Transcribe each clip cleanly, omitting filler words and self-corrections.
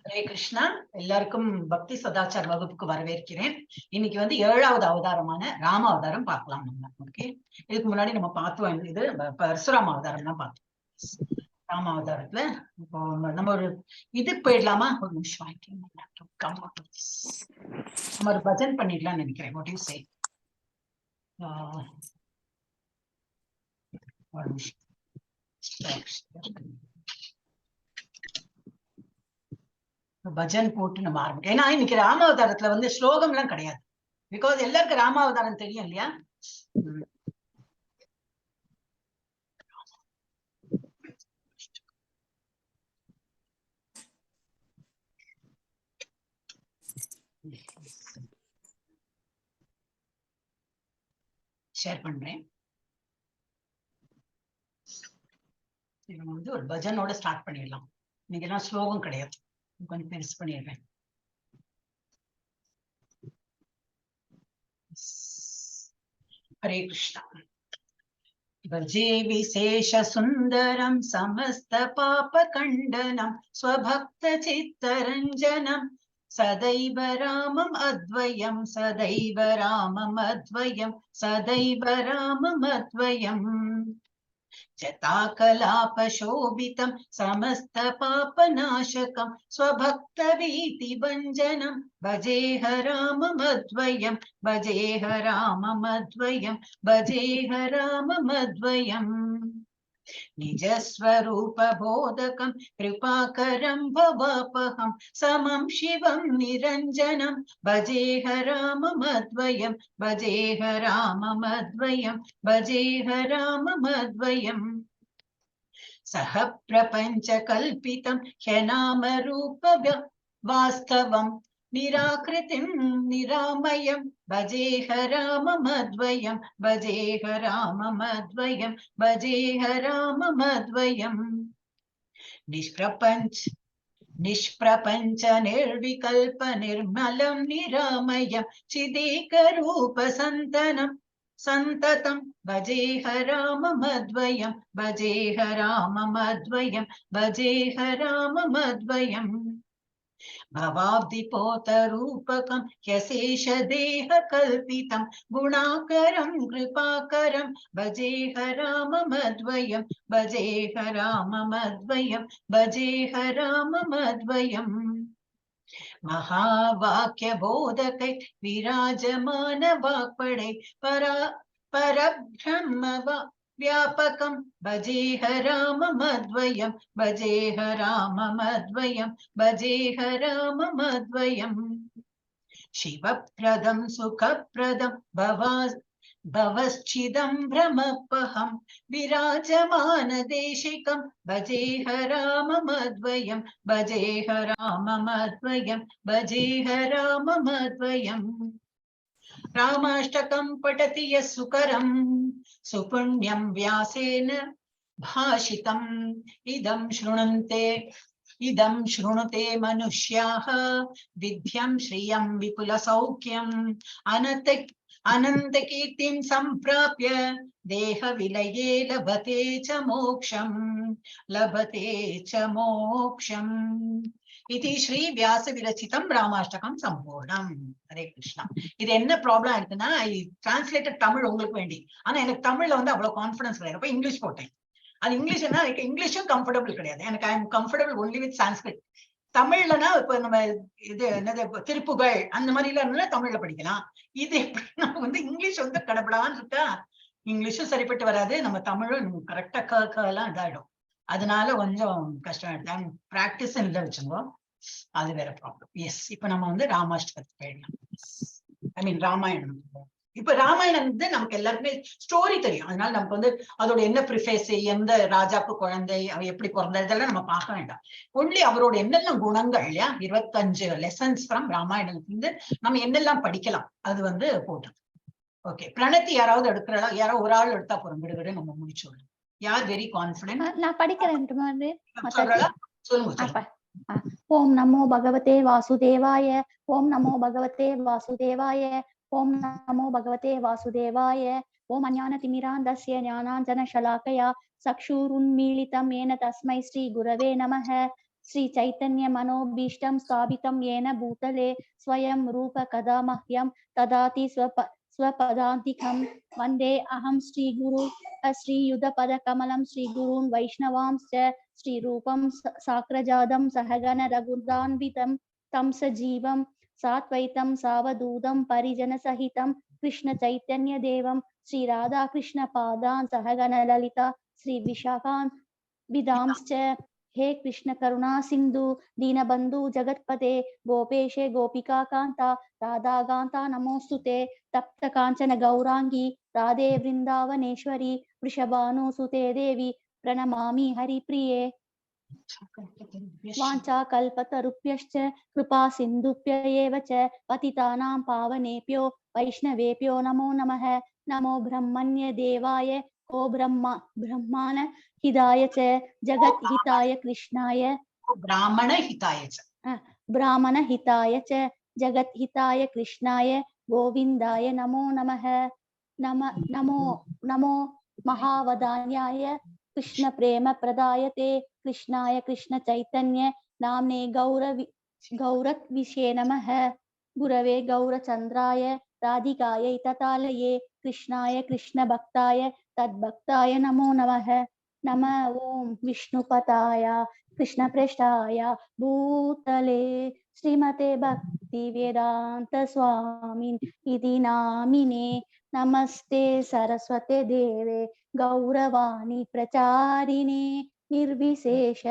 ஹரே கிருஷ்ணா. எல்லாருக்கும் பக்தி சதாச்சார் வகுப்புக்கு வரவேற்கிறேன். இன்னைக்கு வந்து 7வது அவதாரமான ராம அவதாரம் பார்க்கலாம் நம்ம. ஓகே, இதுக்கு முன்னாடி நம்ம பார்த்தோம், இது பரசுராம அவதாரம் தான் பார்த்தோம். ராம அவதாரத்துல இப்போ நம்ம ஒரு இதுக்கு போயிடலாமா? ஒரு நிமிஷம், நம்ம ஒரு பஜன் பண்ணிடலாம்னு நினைக்கிறேன். What you say? ஒரு நிமிஷம். பஜன் போட்டு நம்ம ஆரம்பிக்கலாம். ஏன்னா இன்னைக்கு ராமாவதாரத்துல வந்து ஸ்லோகம் எல்லாம் கிடையாது. பிகாஸ் எல்லாருக்கும் ராமாவதாரம் தெரியும் இல்லையா? ஷேர் பண்றேன். நம்ம வந்து ஒரு பஜனோட ஸ்டார்ட் பண்ணிடலாம். இன்னைக்கு எல்லாம் ஸ்லோகம் கிடையாது, கொஞ்சம் பெருசு பண்ணிடுறேன். ஹரே கிருஷ்ணா. भजे विशेष सुंदरम समस्त पाप खंडनम स्वभक्त चित्तरंजनम सदैव रामम अद्वयम सदैव रामम अद्वयम सदैव रामम अद्वयम जटाकलापशोभितं समस्त पापनाशकं स्वभक्त भीतिभञ्जनं भजेह राममद्वयं भजेह राममद्वयं भजेह राममद्वयम् निजस्वरूप बोधकं कृपाकरं भवापहं समं शिवं निरञ्जनं भजेह राममद्वयं भजेह राममद्वयं भजेह राममद्वयम् सह प्रपञ्च कल्पितं ह्यनामरूप वास्तवं निराकृतिं निरामयं भजेह राममद्वयं भजेह राममद्वयं भजेह राममद्वयम् निष्प्रपञ्च निर्विकल्प निर्मलं निरामयं चिदेकरूप सन्तनं सन्ततं भजेह राममद्वयं भजेह राममद्वयं भजेह राममद्वयम् भवाब्धिपोतरूपकं ह्यशेष देह कल्पितं गुणाकरं कृपाकरं भजेह राममद्वयं भजेह राममद्वयं भजेह राममद्वयम् महावाक्यबोधकै विराजमान वाक्पडै परब्रह्म व्यापकं भजेह राममद्वयं भजेह राममद्वयं भजेह राममद्वयम् शिवप्रदं सुखप्रदं भवश्चिदं भ्रमपहं विराजमान देशिकं भजेह राममद्वयं भजेह राममद्वयं भजेह राममद्वयम् रामाष्टकं पठति यः सुकरं सुपुण्यं व्यासेन भाषितम् इदं शृणुते मनुष्याः विद्यं श्रियं विपुलसौख्यम् अनन्तकीर्तिं सम्प्राप्य देहविलये लभते च मोक्षम् इति श्री व्यास विरचितं रामाष्टकं संपूर्णம். हरे कृष्णा. இது என்ன ப்ராப்ளம் இருக்குன்னா, ஐ டிரான்ஸ்லேட்டட் தமிழ் உங்களுக்கு வேண்டி, ஆனா எனக்கு தமிழ்ல வந்து அவ்வளவு கான்ஃபிடன்ஸ் கிடையாது. அப்ப இங்கிலீஷ் போட்டேன். அது இங்கிலீஷ்னா எனக்கு இங்கிலீஷும் கம்ஃபர்டபுள் கிடையாது. எனக்கு I am comfortable only with Sanskrit. தமிழ்லனா இப்ப நம்ம இது என்னது திருப்புகள் அந்த மாதிரி எல்லாம் இருந்தா தமிழ்ல படிக்கலாம். இது எப்படி நம்ம வந்து இங்கிலீஷ் வந்து கடப்படான்னு இருக்கா, இங்கிலீஷும் சரிப்பட்டு வராது, நம்ம தமிழும் கரெக்டா எல்லாம் இதாயிடும். அதனால கொஞ்சம் கஷ்டம் எடுத்தேன். பிராக்டிஸ் இல்லை வச்சுக்கோ, அது வேற ப்ராப்ளம். எஸ், இப்ப நம்ம வந்து ராமாஷ்டகத்துக்கு போயிடலாம். ஐ மீன் ராமாயணம். இப்ப ராமாயணம் வந்து நமக்கு எல்லாருக்குமே ஸ்டோரி தெரியும். அதனால நமக்கு வந்து அதோட என்ன ப்ரிஃபேஸ், எந்த ராஜாக்கு குழந்தை, அவ எப்படி பிறந்த, இதெல்லாம் நம்ம பார்க்க வேண்டாம். ஒன்லி அவரோட என்னெல்லாம் குணங்கள் இல்லையா, 25 லெசன்ஸ் ஃப்ரம் ராமாயணத்துல இருந்து நம்ம என்னெல்லாம் படிக்கலாம் அது வந்து போட்டோம். ஓகே, பிரணத்தி யாராவது எடுக்கிறா? யாராவது ஒரு ஆள் எடுத்தா போறோம், விடுவிடு நம்ம முடிச்சோம். யார் வெரி கான்ஃபிடென்ட்? நான் படிக்கிறேன். சொல்லுங்க. ஓம் நமோ பகவதே வாசுதேவாய, ஓம் நமோ பகவதே வாசுதேவாய, ஓம் நமோ பகவதே வாசுதேவாய, ஓம் அஞ்ஞானதிமிராந்தஸ்ய ஞானாஞ்சனशलाकया चक्षुरुन्मीलितं येन तस्मै श्री गुरवे नमः। श्री चैतन्य मनोभीष्टं स्थापितं येन भूतले स्वयं रूप कदा मह्यं ददाति स्वपदान्तिकं वन्दे अहं श्रीगुरु श्रीयुधपदकमलं श्रीगुरून् वैष्णवांश्च श्रीरूपं साग्रजातं सहगण रघुनान्वितं तं सजीवं सात्वैतं सावधूतं परिजनसहितं कृष्ण चैतन्य देवं श्री राधा कृष्ण पादान् सहगण ललिता श्री विशाखान् विदांश्च हे कृष्ण करुणा सिंधु दीनबंधु जगत्पते गोपेशे गोपिका कांता राधा कांता नमोस्तुते तप्त कांचन गौरांगी राधे वृंदावनेश्वरी वृषभानुसुते देवी प्रणमामि हरिप्रिये वाञ्छाकल्पतरुभ्यश्च कृपा सिन्धुभ्य एव च पतितानां पावनेभ्यो वैष्णवेभ्यो नमो नमः नमो ब्रह्मण्य देवाय को ब्रह्माण हिताय च जगत् हिताय कृष्णाय ब्राह्मण हिताय च ब्राह्मण हिताय च जगत् हिताय कृष्णाय गोविन्दाय नमो नमः नमो महावदान्याय कृष्ण प्रेम प्रदायते कृष्णाय कृष्ण चैतन्य नाम्ने गौरविषे नमः गुरवे गौरचंद्राय राधिकायै ततालये कृष्णाय कृष्ण भक्ताय तद्भक्ताय नमो नमः नमः ओम विष्णुपताय कृष्ण पृष्ठाय भूतले श्रीमते भक्ति वेदांत स्वामिन् इति नामिने नमस्ते सरस्वते देवे गौरवाणी प्रचारिणे निर्विशेष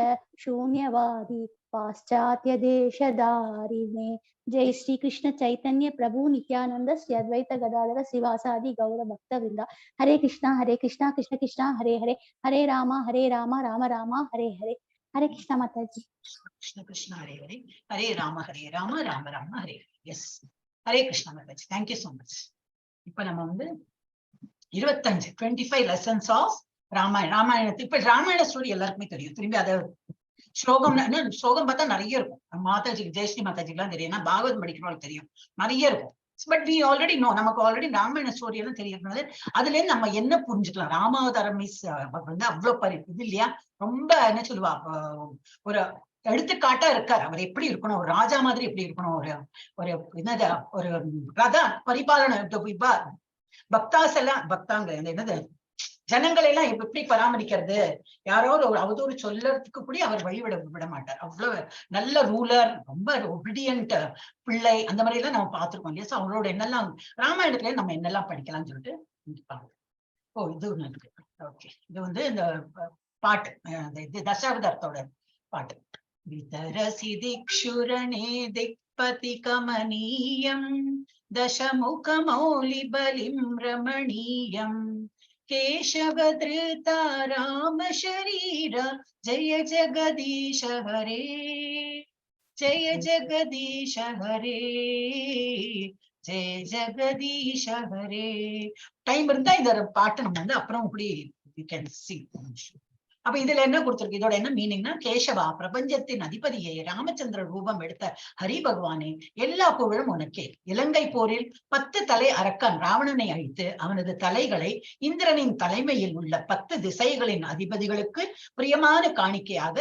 शून्यवादी पाश्चात्य देशधारिणे जय श्री कृष्ण चैतन्य प्रभु नित्यानंद श्री अद्वैत गदाधर शिवासादि गौर भक्त वृंदा हरे कृष्णा कृष्ण कृष्णा हरे हरे हरे राम राम राम हरे हरे हरे कृष्णा माता जी कृष्ण कृष्ण हरे राम राम राम हरे यस हरे कृष्णा माता जी थैंक यू सो मच இப்ப நம்ம வந்து 25 lessons of ராமாயணத்தை இப்ப ராமாயண ஸ்டோரி எல்லாருக்குமே தெரியும் திரும்பி அதை ஸ்லோகம் பார்த்தா நிறைய இருக்கும் மாதாஜிக்கு ஜெயஸ்ரீ மாதாஜிக்கு எல்லாம் தெரியும் பாகவதம் படிக்கிறவங்களுக்கு தெரியும் நிறைய இருக்கும் பட் வி ஆல்ரெடி நோ நமக்கு ஆல்ரெடி ராமாயண ஸ்டோரி எல்லாம் தெரியறதுனால அதுல இருந்து நம்ம என்ன புரிஞ்சுக்கலாம் ராமாவதாரம் மீன்ஸ் வந்து அவ்வளவு இது இல்லையா ரொம்ப என்ன சொல்லுவா ஒரு எடுத்துக்காட்டா இருக்காரு அவர் எப்படி இருக்கணும் ஒரு ராஜா மாதிரி எப்படி இருக்கணும் ஒரு என்னது ஒரு ரத பரிபாலன பக்தாஸ் எல்லாம் பக்தாங்க என்னது ஜனங்களை எல்லாம் எப்படி பராமரிக்கிறது யாராவது ஒரு அவதூறு சொல்லறதுக்கு கூட அவர் விட மாட்டார் அவ்வளவு நல்ல ரூலர் ரொம்ப ஒபீடியன்ட் பிள்ளை அந்த மாதிரி எல்லாம் நம்ம பார்த்திருக்கோம் இல்லையா சோ அவரோட என்னெல்லாம் ராமாயணத்துல நம்ம என்னெல்லாம் படிக்கலாம்னு சொல்லிட்டு ஓ இது ஒண்ணு இருக்கு ஓகே இது வந்து இந்த பாட்டு இது தசாவதாரத்தோட பாட்டு விதரசி திக்ஷுரணே திக்பதி கமனீயம் தசமுக மௌலி பலிம் ரமணீயம் केशवधृता राम शरीर जय जगदीश हरे जय जगदीश हरे जय जगदीश हरे டைம் இருந்தா இந்த பாட்டு நம்ம வந்து அப்புறம் இப்படி you can see அப்ப இதுல என்ன கொடுத்திருக்கு இதோட என்ன மீனிங்னா கேசவா பிரபஞ்சத்தின் அதிபதியை ராமச்சந்திர ரூபம் எடுத்த ஹரி பகவானே எல்லா புகழும் உனக்கே இலங்கை போரில் 10 தலை அரக்கன் ராவணனை அழித்து அவனது தலைகளை இந்திரனின் தலைமையில் உள்ள 10 திசைகளின் அதிபதிகளுக்கு பிரியமான காணிக்கையாக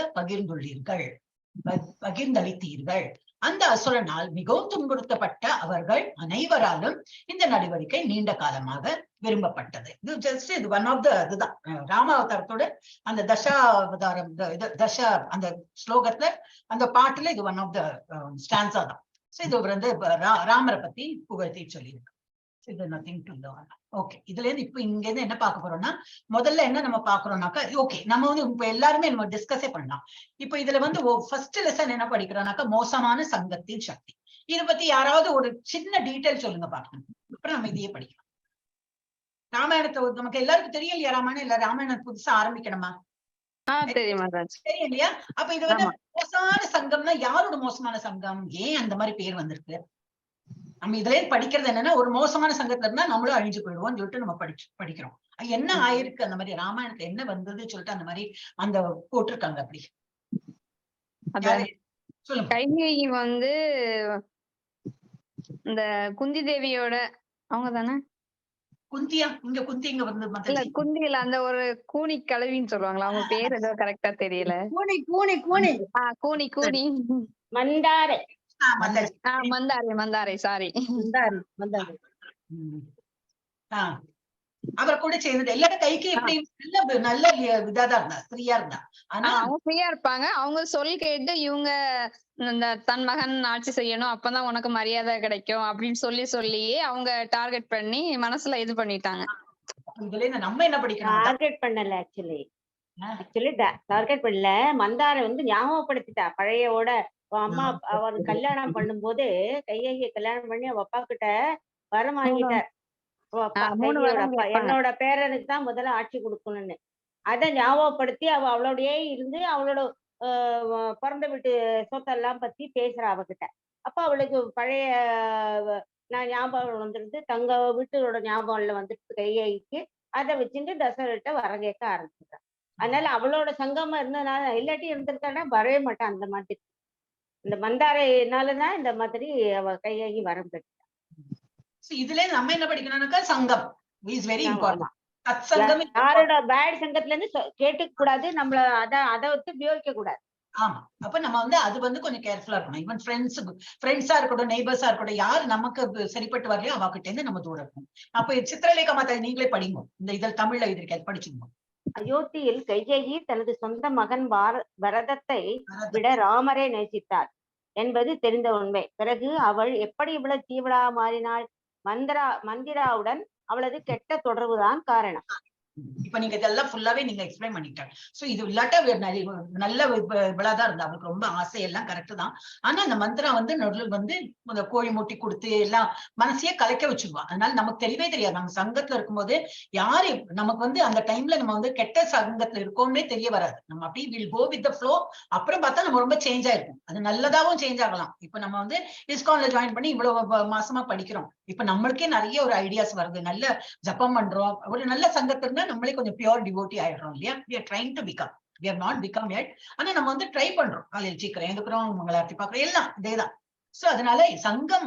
பகிர்ந்தளித்தீர்கள் அந்த அசுரனால் மிகவும் துன்புறுத்தப்பட்ட அவர்கள் அனைவராலும் இந்த நடவடிக்கை நீண்ட காலமாக விரும்பப்பட்டது இது ஜஸ்ட் இது ஒன் ஆஃப் த இதுதான் ராமாவதாரத்தோட அந்த தசாவதாரம் அந்த ஸ்லோகத்துல அந்த பாட்டுல இது ஒன் ஆஃப் த ஸ்டான்ஸா தான் சோ இது வந்து ராமரை பத்தி புகழ்த்தி சொல்லியிருக்கு இது நத்திங் டு லேர்ன் ஓகே இதுல இருந்து இப்ப இங்க இருந்து என்ன பார்க்க போறோம்னா முதல்ல என்ன நம்ம பாக்குறோம்னாக்கா ஓகே நம்ம வந்து இப்ப எல்லாருமே நம்ம டிஸ்கஸே பண்ணலாம் இப்ப இதுல வந்து ஃபர்ஸ்ட் லெசன் என்ன படிக்கிறோம்னாக்கா மோசமான சங்கத்தின் சக்தி இதை பத்தி யாராவது ஒரு சின்ன டீட்டெயில் சொல்லுங்க பாக்கணும் அப்புறம் நம்ம இதையே படிக்கலாம் ராமாயணத்தை நமக்கு எல்லாருக்கும் தெரியும் இல்லையா ராமாயணம் இல்ல ராமாயணம் புதுசா ஆரம்பிக்கணுமா தெரியும் இல்லையா அப்ப இது வந்து மோசமான சங்கம்னா யாரோட மோசமான சங்கம் ஏன் அந்த மாதிரி பேர் வந்திருக்கு நம்ம இதுல படிக்கிறது என்னன்னா ஒரு மோசமான சங்கத்துல இருந்தா நம்மளும் அழிஞ்சு போயிடுவோம்னு சொல்லிட்டு நம்ம படிக்கிறோம் என்ன ஆயிருக்கு அந்த மாதிரி ராமாயணத்துல என்ன வந்ததுன்னு சொல்லிட்டு அந்த மாதிரி அந்த போட்டிருக்காங்க அப்படி சொல்லுங்க கைகை வந்து இந்த குந்தி தேவியோட அவங்க தானே குந்தியா இங்க குந்தி இங்க வந்து இல்ல மாதாஜி குந்தியில அந்த ஒரு கூனி கிழவின்னு சொல்லுவாங்களா, அவங்க பேர் ஏதோ கரெக்டா தெரியல. கூனி கூனி கூனி கூனி கூனி மந்தாரை மாதாஜி மந்தாரை மந்தாரை சாரி. மந்தாரை மந்தாரை. அவர் கூட சேர்ந்தது எல்லாரும் கைக்கு எப்படி நல்ல நல்ல இதாதான் இருந்தா, ஸ்திரீயா இருந்தா. ஆனா அவங்க ஃப்ரீயா இருப்பாங்க. அவங்க சொல் கேட்டு இவங்க இந்த தன் மகன் ஆட்சி செய்யணும், அப்பதான் உனக்கு மரியாதை கிடைக்கும் அப்படின்னு சொல்லியே அவங்க டார்கெட் பண்ணி மனசுல இது பண்ணிட்டாங்க. இதுல நம்ம என்ன படிக்கணும்? டார்கெட் பண்ணல ஆக்சுவலி டார்கெட் பண்ணல. மந்தாரை வந்து ஞாபகப்படுத்திட்டா பழையோட. அம்மா அவர் கல்யாணம் பண்ணும்போது கையை கல்யாணம் பண்ணி அவ அப்பா கிட்ட வரம் வாங்கிட்டார். என்னோட பேரனுக்கு தான் முதல்ல ஆட்சி கொடுக்கணும்னு. அதை ஞாபகப்படுத்தி அவளோடயே இருந்து அவளோட பிறந்த வீட்டு சொத்தெல்லாம் பத்தி பேசுறா அவகிட்ட. அப்ப அவளுக்கு பழைய நான் ஞாபகம் வந்துருந்து, தங்க வீட்டோட ஞாபகம்ல வந்துட்டு கைகைக்கு. அதை வச்சுட்டு தசரட்ட வரம் கேட்க ஆரம்பிச்சிட்டான். அதனால அவளோட சங்கமா இருந்ததுனால, இல்லாட்டி இருந்திருக்கானா வரவே மாட்டான் அந்த மாதிரி. இந்த மந்தாரைனாலதான் இந்த மாதிரி அவ கையாகி வரம் பெற்றான். இதுல நம்ம என்ன படிக்கணும்னாக்கா சங்கம் இஸ் வெரி இம்பார்ட்டன்ட். சத்சங்கம் யாரோட பேட் சங்கத்துல இருந்து கேட்டுக்க கூடாது, நம்மள அதை வச்சு உபயோகிக்க கூடாது. ஆமா, அப்ப நம்ம வந்து அது வந்து கொஞ்சம் கேர்ஃபுல்லா இருக்கணும். ஈவன் ஃப்ரெண்ட்ஸா இருக்கட்டும், நெய்பர்ஸா இருக்கட்டும், யார் நமக்கு சரிப்பட்டு வரலையோ அவகிட்ட இருந்து நம்ம தூரம் இருக்கணும். அப்ப சித்திரலேகா மாதா நீங்களே படிங்க, இந்த இதில் தமிழ்ல இது படிச்சுக்கணும். அயோத்தியில் கைகேயி தனது சொந்த மகன் பரதத்தை விட ராமரை நேசித்தார் என்பது தெரிந்த உண்மை. பிறகு அவள் எப்படி இவ்வளவு தீவிரா மாறினாள்? மந்திராவுடன் அவளது கெட்ட தொடர்புதான் காரணம். இப்ப நீங்க இதெல்லாம் ஃபுல்லாவே நீங்க எக்ஸ்பிளைன் பண்ணிட்டாங்க. சோ இது இல்லாட்டா நல்ல விழாதான் இருந்தா, அவருக்கு ரொம்ப ஆசையெல்லாம் கரெக்ட் தான். ஆனா அந்த மந்திரா வந்து நடுவில் வந்து இந்த கோழி மூட்டி கொடுத்து எல்லாம் மனசையே கலைக்க வச்சிருவா. அதனால நமக்கு தெரியவே தெரியாது. நம்ம சங்கத்துல இருக்கும்போது யாரு நமக்கு வந்து அந்த டைம்ல நம்ம வந்து கெட்ட சங்கத்துல இருக்கோம்னே தெரிய வராது. நம்ம அப்படி will go with the flow. அப்புறம் பார்த்தா நம்ம ரொம்ப சேஞ்ச் ஆயிருக்கும். அது நல்லதாவும் சேஞ்ச் ஆகலாம். இப்ப நம்ம வந்து இஸ்கான்ல ஜாயின் பண்ணி இவ்வளவு மாசமா படிக்கிறோம். இப்ப நம்மளுக்கே நிறைய ஒரு ஐடியாஸ் வருது. நல்ல ஜப்பம் பண்றோம், ஒரு நல்ல சங்கத்துல நம்மளே கொஞ்சம் பியூர் டிவோட்டி ஆயிடுறோம் இல்லையா? we are trying to become, we have not become yet. ஆனா நம்ம வந்து ட்ரை பண்றோம். காலையில் சீக்கிரம் எழுந்துக்கிறோம், மங்களார்த்தி பாக்குறோம், எல்லாம் இதேதான். சோ அதனால சங்கம்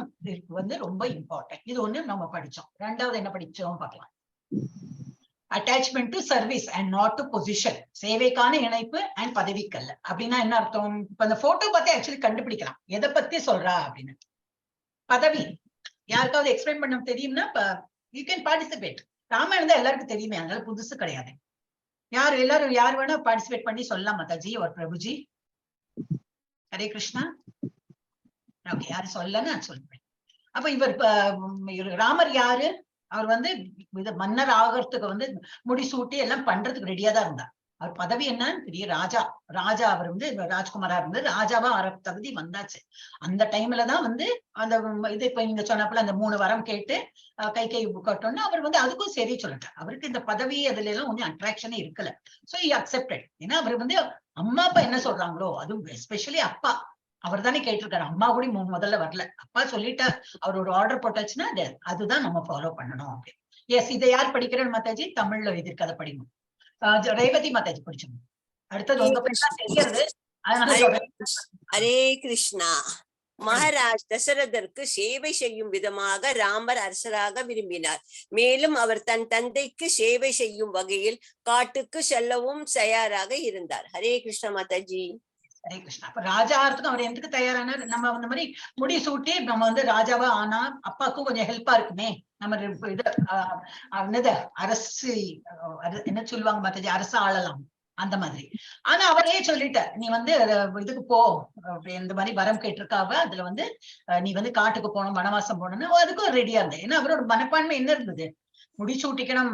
வந்து ரொம்ப இம்பார்ட்டன்ட். இது ஒண்ணு நம்ம படிச்சோம். ரெண்டாவது என்ன படிச்சோம் பார்க்கலாம். Attachment to service and not to position. சேவைக்கான இணைப்பு அண்ட் பதவிக்கல்ல. அப்படின்னா என்ன அர்த்தம்? இப்ப அந்த போட்டோ பார்த்து ஆக்சுவலி கண்டுபிடிக்கலாம் எதை பத்தி சொல்றா அப்படின்னு. பதவி யாருக்காவது எக்ஸ்பிளைன் பண்ண தெரியும்னா யூ கேன் பார்ட்டிசிபேட். ராமாயணம் தான் எல்லாருக்கும் தெரியுமே, அதனால புதுசு கிடையாது. எல்லாரும் யார் வேணா பார்ட்டிசிபேட் பண்ணி சொல்லலாம். மாதாஜி ஒரு பிரபுஜி. ஹரே கிருஷ்ணா. ஓகே, யாரு சொல்லன்னு நான் சொல்றேன். அப்ப இவர் ராமர் யாரு? அவர் வந்து மன்னர் ஆகிறதுக்கு வந்து முடிசூட்டி எல்லாம் பண்றதுக்கு ரெடியா தான் இருந்தார். அவர் பதவி என்னன்னு பெரிய ராஜா அவர் வந்து ராஜ்குமாரா இருந்து ராஜாவா தகுதி வந்தாச்சு. அந்த டைம்லதான் வந்து அந்த இது இப்ப நீங்க சொன்னப்பல அந்த 3 வரம் கேட்டு கை கட்டோம்னா அவர் வந்து அதுக்கும் சரி சொல்லிட்டார். அவருக்கு இந்த பதவி அதுல எல்லாம் ஒன்னும் அட்ராக்ஷனே இருக்கல. So he accepted. ஏன்னா அவர் வந்து அம்மா அப்பா என்ன சொல்றாங்களோ, அதுவும் எஸ்பெஷலி அப்பா அவர் தானே கேட்டிருக்காரு. அம்மா கூட முதல்ல வரல, அப்பா சொல்லிட்டா அவரோட ஆர்டர் போட்டாச்சுன்னா அதுதான் நம்ம ஃபாலோ பண்ணணும். எஸ், இதை யார் படிக்கிறேன்னு மாதாஜி தமிழ்ல எழுதிருக்கு, அதை படிக்கணும். ரேவதி மாதாஜி படிச்சோம். அடுத்தது உங்க பேர் தான் தெரியாது, அதனால ஹரே கிருஷ்ணா. மகாராஜ் தசரதற்கு சேவை செய்யும் விதமாக ராமர் அரசராக விரும்பினார். மேலும் அவர் தன் தந்தைக்கு சேவை செய்யும் வகையில் காட்டுக்கு செல்லவும் தயாராக இருந்தார். ஹரே கிருஷ்ணா மாதாஜி. ஹரே கிருஷ்ணா. அப்ப ராஜா ஆகிறதுக்கு அவர் எதுக்கு தயாரானார்? நம்ம அந்த மாதிரி முடி சூட்டி நம்ம வந்து ராஜாவா ஆனா அப்பாவுக்கும் கொஞ்சம் ஹெல்ப்பா இருக்குமே. நம்ம இது என்னது அரசு என்ன சொல்லுவாங்க மாதாஜி, அரசு ஆளலாம் அந்த மாதிரி. ஆனா அவரே சொல்லிட்டார், நீ வந்து இதுக்கு போ, இந்த மாதிரி வரம் கேட்டிருக்காவ, அதுல வந்து நீ வந்து காட்டுக்கு போகணும், வனவாசம் போகணும்னு அதுக்கும் ரெடியா இருந்தேன். ஏன்னா அவரோட மனப்பான்மை என்ன இருந்தது? முடிச்சூட்டிக்கணும்,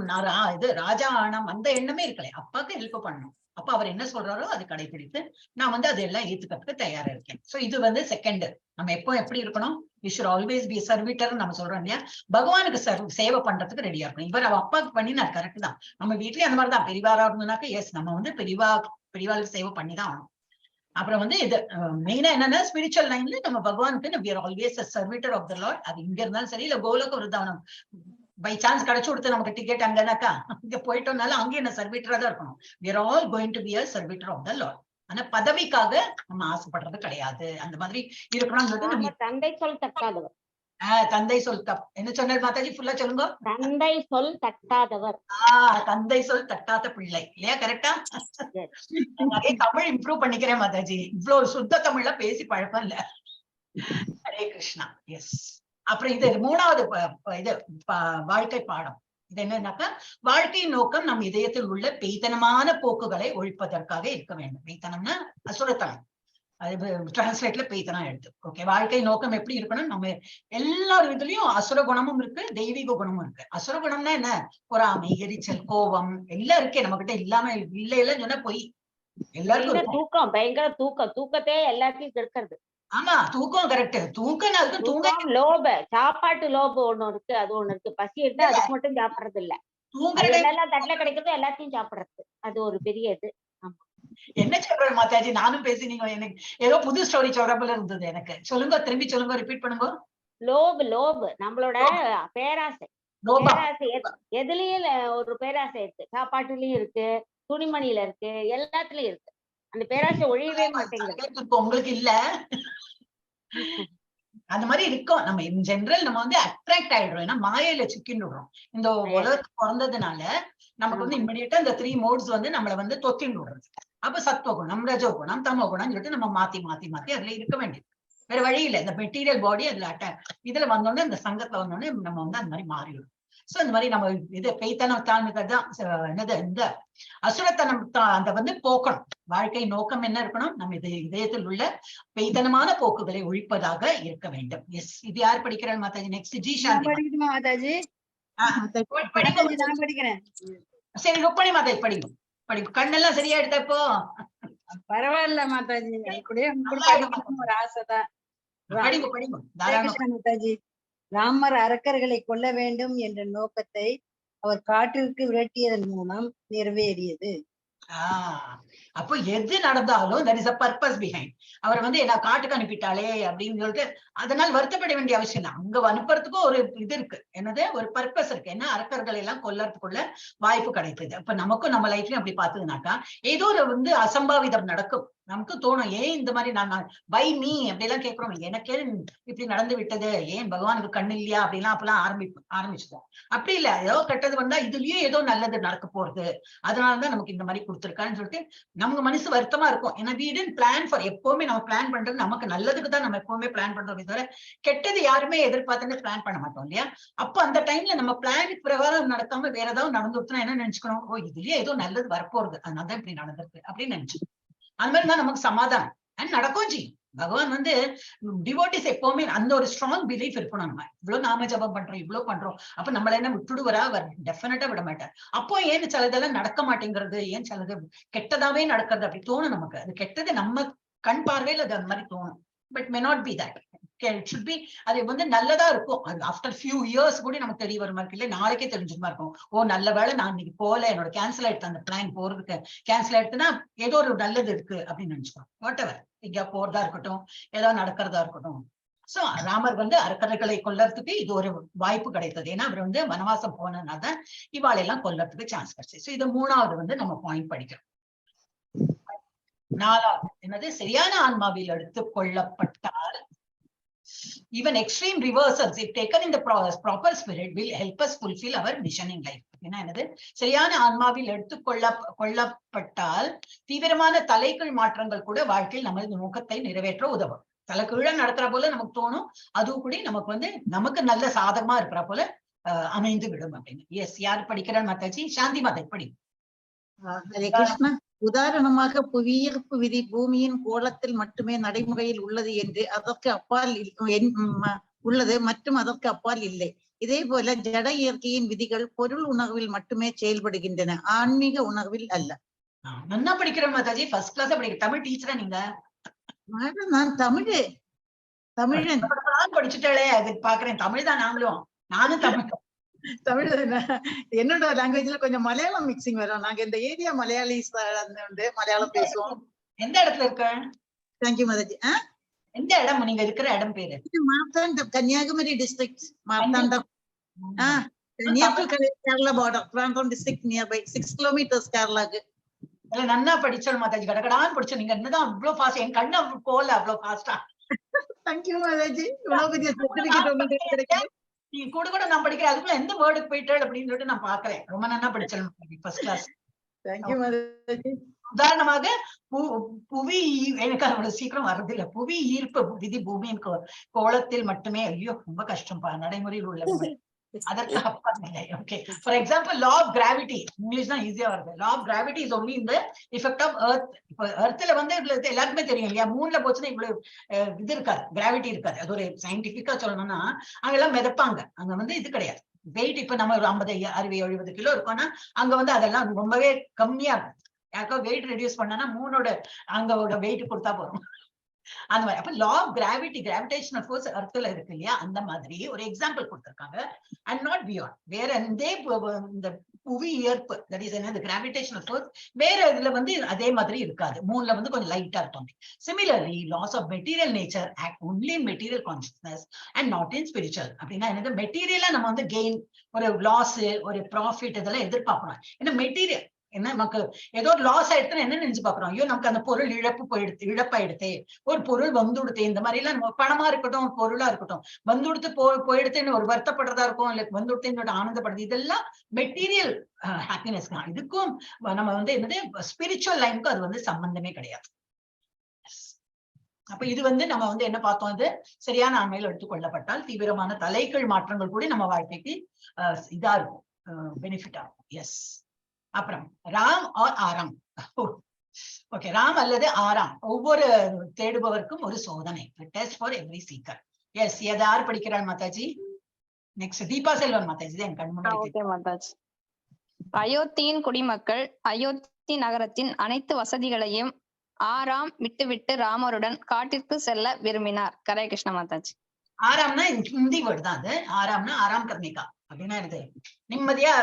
இது ராஜா ஆனம் அந்த எண்ணமே இருக்கல. அப்பாவுக்கு ஹெல்ப் பண்ணணும். அப்ப அவர் என்ன சொல்றாரோ அது கடைபிடித்து நான் வந்து அதெல்லாம் ஏத்துக்கிறதுக்கு தயாரா இருக்கேன். சோ இது வந்து செகண்ட். நம்ம எப்போ எப்படி இருக்கணும்? வி ஷுட் ஆல்வேஸ் பி சர்வீட்டர் நம்ம சொல்றோம் இல்லையா? பகவானுக்கு சேவை பண்றதுக்கு ரெடியா இருக்கணும். இவர் அவ அப்பாவுக்கு பண்ணினார், கரெக்ட் தான். நம்ம வீட்லயும் அந்த மாதிரிதான். பெரியவாரா இருந்ததுனாக்க எஸ் நம்ம வந்து பெரியவாளுக்கு சேவை பண்ணிதான் ஆகணும். அப்புறம் வந்து இது மெயினா என்னன்னா ஸ்பிரிச்சுவல் லைன்ல நம்ம பகவானுக்கு we are always a servitor of the Lord. அது இங்க இருந்தாலும் சரி, இல்ல கோலோக விருதாவனம் பை சான்ஸ் கிடைச்சு கொடுத்து நமக்கு டிக்கெட் அங்கனாக்கா இங்க போயிட்டோம்னாலும் அங்கே என்ன சர்வீட்டரா தான் இருக்கணும். we are all going to be a servitor of the Lord. ஆனா பதவிக்காக நம்ம ஆசைப்படுறது கிடையாது. அந்த மாதிரி இருக்கணும். தந்தை சொல் தட்டாதவர். தந்தை சொல் என்ன சொன்னார் மாதாஜி? ஃபுல்லா சொல்லுங்க. தந்தை சொல் தட்டாதவர். தந்தை சொல் தட்டாத பிள்ளை இல்லையா? கரெக்டா? நிறைய தமிழ் இம்ப்ரூவ் பண்ணிக்கிறேன் மாதாஜி. இவ்வளவு சுத்த தமிழ்ல பேசி பழக்கம் இல்ல. ஹரே கிருஷ்ணா. எஸ். அப்புறம் இது 3வது இது வாழ்க்கை பாடம். இது என்னன்னாக்கா, வாழ்க்கையின் நோக்கம் நம் இதயத்தில் உள்ள பெய்தனமான போக்குகளை ஒழிப்பதற்காக இருக்க வேண்டும். பெய்தனம்னா அசுரத்தனம், அது டிரான்ஸ்லேட்ல பெய்தனம் எடுத்து. ஓகே, வாழ்க்கை நோக்கம் எப்படி இருக்கணும்? நம்ம எல்லார் இதுலயும் அசுர குணமும் இருக்கு, தெய்வீக குணமும் இருக்கு. அசுர குணம்னா என்ன? பொறாமை, எரிச்சல், கோபம் எல்லாம் இருக்கே நம்ம கிட்ட. இல்லாம இல்ல இல்லன்னு சொன்னா பொய். எல்லாருக்கும் தூக்கம், பயங்கர தூக்கம். தூக்கத்தையே எல்லாத்தையும் கெடுக்கிறது. ஆமா, தூக்கம் கரெக்ட். தூக்கம் அதுக்கு தூங்க. லோப, சாப்பாட்டு லோபம் ஒண்ணு இருக்கு, அது ஒண்ணு இருக்கு. பசி எடுத்தா அதுக்கு மட்டும் சாப்பிடுறது இல்ல, என்னெல்லாம் தட்டுல கிடைக்கிறதோ எல்லாத்தையும் சாப்பிடுறது. அது ஒரு பெரிய இது. என்ன சொல்ற மாதாஜி? நானும் பேசி நீங்க எனக்கு ஏதோ புது ஸ்டோரி சொல்ற போல இருந்தது எனக்கு. சொல்லுங்க, திரும்பி சொல்லுங்க, ரிப்பீட் பண்ணுங்க. லோபு நம்மளோட பேராசை. பேராசை எதுலயும் ஒரு பேராசை இருக்கு. சாப்பாட்டுலயும் இருக்கு, துணிமணியில இருக்கு, எல்லாத்துலயும் இருக்கு. அந்த பேராசை ஒழியவே மாட்டேங்குது. உங்களுக்கு இல்ல அந்த மாதிரி இருக்கும். நம்ம இன் ஜெனரல் நம்ம வந்து அட்ராக்ட் ஆயிடுறோம். ஏன்னா மாயையில சிக்கின்னுடுறோம். இந்த உலகத்துக்கு பிறந்ததுனால நமக்கு வந்து இம்மிடியட்டா இந்த 3 மோட்ஸ் வந்து நம்மளை வந்து தொத்தின்னு விடுறது. அப்ப சத்துவகுணம், ரஜோகுணம், தமோகுணம் சொல்லிட்டு நம்ம மாத்தி மாத்தி மாத்தி அதுல இருக்க வேண்டியது. வேற வழி இல்லை. இந்த மெட்டீரியல் பாடி அதுல இதுல வந்தோடனே, இந்த சங்கத்துல வந்தோடனே நம்ம வந்து அந்த மாதிரி மாறிடும். சோ இந்த மாதிரி நம்ம இது பெய்தனம் தாழ்ந்ததான் என்னது, இந்த அசுரத்தனம் அந்த வந்து போக்கணும். வாழ்க்கை நோக்கம் என்ன இருக்கணும்? நம்ம இதயத்தில் உள்ள பெய்தனமான போக்குகளை ஒழிப்பதாக இருக்க வேண்டும். எஸ். இது யார் படிக்கிறார் மாதாஜி? நெக்ஸ்ட் ஜி சாந்தி மாதாஜி. படிக்கிறேன். சரி, ருக்மணி மாதாஜி படிங்க. கண்ணெல்லாம் சரியா எடுத்த இப்போ? பரவாயில்ல மாதாஜி, ஒரு ஆசைதான். மாதாஜி, ராமர் அரக்கர்களை கொல்ல வேண்டும் என்ற நோக்கத்தை அவர் காட்டிற்கு விரட்டியதன் மூலம் நிறைவேறியது. அப்போ எது நடந்தாலும் there is a purpose behind. அவர் வந்து என்ன காட்டுக்கு அனுப்பிட்டாலே அப்படின்னு சொல்லிட்டு அதனால் வருத்தப்பட வேண்டிய அவசியம் இல்லை. அங்க அனுப்புறதுக்கும் ஒரு இது இருக்கு. என்னது, ஒரு பர்பஸ் இருக்கு. ஏன்னா அரக்கர்களை எல்லாம் கொல்லறதுக்குள்ள வாய்ப்பு கிடைத்தது. அப்ப நமக்கும் நம்ம லைஃப்லயும் அப்படி பார்த்ததுனாக்கா ஏதோ ஒரு வந்து அசம்பாவிதம் நடக்கும். நமக்கு தோணும், ஏன் இந்த மாதிரி நான் பை மீ அப்படி எல்லாம் கேட்கிறோம். எனக்கே இப்படி நடந்து விட்டது, ஏன் பகவானுக்கு கண்ணு இல்லையா அப்படிலாம் அப்பெல்லாம் ஆரம்பிச்சுப்போம். அப்படி இல்ல, ஏதோ கெட்டது வந்தா இதுலயும் ஏதோ நல்லது நடக்க போறது, அதனாலதான் நமக்கு இந்த மாதிரி கொடுத்துருக்கான்னு சொல்லிட்டு நமக்கு மனசு வருத்தமா இருக்கும். ஏன்னா we didn't plan for. எப்பவுமே நம்ம பிளான் பண்றது நமக்கு நல்லதுக்கு தான் நம்ம எப்பவுமே பிளான் பண்றோம். தவிர கெட்டது யாருமே எதிர்பார்த்துன்னு பிளான் பண்ண மாட்டோம் இல்லையா? அப்ப அந்த டைம்ல நம்ம பிளான் பிரகாரம் நடக்காம வேற ஏதாவது நடந்துருச்சுன்னா என்ன நினைச்சுக்கணும்? ஓ, இதுலயே ஏதோ நல்லது வரப்போறது, அதனாலதான் இப்படி நடந்திருக்கு அப்படின்னு நினைச்சுக்கணும். அந்த மாதிரிதான் நமக்கு சமாதானம். அண்ட் நடக்கும் ஜி. பகவான் வந்து டிவோட்டிஸ் எப்பவுமே அந்த ஒரு ஸ்ட்ராங் பிலீஃப் இருக்கணும். நம்ம இவ்வளவு நாம ஜபம் பண்றோம், இவ்வளவு பண்றோம், அப்ப நம்மள என்ன விட்டுடுவரா? அவர் டெஃபினட்டா விட மாட்டார். அப்போ ஏன் சிலதெல்லாம் நடக்க மாட்டேங்கிறது, ஏன் சிலது கெட்டதாவே நடக்கிறது அப்படி தோணும் நமக்கு. அது கெட்டது நம்ம கண் பார்வையில் அது அந்த மாதிரி தோணும். But may not be that. It should be, அது வந்து நல்லதா இருக்கும். அது ஆஃப்டர் ஃபியூ இயர்ஸ் கூட நமக்கு தெரிய வர மாதிரி இல்லை, நாளைக்கே தெரிஞ்சுமா இருக்கும். ஓ, நல்ல வேலை நான் இன்னைக்கு போல, என்னோட கேன்சல் ஆயிடுத்து, அந்த பிளான் போறதுக்கு கேன்சல் ஆயிடுச்சுன்னா ஏதோ ஒரு நல்லது இருக்கு அப்படின்னு நினைச்சுக்கோம். வாட் எவர், இங்க போறதா இருக்கட்டும், ஏதோ நடக்கிறதா இருக்கட்டும். சோ ராமர் வந்து அரக்கர்களை கொல்லறதுக்கு இது ஒரு வாய்ப்பு கிடைத்தது. ஏன்னா அவர் வந்து வனவாசம் போனதுனாலதான் இவாளெல்லாம் கொல்லறதுக்கு சான்ஸ் கிடைச்சு. சோ இது 3வது வந்து நம்ம பாயிண்ட் படிக்கிறோம். 4வது என்னது, சரியான ஆன்மாவில் எடுத்துக் கொள்ளப்பட்டால் even extreme reversals if taken in the proper spirit will help us fulfill our mission in life. என்னது, சரியான ஆன்மாவில் கொள்ளப்பட்டால் தீவிரமான தலைகீழ் மாற்றங்கள் கூட வாழ்க்கையில் நமது நோக்கத்தை நிறைவேற்ற உதவும். தலைகீழா நடக்கிற போல நமக்கு தோணும், அதுவும் கூட நமக்கு வந்து நமக்கு நல்ல சாதகமா இருக்கிற போல அமைந்து விடும் அப்படின்னு. எஸ். யார் படிக்கிறார் மாதாஜி? சாந்தி மாதாஜி படி. ஹரே கிருஷ்ணா. உதாரணமாக புவியீர்ப்பு விதி பூமியின் கோளத்தில் மட்டுமே நடைமுறையில் உள்ளது என்று அதற்கு அப்பால் உள்ளது மற்றும் அதற்கு அப்பால் இல்லை. இதே போல ஜட இயற்கையின் விதிகள் பொருள் உணர்வில் மட்டுமே செயல்படுகின்றன, ஆன்மீக உணர்வில் அல்ல. நல்லா படிக்கிற மாதாஜி, ஃபர்ஸ்ட் கிளாஸ் படிக்கிற. தமிழ் டீச்சரா நீங்க? நான் தமிழன் படிச்சுட்டாலே அது பாக்குறேன். தமிழ் தான் நாங்களும். நானும் தமிழ் என்னோட லாங்குவேஜ்ல கொஞ்சம் மலையாளம் மிக்சிங் வரும். நாங்க இந்த ஏரியா மலையாளிஸ் மலையாளம் பேசுவோம். எந்த இடத்துல இருக்க? தேங்க்யூ மாதாஜி. எந்த இடம் நீங்க இருக்கிற இடம் பேரு? Marthandam, Kanyakumari district. Marthandam, near to Kerala border. Trivandrum district nearby 6 kilometers கேரளாக்கு. நல்லா படிச்சோம் மாதாஜி, கடகடான்னு படிச்சோம். நீங்க என்னதான் அவ்வளவு ஃபாஸ்ட், என் கண்ணு அவ்வளவு போல அவ்வளவு ஃபாஸ்டா. தேங்க்யூ மாதாஜி. இவ்வளவு பெரிய சர்டிபிகேட் உங்களுக்கு கிடைக்குது. நீ கூட கூட நான் படிக்கிறேன், அதுக்குள்ள எந்த வேர்டுக்கு போயிட்டாள் அப்படின்னு சொல்லிட்டு நான் பாக்குறேன். ரொம்ப நல்லா படிச்சேன் ஃபர்ஸ்ட் கிளாஸ். தேங்க்யூ மாதாஜி. உதாரணமாக புவி எனக்கு அவ்வளவு சீக்கிரம் வர்றதில்ல. புவி ஈர்ப்பு விதி பூமியின் கோளத்தில் மட்டுமே. ஐயோ ரொம்ப கஷ்டம் நடைமுறையில் உள்ள அதற்கு அப்பால் இல்லை. Okay, for example law of gravity English தான் ஈஸியா வருது. Law of gravity is only இந்த எஃபெக்ட் ஆஃப் எர்த். இப்ப எர்த்ல வந்து எல்லாருக்குமே தெரியும் இல்லையா, மூணுல போச்சுன்னா இவ்வளவு இது இருக்காது, கிராவிட்டி இருக்காது. அது ஒரு சயின்டிபிக்கா சொல்லணும்னா அங்கெல்லாம் மிதப்பாங்க, அங்க வந்து இது கிடையாது வெயிட். இப்ப நம்ம ஒரு 50 60 70 கிலோ இருக்கோம்னா அங்க வந்து அதெல்லாம் ரொம்பவே கம்மியா இருக்கும். யாருக்கோ வெயிட் ரெடியூஸ் பண்ணனா 3ஓட அங்கோட வெயிட் கொடுத்தா போதும் அந்த மாதிரி. அப்ப law of gravity, gravitational force எர்த்ல இருக்கு இல்லையா, அந்த மாதிரி ஒரு எக்ஸாம்பிள் கொடுத்திருக்காங்க. அண்ட் நாட் பியாண்ட் வேற இந்த புவி ஈர்ப்பு தட் இஸ் என்ன கிராவிடேஷனல் ஃபோர்ஸ் வேற இதுல வந்து அதே மாதிரி இருக்காது. மூணுல வந்து கொஞ்சம் லைட்டா இருக்கும். Similarly laws of material nature act only in material consciousness and not in spiritual. அப்படின்னா என்னது, மெட்டீரியலா நம்ம வந்து கெயின், ஒரு லாஸ், ஒரு ப்ராஃபிட் இதெல்லாம் எதிர்பார்க்கணும். ஏன்னா மெட்டீரியல் என்ன, நமக்கு ஏதோ லாஸ் ஆயிடுச்சுன்னா என்ன நினைச்சு பாக்குறோம், ஐயோ நமக்கு அந்த பொருள் இழப்பாயிடுத்தே, ஒரு பொருள் வந்துடுத்தே, இந்த மாதிரி எல்லாம் பணமா இருக்கட்டும் பொருளா இருக்கட்டும் வந்துடுத்து போயிடுத்தேன்னு ஒரு வருத்தப்படுறதா இருக்கும், இல்ல வந்துடுத்தேன்னு ஆனந்தப்படுது. இதெல்லாம் மெட்டீரியல் ஹாப்பினஸ் தான். இதுக்கும் நம்ம வந்து என்னது ஸ்பிரிச்சுவல் லைனுக்கும் அது வந்து சம்பந்தமே கிடையாது. அப்ப இது வந்து நம்ம வந்து என்ன பார்த்தோம், இது சரியான ஆண்மையில் எடுத்துக்கொள்ளப்பட்டால் தீவிரமான தலைகீழ் மாற்றங்கள் கூட நம்ம வாழ்க்கைக்கு இதா இருக்கும், பெனிஃபிட் ஆகும். எஸ். அப்புறம் ராம் ஆர் ஆராம். ஓகே, ராம் அல்லது ஆராம் ஒவ்வொரு தேடுபவருக்கும் ஒரு சோதனை. Test for every seeker. Yes, எதை யார் படிக்கிறாள் மாதாஜி? நெக்ஸ்ட் தீபா செல்வன் மாதாஜி. என் கண் முன்னாடி அயோத்தியின் குடிமக்கள் அயோத்தி நகரத்தின் அனைத்து வசதிகளையும் ஆராம் விட்டுவிட்டு ராமருடன் காட்டிற்கு செல்ல விரும்பினார். கரே கிருஷ்ண மாதாஜி. ஆராம்னா ஹிந்தி வேர்டு தான் அது. ஆராம்னா ஆராம் கர்ணிகா அப்படின்னா இது நிம்மதியா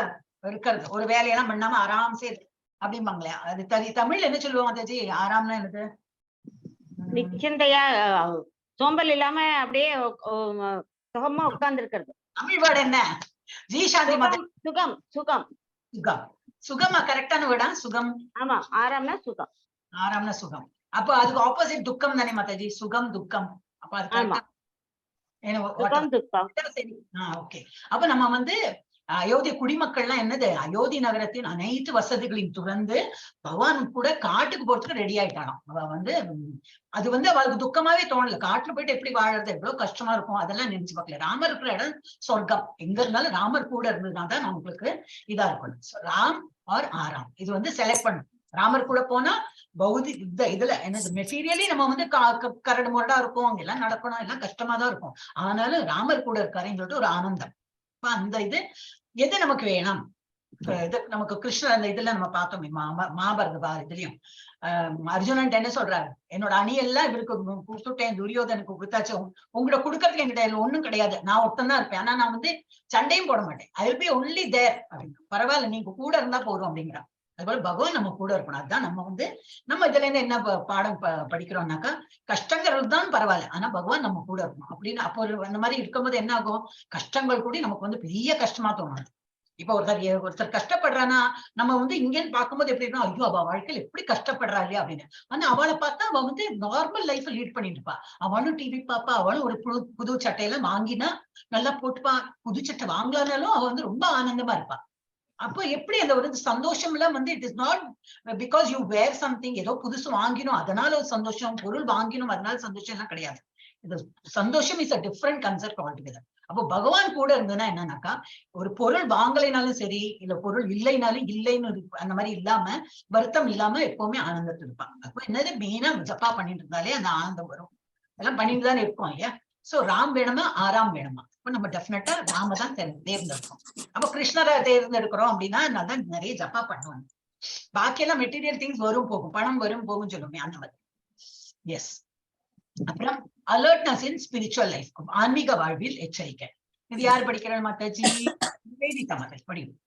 இருக்கிறது, ஒரு வேலையெல்லாம் பண்ணாம ஆராம் சே அப்படிம்பாங்களே, அது தமிழ்ல என்ன சொல்லுவோம் மாதாஜி? ஆராம்னா என்னது? நிச்சந்தையா சோம்பல் இல்லாம அப்படியே சுகமா உட்கார்ந்து இருக்கிறது. தமிழ் வேர்டு என்ன? ஜீஷாந்தி மாதாஜி. சுகம். சுகம். சுகம். சுகமா கரெக்டான வேர்டா? சுகம். ஆமா, ஆராம்னா சுகம். ஆராம்னா சுகம். அப்ப அதுக்கு ஆப்போசிட் துக்கம் தானே மாதாஜி? சுகம் துக்கம். அப்ப அது ஓகே. அப்ப நம்ம வந்து அயோத்தி குடிமக்கள்லாம் என்னது, அயோத்தி நகரத்தின் அனைத்து வசதிகளையும் துறந்து பகவான் கூட காட்டுக்கு போறதுக்கு ரெடி ஆயிட்டானாம். அவ வந்து அது வந்து அவளுக்கு துக்கமாவே தோணல. காட்டுல போயிட்டு எப்படி வாழறது, எவ்வளவு கஷ்டமா இருக்கும் அதெல்லாம் நினைச்சு பார்க்கல. ராமர் இருக்கிற இடம் சொர்க்கம். எங்க இருந்தாலும் ராமர் கூட இருந்ததுனாதான் நம்மளுக்கு இதா இருக்கணும். ராம் ஆர் ஆராம் இது வந்து செலக்ட் பண்ணும். ராமர் கூட போனா பௌதி இதுல என்னது மெட்டீரியலி நம்ம வந்து கரடு முரடா இருக்கும், அங்க எல்லாம் நடக்கணும், எல்லாம் கஷ்டமா தான் இருக்கும். ஆனாலும் ராமர் கூட இருக்காருன்னு சொல்லிட்டு ஒரு ஆனந்தம். அந்த இது எது நமக்கு வேணும், இது நமக்கு கிருஷ்ணர் அந்த இதுல நம்ம பார்த்தோமே மகாபாரத இதுலயும் அர்ஜுனன் என்ன சொல்றாரு, என்னோட அணியெல்லாம் இவருக்கு கொடுத்துட்டேன், துரியோதனுக்கு கொடுத்தாச்சு, உங்களோட கொடுக்கறதுக்கு என்கிட்ட ஒண்ணும் கிடையாது, நான் ஒருத்தன் தான் இருப்பேன், ஆனா நான் வந்து சண்டையும் போட மாட்டேன், ஐ வில் பி ஒன்லி தேர் அப்படின்னு. பரவாயில்ல நீங்க கூட இருந்தா போதும் அப்படிங்கிறான். அதுபோல பகவான் நம்ம கூட இருக்கணும். அதுதான் நம்ம வந்து நம்ம இதுல இருந்து என்ன பாடம் படிக்கிறோம்னாக்கா, கஷ்டங்கள் தான் பரவாயில்ல, ஆனா பகவான் நம்ம கூட இருக்கணும் அப்படின்னு. அப்போ அந்த மாதிரி இருக்கும்போது என்ன ஆகும், கஷ்டங்கள் கூட நமக்கு வந்து பெரிய கஷ்டமா தோணும். இப்ப ஒருத்தர் கஷ்டப்படுறானா நம்ம வந்து இங்கேன்னு பார்க்கும்போது எப்படி இருக்கணும், ஐயோ அவ வாழ்க்கையில எப்படி கஷ்டப்படுறா இல்லையா அப்படின்னு. ஆனா அவளை பார்த்தா அவ வந்து நார்மல் லைஃப் லீட் பண்ணிட்டு இருப்பா. அவளும் டிவி பாப்பா, அவளும் ஒரு புது சட்டையெல்லாம் வாங்கினா நல்லா போட்டுப்பா, புது சட்டை வாங்கலானாலும் அவ வந்து ரொம்ப ஆனந்தமா இருப்பா. அப்போ எப்படி அந்த ஒரு சந்தோஷம் எல்லாம் வந்து it is not because you wear something, ஏதோ புதுசு வாங்கினோம் அதனால ஒரு சந்தோஷம், பொருள் வாங்கினோம் அதனால சந்தோஷம் எல்லாம் கிடையாது. இது சந்தோஷம் is a different concept altogether. அப்போ பகவான் கூட இருந்ததுன்னா என்னன்னாக்கா, ஒரு பொருள் வாங்கலைனாலும் சரி, இல்ல பொருள் இல்லைனாலும் இல்லைன்னு அந்த மாதிரி இல்லாம வருத்தம் இல்லாம எப்பவுமே ஆனந்தத்தில் இருப்பாங்க. அப்போ என்னது மெயினா ஜப்பா பண்ணிட்டு இருந்தாலே அந்த ஆனந்தம் வரும். எல்லாம் பண்ணிட்டு தானே இருப்போம் இல்லையா. சோ ராம் வேணுமா ஆராம் வேணுமா, இப்ப நம்ம டெஃபினட்டா ராம தான் தேர்ந்தெடுக்கோம். அப்ப கிருஷ்ணரை தேர்ந்தெடுக்கிறோம் அப்படின்னா நான் தான் நிறைய ஜப்பா பண்ணுவேன். பாக்கியெல்லாம் மெட்டீரியல் திங்ஸ் வரும் போகும், பணம் வரும் போகும் சொல்லுமே அந்த மாதிரி. எஸ். அப்புறம் அலர்ட்னஸ் இன் ஸ்பிரிச்சுவல் லைஃப், ஆன்மீக வாழ்வில் எச்சரிக்கை. இது யார் படிக்கிறாள் மாதாஜி? நிவேதிதா மாதாஜி படிக்கும்.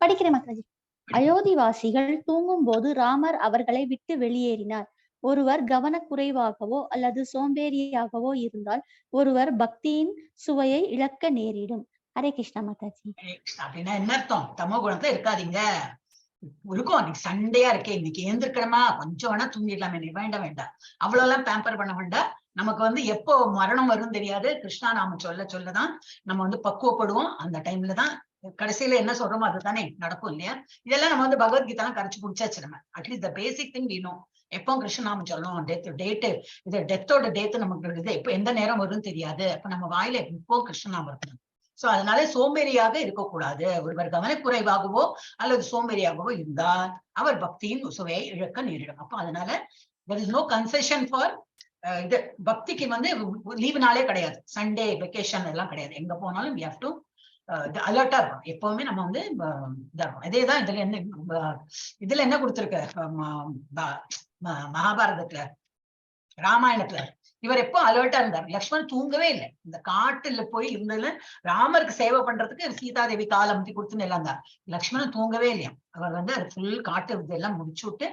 படிக்கிறேன் மாதாஜி. அயோத்திவாசிகள் தூங்கும் போது ராமர் அவர்களை விட்டு வெளியேறினார். ஒருவர் கவனக்குறைவாகவோ அல்லது சோம்பேறியாகவோ இருந்தால் ஒருவர் பக்தியின் சுவையை இழக்க நேரிடும். ஹரே கிருஷ்ணா மாதாஜி. அப்படின்னா என்ன அர்த்தம்? தமோ குணத்துல இருக்காதீங்க, இருக்கும். அன்னைக்கு சண்டையா இருக்கே, இன்னைக்கு ஏந்திருக்கிறமா, கொஞ்சம் வேணா தூங்கிடலாமே, வேண்டாம் வேண்டாம், அவ்வளவு எல்லாம் பேம்பர் பண்ண வேண்டாம். நமக்கு வந்து எப்போ மரணம் வரும் தெரியாது. கிருஷ்ணா நாம சொல்ல சொல்லதான் நம்ம வந்து பக்குவப்படுவோம். அந்த டைம்ல தான் கடைசியில என்ன சொல்றோமோ அதுதானே நடக்கும் இல்லையா? இதெல்லாம் நம்ம வந்து பகவத்கீதெல்லாம் கரைச்சு குடிச்சாச்சு. நம்ம அட்லீஸ்ட் த பேசிக் திங் வேணும். எப்போ கிருஷ்ணநாமம் சொல்லணும், டேட்டு இது டெத்தோட டேட்டு நமக்கு இது எப்போ எந்த நேரம் வரும்னு தெரியாது. அப்ப நம்ம வாயில எப்போ கிருஷ்ணநாமம் இருக்கணும். சோ அதனால சோம்பேறியாக இருக்கக்கூடாது. ஒருவர் கவனக்குறைவாகவோ அல்லது சோம்பேறியாகவோ இருந்தால் அவர் பக்தியின் சுவையை இழக்க நேரிடும். அப்ப அதனால there is no concession for இது பக்திக்கு வந்து லீவு நாளே கிடையாது. சண்டே வெக்கேஷன் எல்லாம் கிடையாது. எங்க போனாலும் we have to அலர்ட்டா இருக்கும். எப்பவுமே நம்ம வந்து இதா இருக்கும். அதேதான் இதுல என்ன இதுல என்ன கொடுத்திருக்க மகாபாரதத்துல ராமாயணத்துல இவர் எப்போ அலர்ட்டா இருந்தார். லக்ஷ்மணன் தூங்கவே இல்லை. இந்த காட்டுல போய் இருந்ததுல ராமருக்கு சேவை பண்றதுக்கு சீதாதேவி காலமுத்தி கொடுத்துன்னு எல்லாம் தான். லக்ஷ்மணன் தூங்கவே இல்லையா. அவர் வந்து அது ஃபுல் காட்டு இதெல்லாம் முடிச்சு விட்டு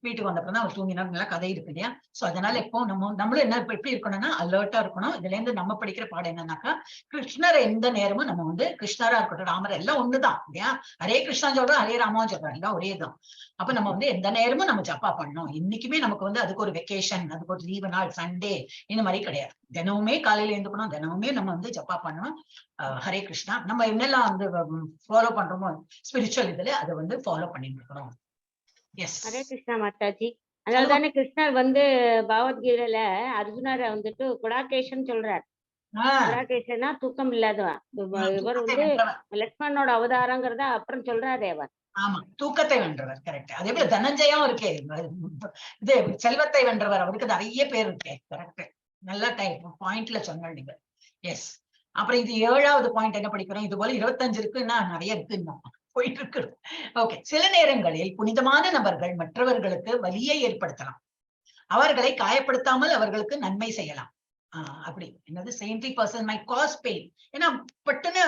வீட்டுக்கு வந்தப்பதான் அவர் தூங்கினார். கதை இருக்கு இல்லையா? சோ அதனால இப்போ நம்மளும் என்ன எப்படி இருக்கணும்னா அலர்ட்டா இருக்கணும். இதுல இருந்து நம்ம படிக்கிற பாடம் என்னன்னாக்கா, கிருஷ்ணரை எந்த நேரமும் நம்ம வந்து கிருஷ்ணரா இருக்கட்டும் ராமர் எல்லாம் ஒண்ணுதான் இல்லையா? ஹரே கிருஷ்ணா சொல்றோம், ஹரே ராமாவும் சொல்றோம், எல்லாம் ஒரே தான். அப்ப நம்ம வந்து எந்த நேரமும் நம்ம ஜப்பா பண்ணணும். இன்னைக்குமே நமக்கு வந்து அதுக்கு ஒரு வெக்கேஷன், அதுக்கு ஒரு லீவு நாள், சண்டே இந்த மாதிரி கிடையாது. தினமுமே காலையில எழுந்துக்கணும், தினமுமே நம்ம வந்து ஜப்பா பண்ணணும். ஹரே கிருஷ்ணா நம்ம என்னெல்லாம் வந்து ஃபாலோ பண்றோமோ ஸ்பிரிச்சுவல் இதுல அதை வந்து ஃபாலோ பண்ணிட்டு இருக்கணும். ஹரே கிருஷ்ணா மாதாஜி. அதனாலதானே கிருஷ்ணர் வந்து பகவத்கீதையில அர்ஜுனரை வந்துட்டு குடாகேஷன் சொல்றார். குடாகேஷன்னா தூக்கம் இல்லாதவன். இவர் வந்து லக்ஷ்மணனோட அவதாரங்கிறத அப்புறம் சொல்றாரு அவர். ஆமா, தூக்கத்தை வென்றவர். கரெக்ட். அதே போல தனஞ்சயம் இருக்கே, இது செல்வத்தை வென்றவர், அவருக்கு நிறைய பேர் இருக்கே. கரெக்ட். நல்ல டைப் பாயிண்ட்ல சொன்ன நீங்க. எஸ். அப்புறம் இது 7வது பாயிண்ட் என்ன படிக்கிறோம்? இது போல 25 இருக்குன்னா நிறைய இருக்குன்னா போயிட்டு இருக்கு. ஓகே. சில நேரங்களில் புனிதமான நபர்கள் மற்றவர்களுக்கு வலியை ஏற்படுத்தலாம். அவர்களை காயப்படுத்தாமல் அவர்களுக்கு நன்மை செய்யலாம். அப்படி என்னது saintly person might cause pain. ஏன்னா பட்டுன்னு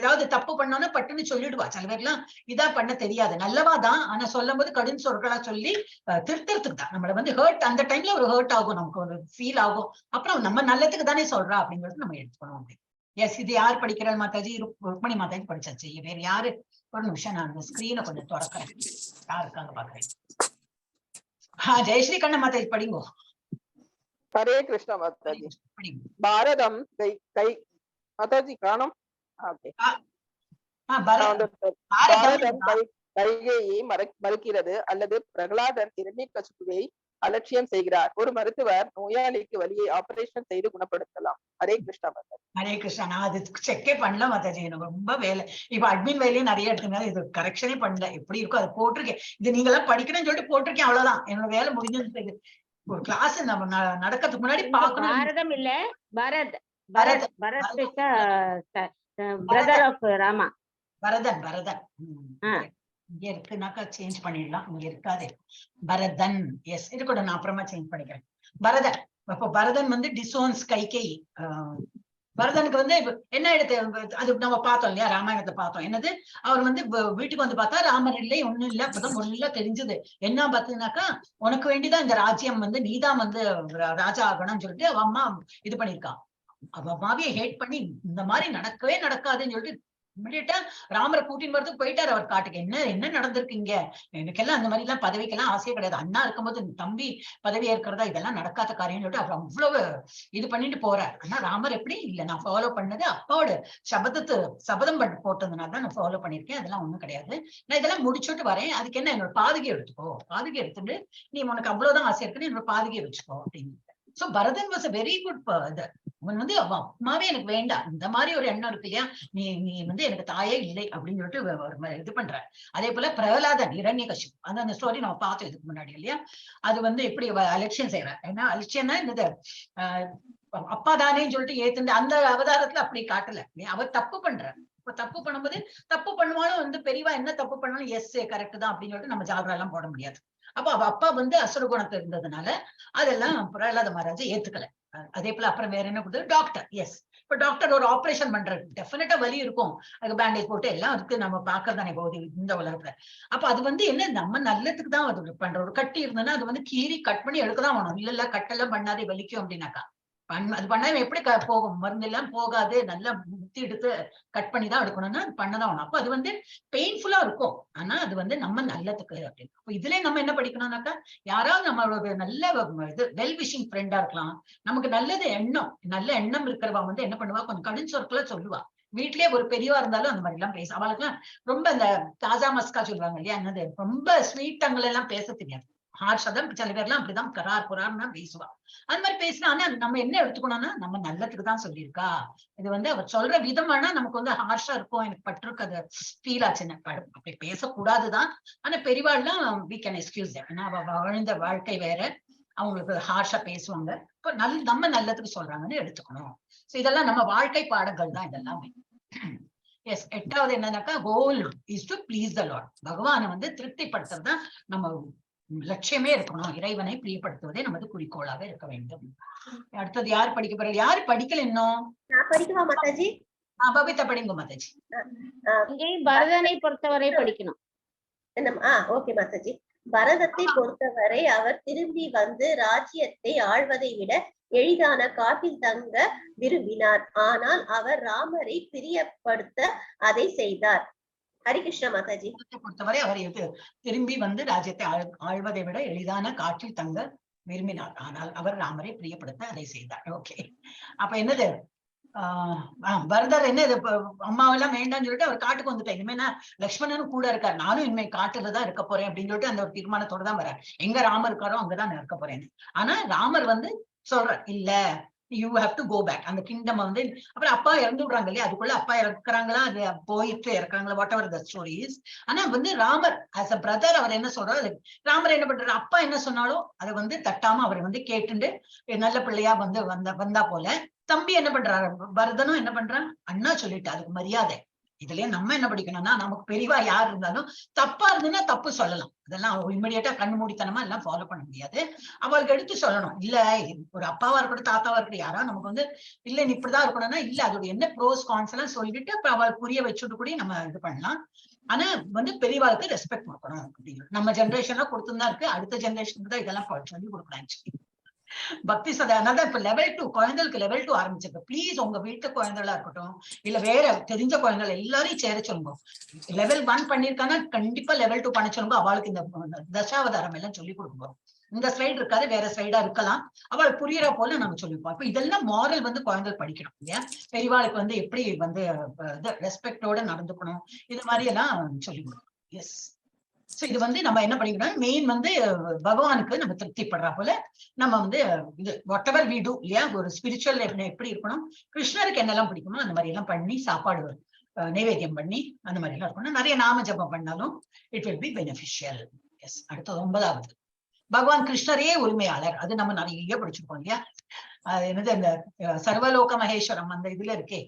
ஏதாவது தப்பு பண்ணோம்னா பட்டுன்னு சொல்லிடுவா. சில பேர்லாம் இதா பண்ண தெரியாது, நல்லவாதான், ஆனா சொல்லும் போது கடும் சொற்களா சொல்லி திருத்தறதுக்கு தான். நம்மள வந்து ஹர்ட், அந்த டைம்ல ஒரு ஹர்ட் ஆகும், நமக்கு ஒரு ஃபீல் ஆகும். அப்புறம் நம்ம நல்லதுக்கு தானே சொல்றா அப்படிங்கிறது நம்ம எடுத்துக்கணும். அப்படி எஸ். இது யார் படிக்கிறார் மாதாஜி? ருக்மணி மாதாஜி படிச்சாச்சு. வேற யாரு? ஒரு நிமிஷம் நான் அந்த ஸ்கிரீனை கொஞ்சம் திறக்கிறேன். யார் இருக்காங்க பாக்குறேன். ஜெயஸ்ரீ கண்ண மாதாஜி படிங்கோ. ஹரே கிருஷ்ணா மாதாஜி. பாரதம் கை மாதாஜி காணோம். பாரதம் கைகையை மறுக்கிறது அல்லது பிரகலாதன் இரண்யகசிபுவை அலட்சியம் செய்கிறார். ஒரு மருத்துவர் நோயாளிக்கு வலியை ஆபரேஷன் செய்து குணப்படுத்தலாம். ஹரே கிருஷ்ணா மாதாஜி. ஹரே கிருஷ்ணா. நான் அது செக்கே பண்ணல மாதாஜி, எனக்கு ரொம்ப வேலை. இப்ப அட்மின் வேலையும் நிறைய எடுத்துனால இது கரெக்ஷனே பண்ணல. எப்படி இருக்கும் அதை போட்டிருக்கேன். இது நீங்க எல்லாம் படிக்கணும்னு சொல்லிட்டு போட்டிருக்கேன், அவ்வளவுதான். என்னோட வேலை முடிஞ்சது. ஒரு கிளாஸ் நம்ம நடக்கிறதுக்கு முன்னாடி பாக்கணும். பாரதம் இல்ல, பரத். Bharat brother of Rama. பரதன். பரதன் இங்க இருக்குனாக்கா சேஞ்ச் பண்ணிடலாம். இங்க இருக்காது. பரதன். எஸ், இது கூட நான் அப்புறமா சேஞ்ச் பண்ணிக்கிறேன். பரதன். அப்ப பரதன் வந்து டிசோன்ஸ் கைகை. பரதனுக்கு வந்து என்ன எடுத்து அது நம்ம பார்த்தோம் இல்லையா, ராமாயணத்தை பார்த்தோம். என்னது, அவர் வந்து வீட்டுக்கு வந்து பார்த்தா ராமர் இல்லை, ஒண்ணும் இல்லை. அப்பதான் ஒண்ணும் தெரிஞ்சது என்ன பார்த்தீங்கன்னாக்கா, உனக்கு வேண்டிதான் இந்த ராஜ்யம் வந்து நீதான் வந்து ராஜா ஆகணும்னு சொல்லிட்டு அவ அம்மா இது பண்ணிருக்கான். அவ அம்மாவையே ஹேட் பண்ணி இந்த மாதிரி நடக்கவே நடக்காதுன்னு சொல்லிட்டு இமிடியேட்டா ராமரை கூட்டின்னு வரதுக்கு போயிட்டாரு அவர் காட்டுக்கு. என்ன நடந்திருக்கீங்க? எனக்கெல்லாம் அந்த மாதிரி எல்லாம் பதவிக்கெல்லாம் ஆசையே கிடையாது. அண்ணா இருக்கும்போது தம்பி பதவி ஏற்கிறதா இதெல்லாம் நடக்காத காரியம் சொல்லிட்டு அவர் அவ்வளவு இது பண்ணிட்டு போறாரு. ஆனா ராமர் எப்படி இல்ல, நான் ஃபாலோ பண்ணது அப்பாவோட சபதம் போட்டதுனால தான் நான் ஃபாலோ பண்ணிருக்கேன். அதெல்லாம் ஒண்ணும் கிடையாது. நான் இதெல்லாம் முடிச்சுட்டு வரேன். அதுக்கு என்ன, என்னோட பாதுகை எடுத்துக்கோ, பாதுகை எடுத்துட்டு நீ உனக்கு அவ்வளவுதான் ஆசை இருக்குன்னு என்னோட பாதுகை வச்சுக்கோ அப்படின்னு. So Bharathan was a very good அவன் வந்து அவன் அம்மாவே எனக்கு வேண்டாம், இந்த மாதிரி ஒரு எண்ணம் இருக்கு இல்லையா, நீ வந்து எனக்கு தாயே இல்லை அப்படின்னு சொல்லிட்டு இது பண்ற. அதே போல பிரகலாதன் இரண்யகசிபு, அந்த ஸ்டோரி நம்ம பார்த்தோம் இதுக்கு முன்னாடி இல்லையா. அது வந்து எப்படி அலட்சியம் செய்யறாரு. ஏன்னா அலட்சியம்னா என்னது, அப்பா தானேன்னு சொல்லிட்டு ஏத்துண்டு அந்த அவதாரத்துல அப்படி காட்டல. அவர் தப்பு பண்றாரு. இப்ப தப்பு பண்ணும்போது தப்பு பண்ணுவாலும் வந்து பெரியவா என்ன தப்பு பண்ணாலும் எஸ் கரெக்ட் தான் அப்படின்னு சொல்லிட்டு நம்ம ஜாலரா எல்லாம் போட முடியாது. அப்ப அவ அப்பா வந்து அசுர குணத்தை இருந்ததுனால அதெல்லாம் பிரகலாத மகாராஜா ஏத்துக்கல. அதே போல அப்புறம் வேற என்ன கொடுத்தது, டாக்டர். எஸ், இப்ப டாக்டர் ஒரு ஆபரேஷன் பண்றது டெஃபினட்டா வலி இருக்கும், அதுக்கு பேண்டேஜ் போட்டு எல்லாம் இருக்கு, நம்ம பாக்குறதானே போகுது இந்த உலகத்துல. அப்ப அது வந்து என்ன, நம்ம நல்லதுக்கு தான் அது பண்ற. ஒரு கட்டி இருந்ததுன்னா அது வந்து கீறி கட் பண்ணி எடுக்கதான் வேணும். இல்ல கட்டெல்லாம் பண்ணாதே வலிக்கும் அப்படின்னாக்கா அது பண்ணாம எப்படி போகும், மருந்து எல்லாம் போகாது, நல்லா முத்தி எடுத்து கட் பண்ணி தான் எடுக்கணும்னா அது பண்ணதான் ஆகணும். அப்ப அது வந்து பெயின்ஃபுல்லா இருக்கும், ஆனா அது வந்து நம்ம நல்லதுக்கு அப்படின்னு. அப்ப இதுல நம்ம என்ன படிக்கணும்னாக்கா, யாராவது நம்மளோட நல்ல இது வெல் விஷிங் ஃப்ரெண்டா இருக்கலாம், நமக்கு நல்லது நல்ல எண்ணம் இருக்கிறவா வந்து என்ன பண்ணுவா, கொஞ்சம் கடிஞ்ச சொற்களை சொல்லுவா. வீட்லயே ஒரு பெரியவா இருந்தாலும் அந்த மாதிரி எல்லாம் பேச, அவளுக்கு எல்லாம் ரொம்ப அந்த தாஜா மஸ்கா சொல்லுவாங்க இல்லையா, என்னது ரொம்ப ஸ்வீட் டங்குல எல்லாம் பேச தெரியாது. ஹார்ஷா தான் சில பேர்லாம் அப்படிதான் கரார் புறார்னா பேசுவா. அது மாதிரி பேசினா, ஆனா நம்ம என்ன எடுத்துக்கணும்னா நம்ம நல்லதுக்கு தான் சொல்லியிருக்கா. இது வந்து அவர் சொல்ற விதமானா நமக்கு வந்து ஹார்ஷா இருக்கும், எனக்கு பட்டிருக்கு, அது ஃபீல் ஆச்சுன்னு அப்படி பேசக்கூடாதுதான். ஆனா பெரியவாள்லாம் வி கேன் எக்ஸ்கியூஸ் தட். ஏன்னா அவ வாழ்ந்த வாழ்க்கை வேற, அவங்களுக்கு ஹார்ஷா பேசுவாங்க. இப்போ நம்ம நல்லதுக்கு சொல்றாங்கன்னு எடுத்துக்கணும். சோ இதெல்லாம் நம்ம வாழ்க்கை பாடங்கள் தான் இதெல்லாமே. எஸ், 8வது என்னன்னாக்கா, goal is to please the Lord. பகவானை வந்து திருப்திப்படுத்துறது தான் நம்ம லட்சியமே இருக்கணும். இறைவனை பிரியப்படுத்துவதே நமது குறிக்கோளாக இருக்க வேண்டும். அடுத்தது யார் படிக்க போறாரு? யாரு படிக்கல இன்னும்? நான் படிக்கவா மாதாஜி? பபிதா படிங்க மாதாஜி. இங்கேயும் பரதனை பொறுத்தவரை படிக்கணும். ஓகே மாதாஜி. பரதத்தை பொறுத்தவரை அவர் திரும்பி வந்து ராஜ்யத்தை ஆள்வதை விட எளிதான காட்டில் தங்க விரும்பினார். ஆனால் அவர் ராமரை பிரியப்படுத்த அதை செய்தார். ஹரிகிருஷ்ண மாதாஜி. பொறுத்தவரை அவர் திரும்பி வந்து ராஜ்யத்தை ஆள்வதை விட எளிதான காற்றில் தங்க விரும்பினார், ஆனால் அவர் ராமரை பிரியப்படுத்த அதை செய்தார். ஓகே, அப்ப என்னது, பரதர் என்ன அம்மாவெல்லாம் வேண்டாம்னு சொல்லிட்டு அவர் காட்டுக்கு வந்துட்டார். இனிமே லக்ஷ்மணனும் கூட இருக்காரு, நானும் இனிமே காட்டுலதான் இருக்க போறேன் அப்படின்னு சொல்லிட்டு அந்த ஒரு தீர்மானத்தோட தான் வர்றார். எங்க ராமர் இருக்காரோ அங்கதான் நான் இருக்க போறேன்னு. ஆனா ராமர் வந்து சொல்றார், இல்ல you have to go back. அந்த கிங்டம் வந்து அப்புறம் அப்பா இறந்து விடுறாங்க இல்லையா, அதுக்குள்ள அப்பா இறக்குறாங்களா, அது போயிட்டு இறக்குறாங்களா, வாட் எவர் த ஸ்டோரிஸ். ஆனா வந்து ராமர் ஆஸ் அ பிரதர் அவர் என்ன சொல்றாரு, ராமர் என்ன பண்றாரு, அப்பா என்ன சொன்னாலும் அதை வந்து தட்டாம அவர் வந்து கேட்டுண்டு நல்ல பிள்ளையா வந்து வந்தா போல. தம்பி என்ன பண்றாரு, பரதனும் என்ன பண்றான், அண்ணா சொல்லிட்டு அதுக்கு மரியாதை. இதுலயே நம்ம என்ன படிக்கணும்னா, நமக்கு பெரியவா யார் இருந்தாலும் தப்பா இருந்ததுன்னா தப்பு சொல்லலாம். அதெல்லாம் இம்மிடியேட்டா கண்ணு மூடித்தனமா எல்லாம் ஃபாலோ பண்ண முடியாது. அவளுக்கு எடுத்து சொல்லணும், இல்ல ஒரு அப்பாவா இருக்கட்டும் தாத்தாவா இருக்கட்டும் யாரா நமக்கு வந்து இல்ல நீ இப்படிதான் இருக்கணும்னா, இல்ல அதோட என்ன ப்ரோஸ் கான்ஸ் எல்லாம் சொல்லிட்டு அப்புறம் அவள் புரிய வச்சுட்டு கூட நம்ம இது பண்ணலாம். ஆனா வந்து பெரியவாளுக்கு ரெஸ்பெக்ட் கொடுக்கணும் அப்படின்னு நம்ம ஜென்ரேஷன்ல கொடுத்துதான் இருக்கு. அடுத்த ஜென்ரேஷனுக்கு தான் இதெல்லாம் சொல்லி கொடுக்கணும். ஆக்சுவலி பக்தி சதா இப்ப லெவல் 2 குழந்தைகளுக்கு லெவல் 2 ஆரம்பிச்சிருக்கு. பிளீஸ் உங்க வீட்டு குழந்தைகளா இருக்கட்டும் இல்ல வேற தெரிஞ்ச குழந்தைகள் எல்லாரையும் சேர சொல்லுங்க. லெவல் 1 பண்ணிருக்காங்கன்னா கண்டிப்பா லெவல் 2 பண்ண சொல்லுங்க. அவளுக்கு இந்த தசாவதாரம் எல்லாம் சொல்லி கொடுப்போம். இந்த ஸ்லைடு இருக்காது, வேற ஸ்லைடா இருக்கலாம், அவள் புரியற போல நம்ம சொல்லிப்போம். இப்ப இதெல்லாம் மாரல் வந்து குழந்தைகள் படிக்கணும் இல்லையா. பெரியவாளுக்கு வந்து எப்படி வந்து ரெஸ்பெக்டோட நடந்துக்கணும், இது மாதிரி எல்லாம் சொல்லி கொடுக்கணும். எஸ், சோ இது வந்து நம்ம என்ன பண்ணிக்கணும், மெயின் வந்து பகவானுக்கு நம்ம திருப்திப்படுறா போல நம்ம வந்து இது வாட் எவர் வி டு இல்லையா, ஒரு ஸ்பிரிச்சுவல் எப்படி இருக்கணும், கிருஷ்ணருக்கு என்னெல்லாம் பிடிக்குமோ அந்த மாதிரி எல்லாம் பண்ணி சாப்பாடு நைவேத்தியம் பண்ணி அந்த மாதிரி எல்லாம் இருக்கணும். நிறைய நாம ஜபம் பண்ணாலும் it will be beneficial. Yes, அடுத்தது 9வது பகவான் கிருஷ்ணரே உரிமையாளர். அது நம்ம நிறைய படிச்சிருக்கோம் இல்லையா. என்னது அந்த சர்வலோக மகேஸ்வரம் அந்த இதுல இருக்கே,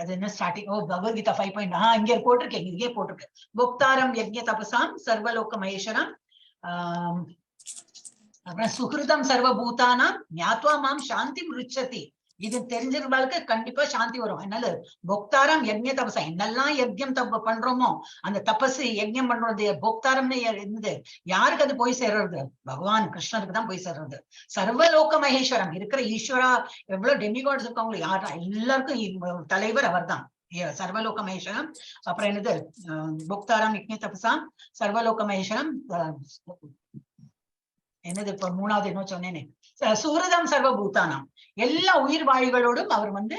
அது என்ன ஸ்டார்டிங், பகவத்கீதா 5. இங்க போட்டிருக்கேன், இங்கே போட்டிருக்கு. போக்தாரம் யஜ்ஞ தபசாம் சர்வலோக மகேஸ்வரம், அப்புறம் சுகிருதம் சர்வபூதானாம் ஞாத்வா மாம் சாந்தி ருச்சதி. இது தெரிஞ்சிருந்தாலுக்கு கண்டிப்பா சாந்தி வரும். அதனால போக்தாரம் யஜ்ஞ தபசா, என்னெல்லாம் யஜ்ஞம் பண்றோமோ அந்த தபசு யஜ்ஞம் பண்றது போக்தாரம்னு இருந்தது யாருக்கு அது போய் சேர்றது, பகவான் கிருஷ்ணருக்கு தான் போய் சேர்றது. சர்வலோக மகேஸ்வரம் இருக்கிற ஈஸ்வரா எவ்வளவு டெமிகாட்ஸ் இருக்காங்களோ யாரா எல்லாருக்கும் தலைவர் அவர் தான் சர்வலோக மகேஸ்வரம். அப்புறம் என்னது போக்தாரம் யஜ்ஞ தபசாம் சர்வலோக மகேஸ்வரம், என்னது இப்ப 3வது என்ன சொன்னேனே, சுகிருதம் சர்வபூதானாம், எல்லா உயிர் வாழிகளோடும் அவர் வந்து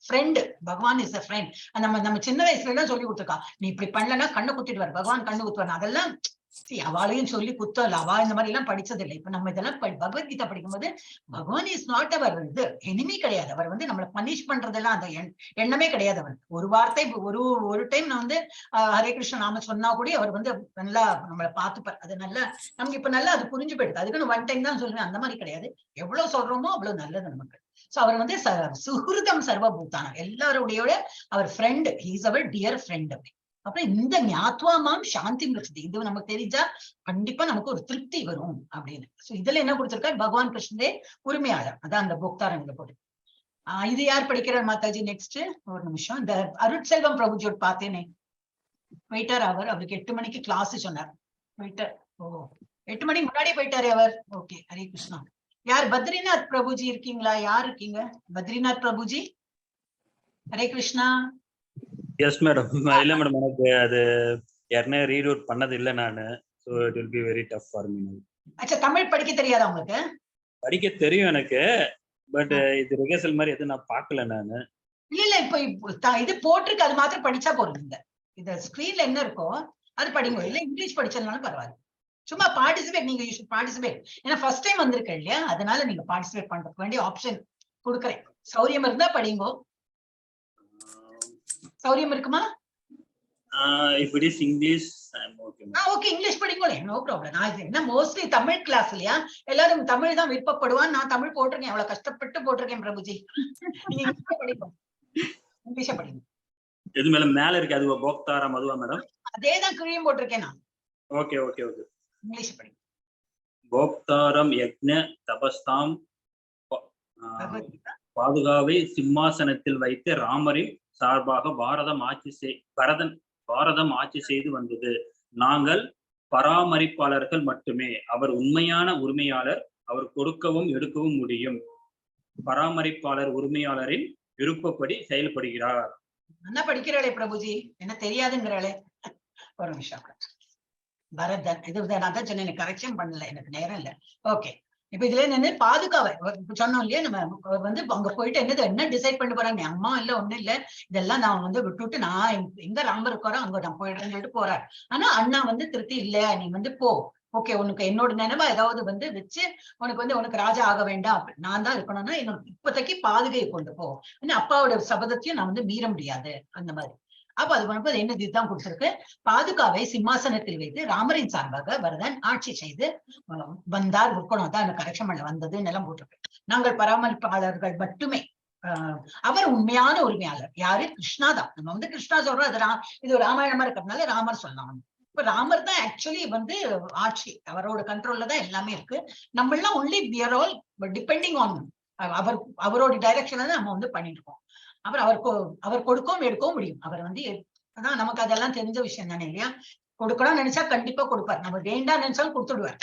ஃப்ரெண்டு. பகவான் இஸ் அ ஃப்ரெண்ட். நம்ம சின்ன வயசுல எல்லாம் சொல்லி கொடுத்துருக்கா, நீ இப்படி பண்ணலன்னா கண்ணை குத்திடுவார் பகவான், கண்ணு குத்துவார். அதெல்லாம் அவளையும் சொல்லி குத்தம் இல்ல, அவா இந்த மாதிரி எல்லாம் படிச்சது இல்லை. இப்ப நம்ம இதெல்லாம் பகவத்கீதா படிக்கும்போது பகவான் இஸ் நாட் அவர் இது எனிமி கிடையாது. அவர் வந்து நம்மளை பனிஷ் பண்றதெல்லாம் அந்த எண்ணமே கிடையாது. அவர் ஒரு வார்த்தை ஒரு டைம் நான் வந்து ஹரே கிருஷ்ண நாம சொன்னா கூட அவர் வந்து நல்லா நம்மளை பார்த்துப்பார். அது நல்லா நமக்கு இப்ப நல்லா அது புரிஞ்சு போயிடுது. அதுக்குன்னு 1 டைம் தான் சொல்லுவேன் அந்த மாதிரி கிடையாது. எவ்வளவு சொல்றோமோ அவ்வளவு நல்லது நமக்கு. சோ அவர் வந்து சுகிருதம் சர்வபூதானம், எல்லாருடைய அவர் ஃப்ரெண்ட், ஹீஸ் அவர் டியர் ஃப்ரெண்ட். அப்புறம் இந்த ஞாத்வாமாம் சாந்தி மிருச்சதி, இது நமக்கு தெரிஞ்சா கண்டிப்பா நமக்கு ஒரு திருப்தி வரும் அப்படின்னு. சோ இதுல என்ன கொடுத்திருக்காரு, பகவான் கிருஷ்ணரே உரிமையாளர். அதான் அந்த போக்தாரம் போட்டு. இது யார் படிக்கிறார் மாதாஜி? நெக்ஸ்ட் ஒரு நிமிஷம், இந்த அருட்செல்வம் பிரபுஜோட் பார்த்தேனே போயிட்டார். அவருக்கு 8 மணிக்கு கிளாஸ் சொன்னார், போயிட்டார். 8 மணிக்கு முன்னாடியே போயிட்டாரு அவர். ஓகே, ஹரே கிருஷ்ணா. யார் பத்ரிநாத் பிரபுஜி இருக்கீங்களா? யார் இருக்கீங்க? பத்ரிநாத் பிரபுஜி, ஹரே கிருஷ்ணா. Yes madam. இல்ல மேடம், எனக்கு அது ஏற்கனவே ரீட் அவுட் பண்ணது இல்லை நானு. So it will be very tough for me. அச்சா, தமிழ் படிக்க தெரியாதா உங்களுக்கு? படிக்க தெரியும் எனக்கு, பட் இது ரிகர்சல் மாதிரி எதுவும் நான் பார்க்கல நானு. இல்ல இப்ப இது போட்டிருக்கு, அது மாத்திரம் படிச்சா போறீங்க. இந்த ஸ்கிரீன்ல என்ன இருக்கோ அது படிங்க. இல்ல இங்கிலீஷ் படிச்சதுனாலும் பரவாயில்ல. சும்மா பார்ட்டிசிபேட், நீங்க யூ ஷுட் பார்ட்டிசிபேட். ஏன்னா ஃபர்ஸ்ட் டைம் வந்திருக்கேன் இல்லையா, அதனால நீங்க பார்ட்டிசிபேட் பண்றதுக்கு வேண்டிய ஆப்ஷன் கொடுக்குறேன். சௌரியம் இருந்தா படிங்கோ. சௌரியம் இருக்குமா? If it is English okay. Okay, English படிங்களே, நோ ப்ராப்ளம். நான் என்ன மோஸ்ட்லி தமிழ் கிளாஸ் இல்லையா, எல்லாரும் தமிழ் தான் விருப்பப்படுவான். நான் தமிழ் போட்டிருக்கேன், அவ்வளவு கஷ்டப்பட்டு போட்டிருக்கேன் பிரபுஜி. நீங்க இங்கிலீஷ் படிக்கும், இங்கிலீஷ படிங்க. எது மேல இருக்கு அது போக்தாரம் அதுவா மேடம்? அதேதான் கிழியும் போட்டிருக்கேன் நான். Okay okay okay. இங்கிலீஷ் படிங்க. போக்தாரம் யக்ஞ தபஸ்தாம் பாதுகாவை சிம்மாசனத்தில் வைத்து ராமரின் சார்பாக பாரதம் ஆட்சி செய்து வந்தது. நாங்கள் பராமரிப்பாளர்கள் மட்டுமே. அவர் உண்மையான உரிமையாளர். அவர் கொடுக்கவும் எடுக்கவும் முடியும். பராமரிப்பாளர் உரிமையாளரின் விருப்பப்படி செயல்படுகிறார். என்ன படிக்கிறாளே பிரபுஜி, என்ன தெரியாதுங்கிறாளே. ஒரு நிமிஷம். பரதன் இது நான் தான் சொன்னேன், கரெக்ஷன் பண்ணல, எனக்கு நேரம் இல்லை. ஓகே, இப்ப இதுல என்னன்னு பாதுகாவை சொன்னோம் இல்லையா, நம்ம அங்க போயிட்டு என்ன டிசைட் பண்ணி போறாங்க, அம்மா இல்ல ஒண்ணும் இல்ல, இதெல்லாம் நான் விட்டுட்டு நான் எங்க ராமர் இருக்காரோ அங்க நான் போயிடுறேன்னு சொல்லிட்டு போறாரு. ஆனா அண்ணா திருப்தி இல்ல, நீ போ, ஓகே, உனக்கு என்னோட நினைவா ஏதாவது வச்சு உனக்கு ராஜா ஆக வேண்டாம், நான் தான் இருக்கணும்னா என்னோட இப்போதைக்கு பாதுகையை கொண்டு போ, அப்பாவோட சபதத்தையும் நான் மீற முடியாது அந்த மாதிரி. அப்ப அது என்ன இதுதான் கொடுத்திருக்கு, பாதுகாவை சிம்மாசனத்தில் வைத்து ராமரின் சார்பாக பரதன் ஆட்சி செய்து வந்தார். இருக்கணும் தான் எனக்கு கரெக்ஷன் பண்ண வந்தது நிலம் போட்டிருக்கு. நாங்கள் பராமரிப்பாளர்கள் மட்டுமே. அவர் உண்மையான உரிமையாளர். யாரு? கிருஷ்ணா தான். நம்ம கிருஷ்ணா சொல்றோம், அது இது ராமாயணமா இருக்கிறதுனால ராமர் சொல்லலாம். இப்ப ராமர் தான் ஆக்சுவலி ஆட்சி, அவரோட கண்ட்ரோல்ல தான் எல்லாமே இருக்கு. நம்ம எல்லாம் only we are all depending on அவரோட டைரக்ஷன்ல தான் நம்ம பண்ணிட்டு இருக்கோம். அப்புறம் அவர் கொடுக்கவும் எடுக்கவும் முடியும். அவர் அதான் நமக்கு அதெல்லாம் தெரிஞ்ச விஷயம் தானே இல்லையா. கொடுக்கணும்னு நினைச்சா கண்டிப்பா கொடுப்பார், நம்ம வேண்டாம் நினைச்சாலும் கொடுத்துடுவார்.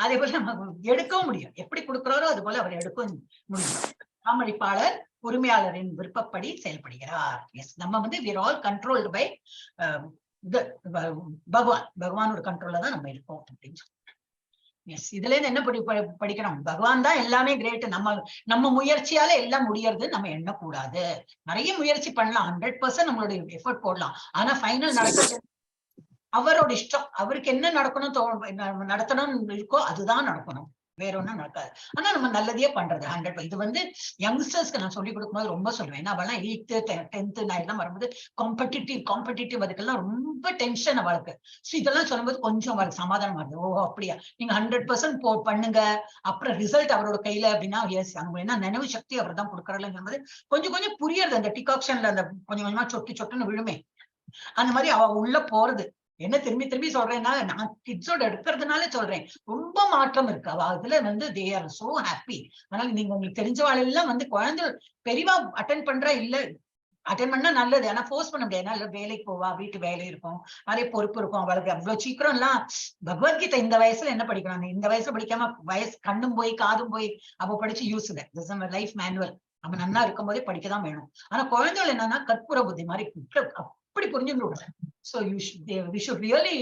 அதே போல நம்ம எடுக்கவும் முடியும், எப்படி கொடுக்குறாரோ அது போல அவர் எடுக்கவும் முடியும். பராமரிப்பாளர் உரிமையாளரின் விருப்பப்படி செயல்படுகிறார். எஸ், நம்ம we are all controlled by பகவானோட கண்ட்ரோல்ல தான் நம்ம இருக்கோம் அப்படின்னு சொல்லி. எஸ், இதுல இருந்து என்ன படிக்கணும், பகவான் தான் எல்லாமே கிரேட். நம்ம முயற்சியால எல்லாம் முடியறது நம்ம எண்ணக்கூடாது. நிறைய முயற்சி பண்ணலாம், 100% நம்மளுடைய எஃபர்ட் போடலாம். ஆனா ஃபைனல் நடக்கிறது அவரோட இஷ்டம். அவருக்கு என்ன நடத்தணும்னு இருக்கோ அதுதான் நடக்கணும், வேற ஒண்ணும் நடக்காது. ஆனா நம்ம நல்லதையே பண்றது 100%. இது யங்ஸ்டர்ஸ்க்கு நான் சொல்லிக் கொடுக்கும்போது ரொம்ப சொல்லுவேன். அவெல்லாம் 8th 10th 9th வரும்போது காம்படிட்டிவ் அதுக்கெல்லாம் ரொம்ப டென்ஷன் அவளுக்கு. ஸோ இதெல்லாம் சொல்லும்போது கொஞ்சம் அவளுக்கு சமாதானம் வருது. ஓ அப்படியா, நீங்க 100% பண்ணுங்க, அப்புறம் ரிசல்ட் அவரோட கையில அப்படின்னா எஸ், அவங்க என்ன நினைவு சக்தி அவர் தான் கொடுக்கறதுங்கும்போது கொஞ்சம் கொஞ்சம் புரியுறது. அந்த டிகாக்ஷன்ல அந்த கொஞ்சம் கொஞ்சமா சொட்டுன்னு விழுமே, அந்த மாதிரி அவ உள்ள போறது. என்ன திரும்பி சொல்றேன்னா, நான் கிட்ஸோட எடுக்கிறதுனால சொல்றேன், ரொம்ப மாற்றம் இருக்கு. அவ அதுல தே ஆர் சோ ஹாப்பி. அதனால நீங்க உங்களுக்கு தெரிஞ்சவாளெல்லாம் குழந்தை பெரியவா அட்டென்ட் பண்றா இல்ல, அட்டென்ட் பண்ணா நல்லது. ஆனா போர்ஸ் பண்ண முடியாது. இல்ல வேலைக்கு போவா, வீட்டு வேலை இருக்கும், நிறைய பொறுப்பு இருக்கும் அவளுக்கு. அவ்வளவு சீக்கிரம் எல்லாம் பகவத்கீதை இந்த வயசுல என்ன படிக்கிறாங்க, இந்த வயசுல படிக்காம கண்ணும் போய் காதும் போய் அவ படிச்சு யூஸ் இல்லை. லைஃப் மேனுவல் நம்ம நன்னா இருக்கும் போதே படிக்கதான் வேணும். ஆனா குழந்தைகள் என்னன்னா கற்பூர புத்தி மாதிரி அப்படி புரிஞ்சுட்டு. So we should really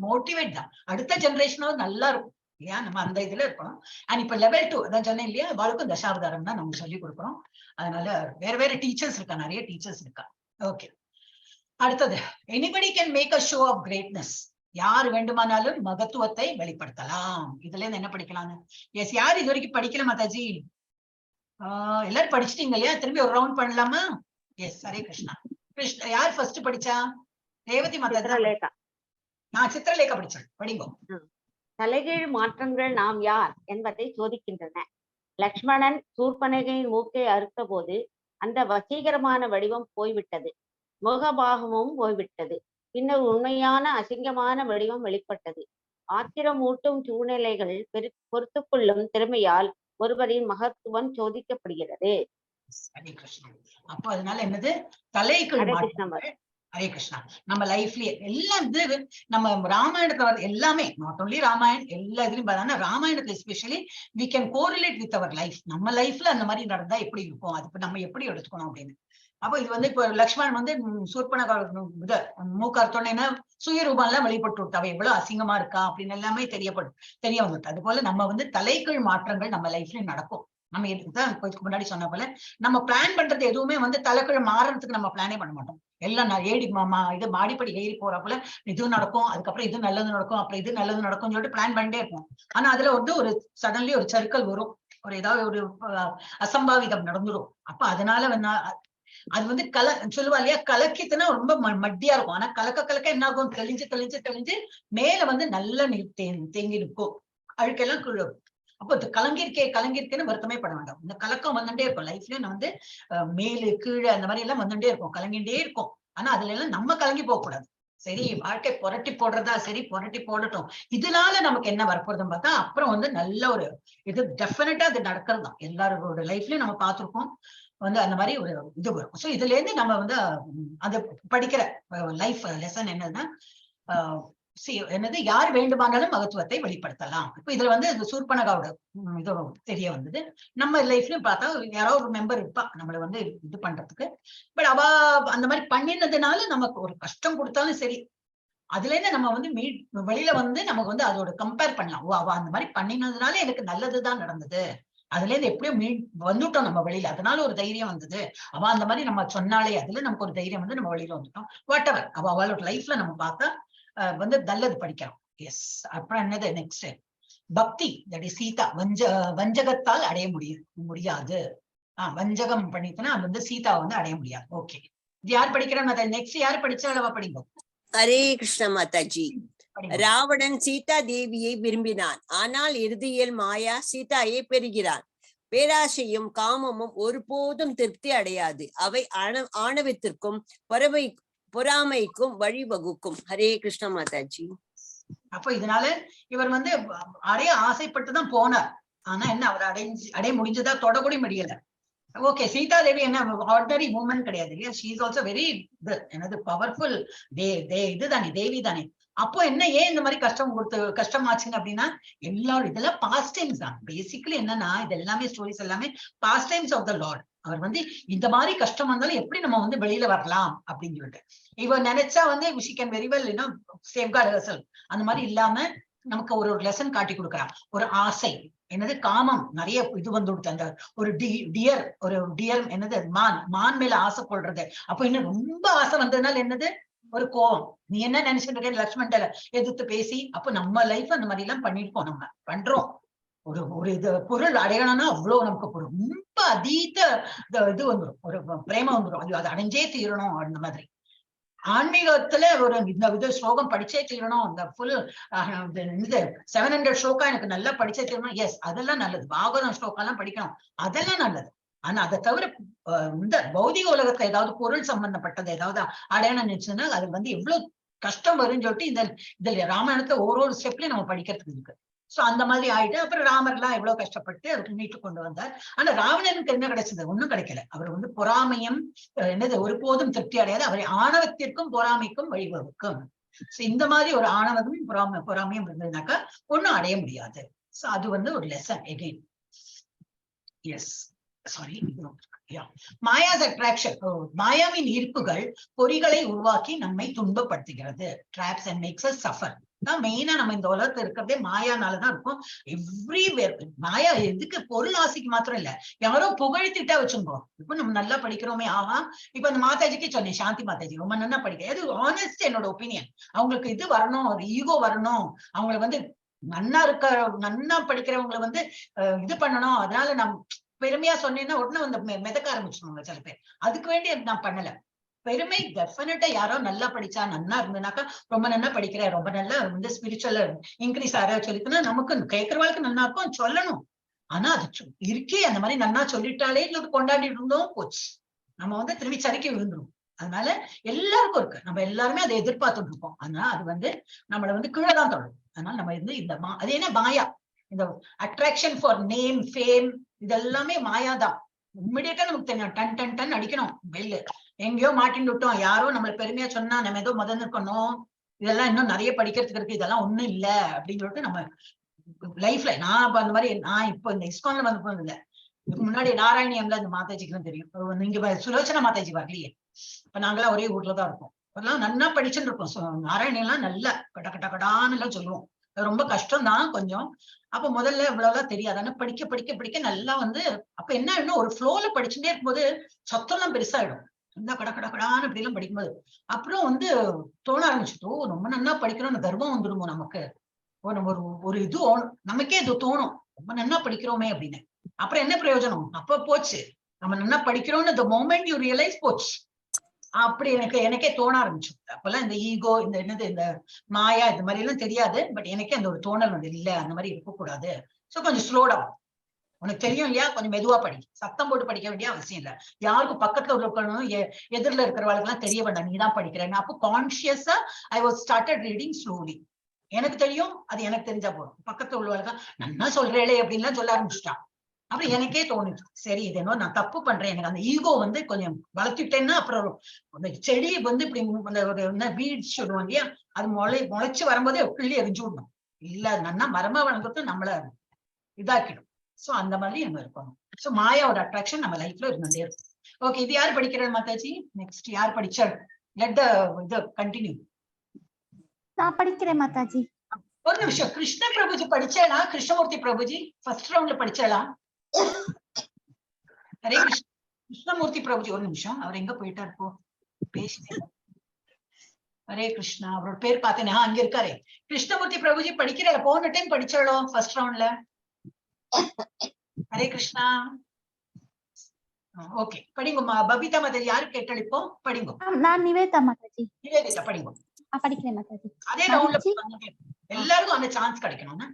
motivate them. அடுத்த ஜெனரேஷனும் நல்லா இருக்கும் இல்லையா, நம்ம அந்த இதுல இருக்கணும். அண்ட் இப்ப லெவல் 2 அதான் சொன்னேன் இல்லையா, அவளுக்கும் தசாவதாரம் தான் நம்ம சொல்லி கொடுக்குறோம். அதனால வேற டீச்சர்ஸ் இருக்கா, நிறைய டீச்சர்ஸ் இருக்கா. ஓகே, அடுத்தது anybody can make a show of greatness. யார் வேண்டுமானாலும் மகத்துவத்தை வெளிப்படுத்தலாம். இதுல இருந்து என்ன படிக்கலாம்னு. எஸ், யார் இது வரைக்கும் படிக்கல மாதாஜி? எல்லாரும் படிச்சிட்டீங்க இல்லையா, திரும்பி ஒரு ரவுண்ட் பண்ணலாமா? எஸ், ஹரே கிருஷ்ணா. யார் ஃபர்ஸ்ட் படிச்சா? ரேவதி மாதாஜி. நான் சித்திரலேகா படிச்சேன், படிங்கோ. தலைகீழ் மாற்றங்கள் நாம் யார் என்பதை சோதிக்கின்றன. லக்ஷ்மணன் சூர்பனகையின் மூக்கை அறுத்த போது அந்த வசீகரமான வடிவம் போய்விட்டது, முகபாகமும் போய்விட்டது. பின்னர் உண்மையான அசிங்கமான வடிவம் வெளிப்பட்டது. ஆத்திரமூட்டும் சூழ்நிலைகள் பொறுத்துக்கொள்ளும் திறமையால் ஒருவரின் மகத்துவம் சோதிக்கப்படுகிறது. அப்போ அதனால என்னது, தலைகள் ஹரே கிருஷ்ணா. நம்ம லைஃப்லயே எல்லாம் இது நம்ம ராமாயணத்துல வர எல்லாமே, நாட் ஓன்லி ராமாயண், எல்லா இதுலயும் பார்த்தா ராமாயணத்துல especially we can correlate with our life. நம்ம லைஃப்ல அந்த மாதிரி நடந்தா எப்படி இருக்கும், அதுக்கு நம்ம எப்படி எடுத்துக்கணும் அப்படின்னு. அப்போ இது வந்து இப்போ லக்ஷ்மணன் வந்து சூர்பனகா இத மூக்கார்த்தோன்னா சுயரூபம் எல்லாம் வெளிப்பட்டு விட்டாவ எவ்வளவு அசிங்கமா இருக்கா அப்படின்னு எல்லாமே தெரிய வந்துட்டு. அது போல நம்ம வந்து தலைகீழ் மாற்றங்கள் நம்ம லைஃப்ல நடக்கும். நம்ம இதுதான் கொஞ்சம் முன்னாடி சொன்ன போல நம்ம பிளான் பண்றது எதுவுமே வந்து தலைகீழ் மாறதுக்கு நம்ம பிளானே பண்ண மாட்டோம். எல்லாம் நான் இது மாடிப்படி ஏறி போறப்போல இது நடக்கும், அதுக்கப்புறம் இது நல்லது நடக்கும், அப்புறம் இது நல்லது நடக்கும்னு சொல்லிட்டு பிளான் பண்ணிட்டே இருப்போம். ஆனா அதுல வந்து ஒரு சடன்லி ஒரு சர்க்கிள் வரும், ஒரு ஏதாவது ஒரு அசம்பாவிதம் நடந்துரும். அப்ப அதனால அது வந்து சொல்லுவா இல்லையா, கலக்கித்துனா ரொம்ப மட்டியா இருக்கும். ஆனா கலக்க என்ன ஆகும், தெளிஞ்சு மேல வந்து நல்ல நீர் தேங்கி இருக்கும், அழுக்கெல்லாம் கீழே. அப்போ கலங்கிருக்கேன்னு வருத்தமே பட வேண்டாம். இந்த கலக்கம் வந்துட்டே இருக்கும் லைஃப்ல. வந்து மேலு கீழே அந்த மாதிரி எல்லாம் வந்துட்டே இருக்கும், கலங்கிட்டே இருக்கும். ஆனா அதுல எல்லாம் நம்ம கலங்கி போக கூடாது. சரி, வாழ்க்கை புரட்டி போடுறதா சரி, புரட்டி போடட்டும். இதனால நமக்கு என்ன வரப்போறதுன்னு பார்த்தா அப்புறம் வந்து நல்ல ஒரு இது டெஃபினட்டா அது நடக்கிறது தான். எல்லாரோட லைஃப்லயும் நம்ம பார்த்திருக்கோம் வந்து அந்த மாதிரி ஒரு இது வரும். சோ இதுல இருந்து நம்ம வந்து அது படிக்கிற லைஃப் லெசன் என்னன்னா, என்னது, யார் வேண்டுமானாலும் மகத்துவத்தை வெளிப்படுத்தலாம். இப்ப இதுல வந்து இந்த சூர்பனகாவோட இது தெரிய வந்தது. நம்ம லைஃப்லயும் பார்த்தா யாரோ ஒரு மெம்பர் இருப்பா நம்மள வந்து இது பண்றதுக்கு. பட் அவ அந்த மாதிரி பண்ணினதுனால நமக்கு ஒரு கஷ்டம் கொடுத்தாலும் சரி, அதுல இருந்து நம்ம வந்து வெளியில வந்து நமக்கு வந்து அதோட கம்பேர் பண்ணலாம். ஓ, அவ அந்த மாதிரி பண்ணினதுனால எனக்கு நல்லதுதான் நடந்தது, அதுல இருந்து எப்படியும் வந்துட்டோம் நம்ம வெளியில, அதனால ஒரு தைரியம் வந்தது. அவ அந்த மாதிரி நம்ம சொன்னாலே அதுல நமக்கு ஒரு தைரியம் வந்து நம்ம வெளியில வந்துட்டோம். வாட் எவர் அவளோட லைஃப்ல நம்ம பார்த்தா வந்து நல்லது படிக்கிறோம். எஸ். அப்புறம் என்னது நெக்ஸ்ட், பக்தி, தட் இஸ் சீதா. வஞ்சகத்தால் அடைய முடியாது. வஞ்சகம் பண்ணிட்டுனா அது வந்து சீதாவை வந்து அடைய முடியாது. ஓகே, இது யார் படிக்கிறோம்? நெக்ஸ்ட் யார் படிச்சாலும் படிங்க. ஹரே கிருஷ்ண மாதாஜி. ராவணன் சீதா தேவியை விரும்பினான், ஆனால் இறுதியில் மாயா சீதாயை பெறுகிறான். பேராசையும் காமமும் ஒருபோதும் திருப்தி அடையாது. அவை ஆணவத்திற்கும் பொறாமைக்கும் வழிவகுக்கும். ஹரே கிருஷ்ண மாதாஜி. அப்போ இதனால இவர் வந்து அடைய ஆசைப்பட்டுதான் போனார். ஆனா என்ன, அவர் அடைய முடிஞ்சதா தொடக்கூட முடியல. ஓகே, சீதா தேவி என்ன ஆர்டினரி உமன் கிடையாது இல்லையா, ஷீ இஸ் ஆல்சோ வெரி என்னது பவர்ஃபுல் இதுதானே, தேவி தானே. அப்போ என்ன, ஏன் இந்த மாதிரி கஷ்டமாச்சுங்க அப்படின்னா, எல்லாரும் இதெல்லாம் பாஸ்ட் டைம்ஸ் தான். பேசிக்கலி என்னன்னா இது எல்லாமே ஸ்டோரிஸ் எல்லாமே past times of the lord. அவர் வந்து இந்த மாதிரி கஷ்டம் வந்தாலும் எப்படி நம்ம வந்து வெளியில வரலாம் அப்படின்னு சொல்லிட்டு இவ நினைச்சா வந்து she can very well safeguard herself. அந்த மாதிரி இல்லாம நமக்கு ஒரு லெசன் காட்டி கொடுக்குறான். ஒரு ஆசை என்னது, காமம் நிறைய இது வந்து கொடுத்து, அந்த ஒரு டியர் என்னது, மான் மேல ஆசை கொள்றது. அப்ப இன்னும் ரொம்ப ஆசை வந்ததுனால என்னது, ஒரு கோபம். நீ என்ன நினைச்சிட்டு இருக்க, லக்ஷ்மண் எதிர்த்து பேசி. அப்ப நம்ம லைஃப் அந்த மாதிரி எல்லாம் பண்ணிருக்கோம், நம்ம பண்றோம். ஒரு இது பொருள் அடையணும்னா அவ்வளவு நமக்கு ரொம்ப அதீத இது வந்துடும், ஒரு பிரேமம் வந்துடும், அது அடைஞ்சே தீரணும். அந்த மாதிரி ஆன்மீகத்துல இந்த ஸ்லோகம் படிச்சே தீரணும், அந்த ஃபுல் இது 700 ஸ்லோகா எனக்கு நல்லா படிச்சே தீரணும். எஸ், அதெல்லாம் நல்லது. பாகவதம் ஸ்லோகா எல்லாம் படிக்கணும், அதெல்லாம் நல்லது. ஆனா அதை தவிர இந்த பௌதிக உலகத்துல ஏதாவது பொருள் சம்பந்தப்பட்டது ஏதாவது அடையணும் நினைச்சுன்னா அது வந்து எவ்வளவு கஷ்டம் வரும்னு சொல்லிட்டு இந்த ராமாயணத்தை ஒரு ஸ்டெப்லயும் நம்ம படிக்கிறதுக்கு இருக்கு. சோ அந்த மாதிரி ஆயிட்டு அப்புறம் ராமர் எல்லாம் எவ்வளவு கஷ்டப்பட்டு அவருக்கு மீட்டு கொண்டு வந்தார். ஆனா ராவணனுக்கு என்ன கிடைச்சது, ஒண்ணும் கிடைக்கல. அவர் வந்து பொறாமையும் என்னது ஒருபோதும் திருப்தி அடையாது. அவரை ஆணவத்திற்கும் பொறாமைக்கும் வழிவகுக்கும். சோ இந்த மாதிரி ஒரு ஆணவமும் பொறாமையும் இருந்ததுனாக்கா ஒண்ணும் அடைய முடியாது. சோ அது வந்து ஒரு lesson again. Yes, sorry. Maya's attraction, மாயாவின் ஈர்ப்புகள் பொறிகளை உருவாக்கி நம்மை துன்பப்படுத்துகிறது. Traps and makes us suffer. மெயினா நம்ம இந்த உலகத்துல இருக்கிறதே மாயானாலதான் இருக்கும். எவ்ரிவேர் மாயா. எதுக்கு, பொருள் ஆசைக்கு மாத்திரம் இல்ல, யாரோ புகழ்த்திட்டா வச்சுருக்கோம். இப்ப நம்ம நல்லா படிக்கிறோமே, ஆஹா. இப்ப அந்த மாதாஜிக்கு சொன்னேன், சாந்தி மாதாஜி ரொம்ப நல்லா படிக்க. அது ஆனஸ்ட் என்னோட ஒப்பீனியன். அவங்களுக்கு இது வரணும், ஒரு ஈகோ வரணும், அவங்களை வந்து நன்னா படிக்கிறவங்களை வந்து இது பண்ணணும். அதனால நான் பெருமையா சொன்னேன்னா உடனே வந்து மிதக்க ஆரம்பிச்சிருவாங்க சில பேர். அதுக்கு வேண்டி நான் பண்ணல. பெருமை டெஃபினட்டா யாரோ நல்லா படிச்சா நன்னா இருந்ததுனாக்கா, ரொம்ப நல்லா படிக்கிற, ரொம்ப நல்லா வந்து ஸ்பிரிச்சுவல் இன்க்ரீஸ் ஆற சொல்லிட்டுனா நமக்கு கேட்கறவாளுக்கு நல்லா இருக்கும் சொல்லணும். ஆனா அது இருக்கே, அந்த மாதிரி நன்னா சொல்லிட்டாலே கொண்டாடிட்டு இருந்தோம் போச்சு. நம்ம வந்து திரும்பி சரிக்கி விழுந்துரும். அதனால எல்லாருக்கும் இருக்கு, நம்ம எல்லாருமே அதை எதிர்பார்த்துட்டு இருக்கோம். அதனால அது வந்து நம்மளை வந்து கீழே தான் தள்ளும். அதனால நம்ம வந்து அது என்ன மாயா, இந்த அட்ராக்ஷன் ஃபார் நேம், ஃபேம், இதெல்லாமே மாயாதான். இம்மிடியட்டா நமக்கு தெரியும், டன் டன் டன் அடிக்கணும் பெல்லு. எங்கேயோ மாட்டின்னு விட்டோம், யாரோ நம்மள பெருமையா சொன்னா நம்ம ஏதோ முதல்ல இருக்கணும், இதெல்லாம் இன்னும் நிறைய படிக்கிறதுக்கு இருக்கு, இதெல்லாம் ஒண்ணும் இல்ல அப்படின்னு சொல்லிட்டு நம்ம லைஃப்ல நான் அந்த மாதிரி நான் இப்போ இந்த இஸ்கான்ல வந்து போனது இல்ல. இதுக்கு முன்னாடி நாராயணியம்ல இந்த மாதாஜிக்கு தெரியும், இங்க சுலோச்சனா மாதாஜி வரலையே. இப்ப நாங்களாம் ஒரே ஊர்ல தான் இருக்கோம். அதெல்லாம் நல்லா படிச்சுட்டு இருக்கோம். நாராயணி எல்லாம் நல்லா கட கட கடான்னு எல்லாம் சொல்லுவோம். அது ரொம்ப கஷ்டம் தான் கொஞ்சம். அப்ப முதல்ல இவ்வளவுலாம் தெரியாது, ஆனா படிக்க படிக்க படிக்க நல்லா வந்து அப்ப என்ன இன்னும் ஒரு ஃப்ளோல படிச்சுட்டே இருக்கும்போது சத்தம் எல்லாம் பெருசாயிடும். நல்லா கட கட கடான்னு இப்படி எல்லாம் படிக்கும்போது அப்புறம் வந்து தோண ஆரம்பிச்சுட்டோ ரொம்ப நல்லா படிக்கிறோம்னு கர்வம் வந்துடுமோ நமக்கு. நம்ம ஒரு இது நமக்கே இது தோணும், ரொம்ப நல்லா படிக்கிறோமே அப்படின்னு. அப்புறம் என்ன பிரயோஜனம், அப்ப போச்சு. நம்ம நல்லா படிக்கிறோம்னு the moment you realize போச்சு. அப்படி எனக்கே தோண ஆரம்பிச்சு. அப்பெல்லாம் இந்த ஈகோ, இந்த என்னது இந்த மாயா, இந்த மாதிரி எல்லாம் தெரியாது. பட் எனக்கே அந்த ஒரு தோணல் வந்து இல்ல, அந்த மாதிரி இருக்கக்கூடாது. சோ கொஞ்சம் ஸ்லோடா, உனக்கு தெரியும் இல்லையா, கொஞ்சம் மெதுவா படி, சத்தம் போட்டு படிக்க வேண்டிய அவசியம் இல்ல. யாருக்கும் பக்கத்துல இருக்கணும், எதிரில இருக்கிறவளுக்கு எல்லாம் தெரிய வேண்டாம் நீதான் படிக்கிறேன்னு. அப்போ கான்சியஸா I was started reading slowly. எனக்கு தெரியும், அது எனக்கு தெரிஞ்சா போதும். பக்கத்துல உள்ளவளுக்கு நல்லா சொல்றேளே அப்படின்லாம் சொல்ல ஆரம்பிச்சுட்டான். அப்புறம் எனக்கே தோணுச்சு, சரி இது என்ன நான் தப்பு பண்றேன், எனக்கு அந்த ஈகோ வந்து கொஞ்சம் வளர்த்துட்டேன்னா அப்புறம் அந்த செடி வந்து இப்படி ஒரு வீட் சொல்லுவோம் இல்லையா, அது முளைச்சு வரும்போதே கிள்ளி எரிஞ்சு விடணும். இல்ல நல்லா மரமா வளர்ந்துட்டு நம்மள இதாக்கிடும். சோ அந்த மாதிரி நம்ம இருக்கணும். சோ மாயாவோட அட்ராக்ஷன் நம்ம லைஃப்ல இருந்துட்டே இருக்கும். ஓகே, இது யார் படிக்கிறாள் மாதாஜி? நெக்ஸ்ட் யார் படிச்சாள்? Let the continue. நான் படிக்கிறேன் மாதாஜி. ஒரு நிமிஷம், கிருஷ்ண பிரபுஜி படிச்சாளா? கிருஷ்ணமூர்த்தி பிரபுஜி ஃபர்ஸ்ட் ரவுண்ட்ல படிச்சாளா? ஹரே கிருஷ்ண. கிருஷ்ணமூர்த்தி பிரபுஜி ஒரு நிமிஷம், அவர் எங்க போயிட்டாரு இப்போ பேசினேன். ஹரே கிருஷ்ணா, அவரோட பேர் பார்த்தேனே, அங்க இருக்காரு. கிருஷ்ணமூர்த்தி பிரபுஜி படிக்கிறாள், போன டைம் படிச்சாளோ ஃபர்ஸ்ட் ரவுண்ட்ல? ஹரே கிருஷ்ணா. ஓகே, படிங்க. பபிதா மாதாஜி யாரு கேட்டாள் இப்போ? படிங்க. நான் நிவேதா மாதாஜி. நிவேதிதா படிங்க. படிக்கிறேன் மாதாஜி. அதே ரவுண்ட்ல எல்லாருக்கும் அந்த சான்ஸ் கிடைக்கணும்னா.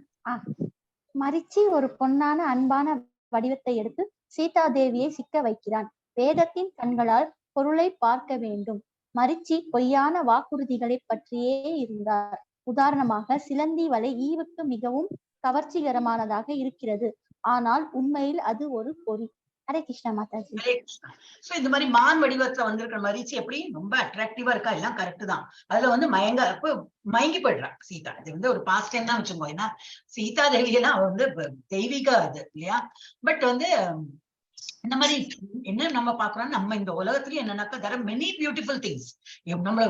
மரிச்சி ஒரு பொன்னான அன்பான வடிவத்தை எடுத்து சீதா தேவியை சிக்க வைக்கிறான். வேதத்தின் கண்களால் பொருளை பார்க்க வேண்டும். மரிச்சி பொய்யான வாக்குறுதிகளை பற்றியே இருந்தார். உதாரணமாக, சிலந்தி வலை ஈவுக்கு மிகவும் கவர்ச்சிகரமானதாக இருக்கிறது, ஆனால் உண்மையில் அது ஒரு பொறி. ஹரே கிருஷ்ணா மாதாஜி. ஹரே கிருஷ்ணா. சோ இந்த மாதிரி மான் வடிவத்துல வந்திருக்கிற மரிச்சி எப்படி ரொம்ப அட்ராக்டிவா இருக்கா, எல்லாம் கரெக்ட் தான். அதுல வந்து மயங்கி போயிடுறா சீதா. இது வந்து ஒரு பாஸ்ட் டைம் தான் வச்சுக்கோங்க. ஏன்னா சீதா தேவி எல்லாம் அவ வந்து தெய்வீக இது இல்லையா. பட் வந்து இந்த மாதிரி என்ன நம்ம பாக்குறோம், நம்ம இந்த உலகத்துலயும் என்னன்னாக்கா there are many beautiful things. நம்மள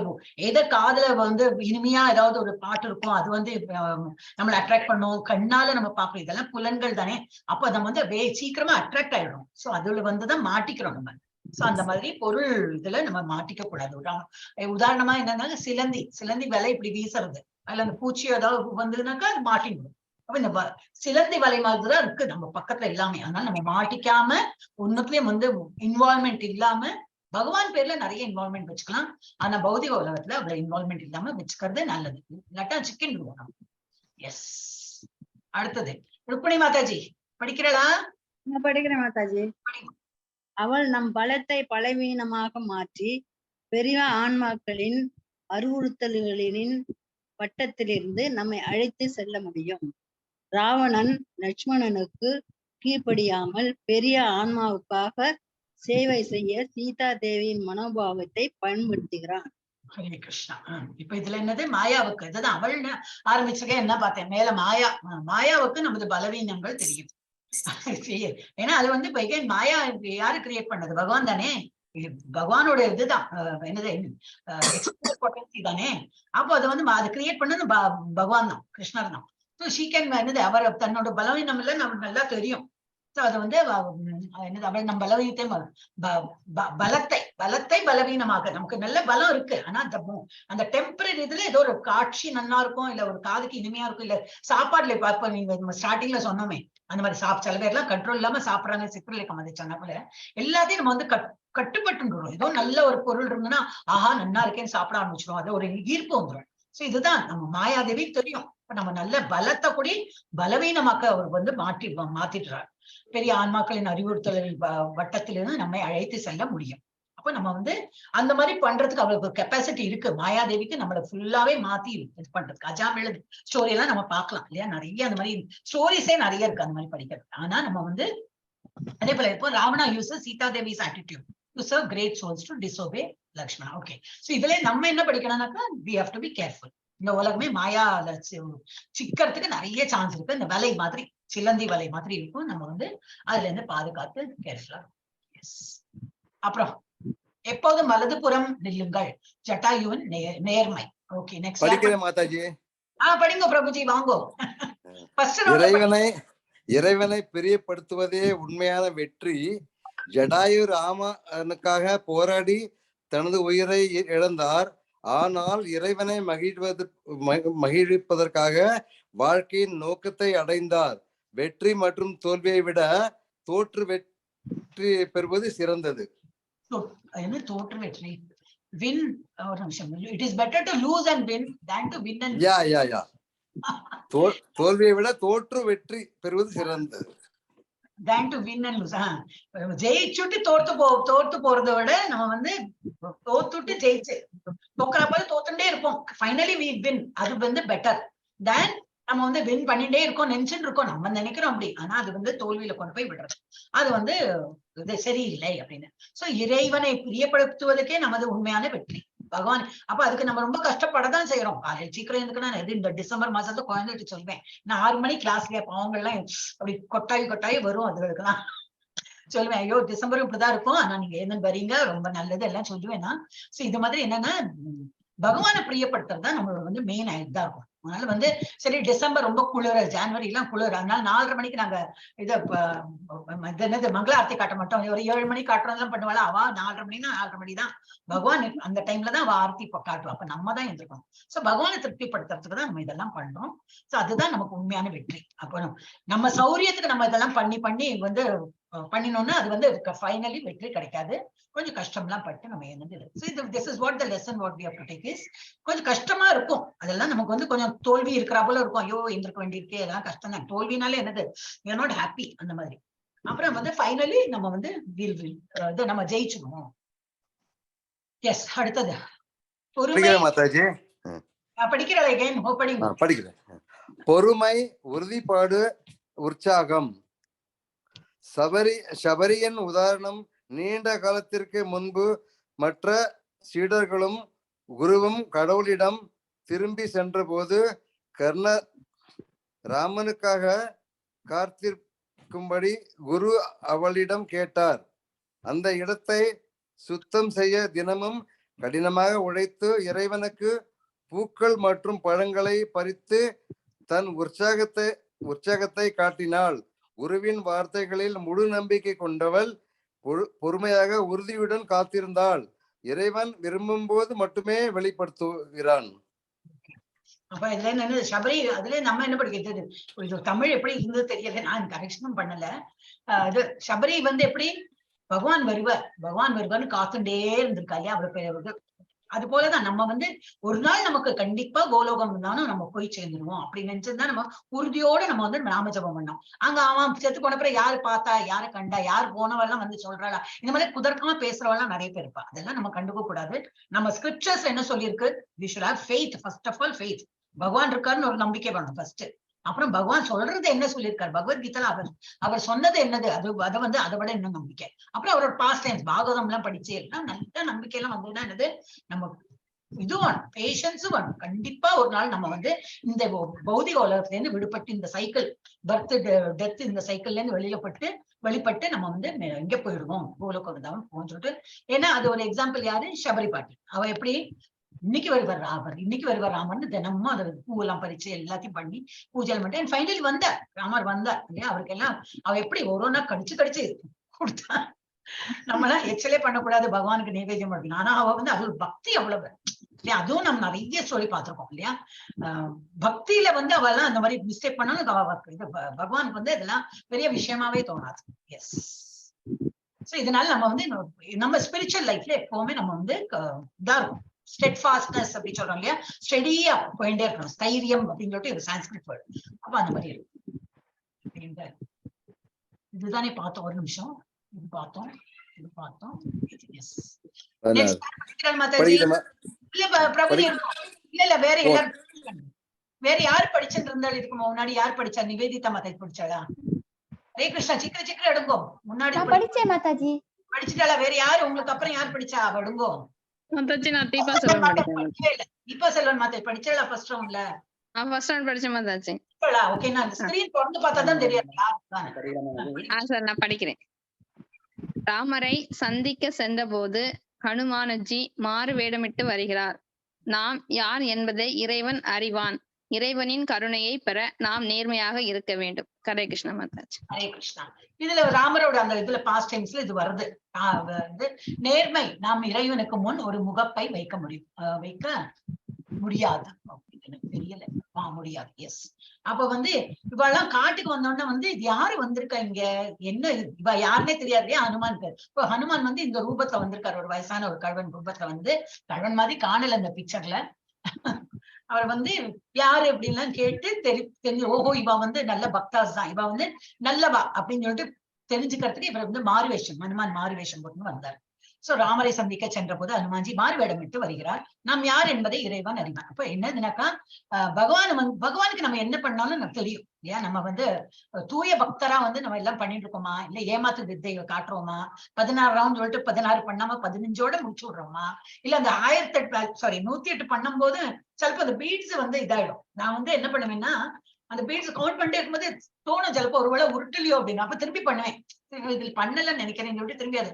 ஏதோ காதுல வந்து இனிமையா ஏதாவது ஒரு பாட்டு இருக்கும், அது வந்து நம்மளை அட்ராக்ட் பண்ணும். கண்ணால நம்ம பாக்குறோம், இதெல்லாம் புலன்கள் தானே. அப்ப நம்ம வந்து சீக்கிரமா அட்ராக்ட் ஆயிடும். சோ அதுல வந்துதான் மாட்டிக்கிறோம் நம்ம. சோ அந்த மாதிரி பொருள் இதுல நம்ம மாட்டிக்க கூடாது. உதாரணமா என்னன்னா, சிலந்தி விலை இப்படி வீசுறது, அதுல அந்த பூச்சி ஏதாவது வந்ததுனாக்கா அது மாட்டிடும். அப்ப இந்த சிலந்தி வலை மாதிரிதான் இருக்கு நம்ம பக்கத்துல எல்லாமே. அதனால நம்ம மாட்டிக்காம ஒண்ணுக்குலயும் வந்து இன்வால்மெண்ட் இல்லாம, பகவான் பேர்ல நிறைய இன்வால்மெண்ட் வச்சுக்கலாம், ஆனா பௌதிக உலகத்துல அவ்வளவு இன்வால்மெண்ட் இல்லாம வச்சுக்கிறது நல்லது. இல்லாட்டா சிக்கன் விடுவோம். எஸ். அடுத்தது ருக்மிணி மாதாஜி படிக்கிறடா? நான் படிக்கிறேன் மாதாஜி. அவள் நம் பலத்தை பலவீனமாக மாற்றி பெரிய ஆன்மாக்களின் அறிவுறுத்தல்களின் வட்டத்திலிருந்து நம்மை அழைத்து செல்ல முடியும். ராவணன் லட்சுமணனுக்கு கீழ்ப்படியாமல் பெரிய ஆன்மாவுக்காக சேவை செய்ய சீதா தேவியின் மனோபாவத்தை பயன்படுத்துகிறான். ஹரே கிருஷ்ணா. இப்ப இதுல என்னது, மாயாவுக்கு இதுதான் அவள் ஆரம்பிச்சதே. என்ன பார்த்தேன் மேல மாயாவுக்கு நமது பலவீனங்கள் தெரியும். ஏன்னா அது வந்து மாயா யாரு கிரியேட் பண்ணது? பகவான் தானே. பகவானோட இதுதான் என்னது தானே. அப்போ அது வந்து அது கிரியேட் பண்ணது பகவான் தான், கிருஷ்ணர் தான். ஸோ ஷீக்கன் என்னது அவர் தன்னோட பலவீனம் எல்லாம் நமக்கு நல்லா தெரியும். ஸோ அது வந்து என்னது அவள் நம்ம பலவீனத்தை பலத்தை பலவீனமாக, நமக்கு நல்ல பலம் இருக்கு, ஆனா அந்த டெம்பரரி இதுல ஏதோ ஒரு காட்சி நல்லா இருக்கும், இல்ல ஒரு காதுக்கு இனிமையா இருக்கும், இல்ல சாப்பாடுல பார்ப்போம். நீங்க ஸ்டார்டிங்ல சொன்னோமே அந்த மாதிரி சில பேர் எல்லாம் கண்ட்ரோல் இல்லாம சாப்பிடுறாங்க. சித்திரலேக்கம் அது சொன்ன போல எல்லாத்தையும் நம்ம வந்து கட்டுப்பட்டுன்றோம். ஏதோ நல்ல ஒரு பொருள் இருந்ததுன்னா ஆஹா நல்லா இருக்கேன்னு சாப்பிட ஆரம்பிச்சிடும், அது ஒரு ஈர்ப்பு வந்துடும். சோ இதுதான் நம்ம மாயாதேவி தெரியும். இப்ப நம்ம நல்ல பலத்தை கூடி பலவீனமாக்க அவர் வந்து மாத்திடுறார். பெரிய ஆன்மாக்களின் அறிவுறுத்தல் வட்டத்திலிருந்து நம்மை அழைத்து செல்ல முடியும். அப்ப நம்ம வந்து அந்த மாதிரி பண்றதுக்கு அவளுக்கு ஒரு கெப்பாசிட்டி இருக்கு. மாயாதேவிக்கு நம்மள ஃபுல்லாவே மாத்தி இது பண்றதுக்கு. அஜாமில ஸ்டோரி எல்லாம் நம்ம பார்க்கலாம் இல்லையா, நிறைய அந்த மாதிரி ஸ்டோரிஸே நிறைய இருக்கு அந்த மாதிரி படிக்கிறது. ஆனா நம்ம வந்து அதே போல இப்போ Ravana uses Sita Devi's attitude to serve great souls to disobey Lakshmana. Okay, so இதுல நம்ம என்ன படிக்கணும்னாக்கா we have to be careful. இந்த உலகமே மாயா சிக்கிறதுக்கு நிறைய சான்ஸ் இருக்கு. இந்த வலை மாதிரி, சிலந்தி வலை மாதிரி இருக்கும். நம்ம வந்து அதுல இருந்து பாதுகாத்து கேர்ஃபுல்லா. அப்புறம் எப்போதும் வலதுபுறம் நில்லுங்கள், ஜட்டாயுவின் நேர்மை. ஓகே, நெக்ஸ்ட் படிக்கிறேன் மாதாஜி. படிங்க பிரபுஜி, வாங்கோ. இறைவனை பிரியப்படுத்துவதே உண்மையான வெற்றி. ஜடாயு ராமனுக்காக போராடி தனது உயிரை இழந்தார். ஆனால் இறைவனை மகிழ்விப்பதற்காக வாழ்க்கையின் நோக்கத்தை அடைந்தார். வெற்றி மற்றும் தோல்வியை விட தோற்று வெற்றி பெறுவது சிறந்தது. தோற்று வெற்றி, win, ஒரு நிமிஷம், it is better to lose and win than to win and தோல்வியை விட தோற்று வெற்றி பெறுவது சிறந்தது. than to win and lose. ஜெயிச்சுட்டு தோத்து போறதை விட நம்ம வந்து தோத்துட்டு ஜெயிச்சு தோக்குறப்ப தோத்துட்டே இருப்போம், ஃபைனலி we win, அது வந்து பெட்டர் than நம்ம வந்து வின் பண்ணிட்டே இருக்கோம் நினைச்சுட்டு இருக்கோம். நம்ம நினைக்கிறோம் அப்படி, ஆனா அது வந்து தோல்வியில கொண்டு போய் விடுறது. அது வந்து இது சரியில்லை அப்படின்னு. சோ இறைவனை பிரியப்படுத்துவதற்கே நமது உண்மையான வெற்றி பகவான். அப்ப அதுக்கு நம்ம ரொம்ப கஷ்டப்படதான் செய்யறோம். காலையில் சீக்கிரம் எதுக்குன்னா இந்த டிசம்பர் மாசத்துல குழந்தைட்டு சொல்வேன், நான் 6 மணி கிளாஸ்ல அவங்க எல்லாம் அப்படி கொட்டாயி வரும். அதுகளுக்கெல்லாம் சொல்லுவேன், ஐயோ டிசம்பரும் இப்படிதான் இருக்கும், ஆனா நீங்க என்னன்னு வரீங்க, ரொம்ப நல்லது எல்லாம் சொல்லுவேன்னா. சோ இது மாதிரி என்னன்னா பகவானை பிரியப்படுத்துறது தான் நம்மளோட வந்து மெயின் இதா இருக்கும். அதனால வந்து சரி டிசம்பர் ரொம்ப குளிர், ஜனவரி எல்லாம் குளிர், அதனால 4:30 மணிக்கு நாங்க என்னது மங்களாரத்தி காட்ட மாட்டோம். ஒரு 7 மணிக்கு காட்டுறதெல்லாம் பண்ணுவாள். அவ 4:30 மணினா 4:30 மணி தான் பகவான் அந்த டைம்ல தான் அவ ஆர்த்தி காட்டுவா. அப்ப நம்ம தான் எந்திருக்கணும். சோ பகவானை திருப்திப்படுத்துறதுக்கு தான் நம்ம இதெல்லாம் பண்றோம். சோ அதுதான் நமக்கு உண்மையான வெற்றி. அப்போ நம்ம சௌரியத்துக்கு நம்ம இதெல்லாம் பண்ணி வந்து பண்ணினோம்னா அது வந்து ஃபைனலி வெற்றி கிடைக்காது. கொஞ்சம் கஷ்டம்லாம் பட்டு நம்ம என்னது this is what the lesson what we have to take is, கொஞ்சம் கஷ்டமா இருக்கும். அதெல்லாம் நமக்கு வந்து கொஞ்சம் தோல்வி இருக்கிறா போல இருக்கும். ஐயோ எந்திருக்க வேண்டியிருக்கு, அதெல்லாம் கஷ்டம் தான். தோல்வினாலே என்னது, we are not happy அந்த மாதிரி. அப்புறம் வந்து ஃபைனலி நம்ம வந்து இது நம்ம ஜெயிச்சுக்கணும். எஸ், அடுத்தது படிக்கிறேன். பொறுமை, உறுதிப்பாடு, உற்சாகம். சபரியன் உதாரணம். நீண்ட காலத்திற்கு முன்பு மற்ற சீடர்களும் குருவும் கடவுளிடம் திரும்பி சென்ற போது கர்ணர் ராமனுக்காக காத்திருக்கும்படி குரு அவளிடம் கேட்டார். அந்த இடத்தை சுத்தம் செய்ய தினமும் கடினமாக உழைத்து இறைவனுக்கு பூக்கள் மற்றும் பழங்களை பறித்து தன் உற்சாகத்தை காட்டினாள். குருவின் வார்த்தைகளில் முழு நம்பிக்கை கொண்டவள் பொறுமையாக உறுதியுடன் காத்திருந்தாள். இறைவன் விரும்பும் போது மட்டுமே வெளிப்படுத்துகிறான். அப்ப இதுல என்ன சபரி, அதுல நம்ம என்ன படிக்கிறது, இது தமிழ் எப்படி இருந்தது தெரியல, நான் கரெக்ஷனும் பண்ணல. இது சபரி வந்து எப்படி பகவான் வருவார்னு காத்துட்டே இருந்திருக்கா இல்லையா அவ்வளவு பேர். அது போலதான் நம்ம வந்து ஒரு நாள் நமக்கு கண்டிப்பா கோலோகம் இருந்தாலும் நம்ம போய் சேர்ந்துருவோம் அப்படின்னு நினைச்சிருந்தா நம்ம உறுதியோட நம்ம வந்து நாமஜபம் பண்ணோம். அங்க அவன் செத்து போன பிறகு யாரு பார்த்தா, யாரு கண்டா, யாரு போனவெல்லாம் வந்து சொல்றாளா, இந்த மாதிரி குதர்க்கமா பேசுறவெல்லாம் நிறைய பேர் இருப்பா. அதெல்லாம் நம்ம கண்டுக்க கூடாது. நம்ம ஸ்கிரிப்சர்ஸ் என்ன சொல்லியிருக்கு, we should have faith, first of all faith. பகவான் இருக்காருன்னு ஒரு நம்பிக்கை வேணும் ஃபர்ஸ்ட். அப்புறம் பகவான் சொல்றது என்ன சொல்லியிருக்காரு, பகவத்கீதையில அவர் சொன்னது என்னது, அதை வந்து அதை விட இன்னும் நம்பிக்கை. அப்புறம் அவரோட பாஸ்ட் டைம்ஸ் பாகவதம் எல்லாம் படிச்சு எல்லாம் நல்ல நம்பிக்கை எல்லாம் வந்ததுன்னா என்னது, நம்ம இது வேணும், பேஷன்ஸும் வேணும். கண்டிப்பா ஒரு நாள் நம்ம வந்து இந்த பௌதிக உலகத்துல இருந்து விடுபட்டு இந்த சைக்கிள் பர்த் டெத் இந்த சைக்கிள்ல இருந்து வெளிப்பட்டு நம்ம வந்து எங்க போயிடுவோம், கோலோகம் தான் போன்னு சொல்லிட்டு. ஏன்னா அது ஒரு எக்ஸாம்பிள் யாரு, சபரி பாட்டி. அவ எப்படி இன்னைக்கு வருவார் ராமர்னு தினமும் அதை பூவெல்லாம் பறிச்சு எல்லாத்தையும் பண்ணி பூஜை பண்ணி ஃபைனலி ராமர் வந்தார் இல்லையா. அவருக்கு எல்லாம் அவ எப்படி ஒவ்வொன்னா கடிச்சு கொடுத்தா. நம்மளாம் எக்ஸலே பண்ணக்கூடாது, பகவானுக்கு நைவேத்தியம் பண்ணணும். ஆனா அவ வந்து அது பக்தி அவ்வளவு இல்லையா. அதுவும் நம்ம நிறைய சொல்லி பார்த்திருக்கோம் இல்லையா. பக்தியில வந்து அவெல்லாம் அந்த மாதிரி மிஸ்டேக் பண்ணாலும் இது பகவானுக்கு வந்து இதெல்லாம் பெரிய விஷயமாவே தோணாது. எஸ், சோ இதனால நம்ம வந்து நம்ம ஸ்பிரிச்சுவல் லைஃப்ல எப்பவுமே நம்ம வந்து இதா இருக்கும், ஸ்டெட்ஃபாஸ்ட்னஸ் அப்படி சொல்றோம் இல்லையா, ஸ்டெடியா போயிட்டே இருக்கணும். ஸ்தைரியம் அப்படின்னு சொல்லிட்டு ஒரு சான்ஸ்கிரிட் வேர்டு. அப்ப அந்த மாதிரி இருக்கும். இதுதானே பார்த்தோம், ஒரு நிமிஷம் இது பார்த்தோம். மாதாஜி இல்ல பிரபு இல்ல வேற எல்லாரும் வேற யாரு படிச்சுட்டு இருந்தாலும் இதுக்கு முன்னாடி யார் படிச்சா, நிவேதிதா மாதாஜி படிச்சாளா? ஹரே கிருஷ்ணா. சீக்கிரம் சீக்கிரம் எடுங்கோ. முன்னாடி நான் படிச்சேன் மாதாஜி. படிச்சுட்டாளா? வேற யாரு உங்களுக்கு அப்புறம் யார் படிச்சா? எடுங்கோ. மாதாஜி நான் தீபா செல்வன் படிச்சேன். தீபா செல்வன் மாதாஜி படிச்சாளா ஃபர்ஸ்ட் ரவுண்ட்ல? ஃபர்ஸ்ட் ரவுண்ட் படிச்சேன் மாதாஜி. ஓகே, நான் ஸ்கிரீன் திறந்து பார்த்தாதான் தெரியாது. சார் நான் படிக்கிறேன். ராமரை சந்திக்க சென்றபோது ஹனுமானஜி மாறு வேடமிட்டு வருகிறார். நாம் யார் என்பதை இறைவன் அறிவான். இறைவனின் கருணையை பெற நாம் நேர்மையாக இருக்க வேண்டும். ஹரே கிருஷ்ணா மாதாஜி. ஹரே கிருஷ்ணா. இதுல ராமரோட அந்த இதுல பாஸ்ட் டென்ஸ்ல இது வருது. நேர்மை, நாம் இறைவனுக்கு முன் ஒரு முகப்பை வைக்க முடியாது. எனக்கு தெரியல, முடியாது. எஸ். அப்ப இவெல்லாம் காட்டுக்கு வந்தோடனே இது யாரு வந்திருக்கா இங்க, என்ன இவ யாருன்னே தெரியாது இல்லையா ஹனுமானுக்கு. இப்போ ஹனுமான் இந்த ரூபத்துல வந்திருக்காரு, ஒரு வயசான ஒரு கல்வன் ரூபத்துல கல்வன் மாதிரி காணல இந்த பிக்சர்ல. அவர் யாரு அப்படின்லாம் கேட்டு தெரிஞ்சு, ஓஹோ இவ நல்ல பக்தாஸ் தான், இவ நல்லவா அப்படின்னு சொல்லிட்டு தெரிஞ்சுக்கிறதுக்கு இவர் மாறுவேஷம், ஹனுமான் மாறுவேஷம் போட்டு வந்தார். சோ ராமரை சந்திக்க சென்ற போது ஹனுமான்ஜி மாறு வேடமிட்டு வருகிறார். நாம் யார் என்பதை இறைவன் அறிவான். அப்ப என்னதுனாக்கா பகவானுக்கு நம்ம என்ன பண்ணாலும் நமக்கு தெரியும் இல்லையா. நம்ம தூய பக்தரா நம்ம எல்லாம் பண்ணிட்டு இருக்கோமா, இல்ல ஏமாத்து வித்தையை காட்டுறோமா, 16 ரவுண்ட் சொல்லிட்டு 16 பண்ணாம 15ஓட முடிச்சு விடுறோமா, இல்ல அந்த 108 பண்ணும் போது சிலப்போ அந்த பீட்ஸ் இதாயிடும். நான் என்ன பண்ணுவேன்னா அந்த பீட்ஸ் கவுண்ட் பண்ணிட்டே இருக்கும்போது தோணும் சிலப்போ ஒருவேளை உருட்டலையோ அப்படின்னு, அப்ப திருப்பி பண்ணுவேன். இதில் பண்ணலன்னு நினைக்கிறேன் சொல்லிட்டு திரும்பி அது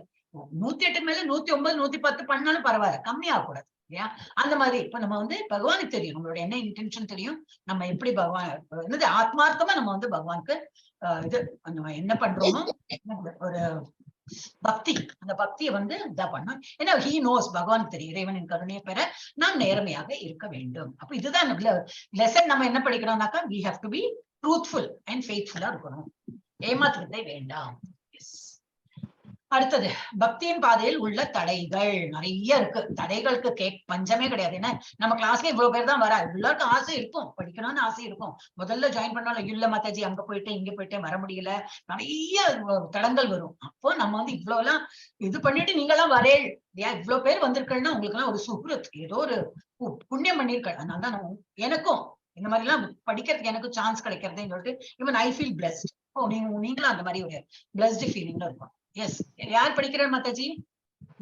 108 மேல 109 110 பண்ணாலும் பரவாயில்ல, கம்மியாக கூடாது இல்லையா. அந்த மாதிரி இப்ப நம்ம பகவானுக்கு தெரியும் நம்மளோட என்ன இன்டென்ஷன் தெரியும், நம்ம எப்படி பகவான் என்னது ஆத்மார்த்தமா நம்ம பகவானுக்கு இது நம்ம என்ன பண்றோமோ ஒரு பக்தி, அந்த பக்தியை இதா பண்ணோம். ஏன்னா ஹீ நோஸ், பகவானுக்கு தெரியும் இறைவனின் கருணையை பெற நாம் நேர்மையாக இருக்க வேண்டும். அப்ப இதுதான் லெசன். நம்ம என்ன படிக்கிறோம்னாக்கா we have to be truthful and faithful இருக்கணும், ஏமாத்துறதே வேண்டாம். அடுத்தது பக்தியின் பாதையில் உள்ள தடைகள் நிறைய இருக்கு. தடைகளுக்கு பஞ்சமே கிடையாது. ஏன்னா நம்ம கிளாஸ்ல இவ்வளவு பேர் தான் வரா, எல்லாருக்கும் ஆசை இருக்கும், படிக்கணும்னு ஆசை இருக்கும். முதல்ல ஜாயின் பண்ணாலும் இல்ல மாதாஜி அங்க போயிட்டு இங்க போயிட்டு வர முடியல, நிறைய தடங்கள் வரும். அப்போ நம்ம இவ்வளவு எல்லாம் இது பண்ணிட்டு நீங்கெல்லாம் வரேள் இல்லையா, இவ்வளவு பேர் வந்திருக்கேன்னா உங்களுக்கு எல்லாம் ஒரு சுக்ரத், ஏதோ ஒரு புண்ணியம் பண்ணிருக்க. அதனாலதான் நம்ம எனக்கும் இந்த மாதிரி எல்லாம் படிக்கிறதுக்கு எனக்கு சான்ஸ் கிடைக்கிறதுன்னு சொல்லிட்டு ஈவன் ஐ ஃபீல் பிளஸ்ட். நீங்களும் அந்த மாதிரி ஒரு பிளஸ்ட் ஃபீலிங்ல இருக்கும். எஸ். யார் படிக்கிறார் மாதாஜி?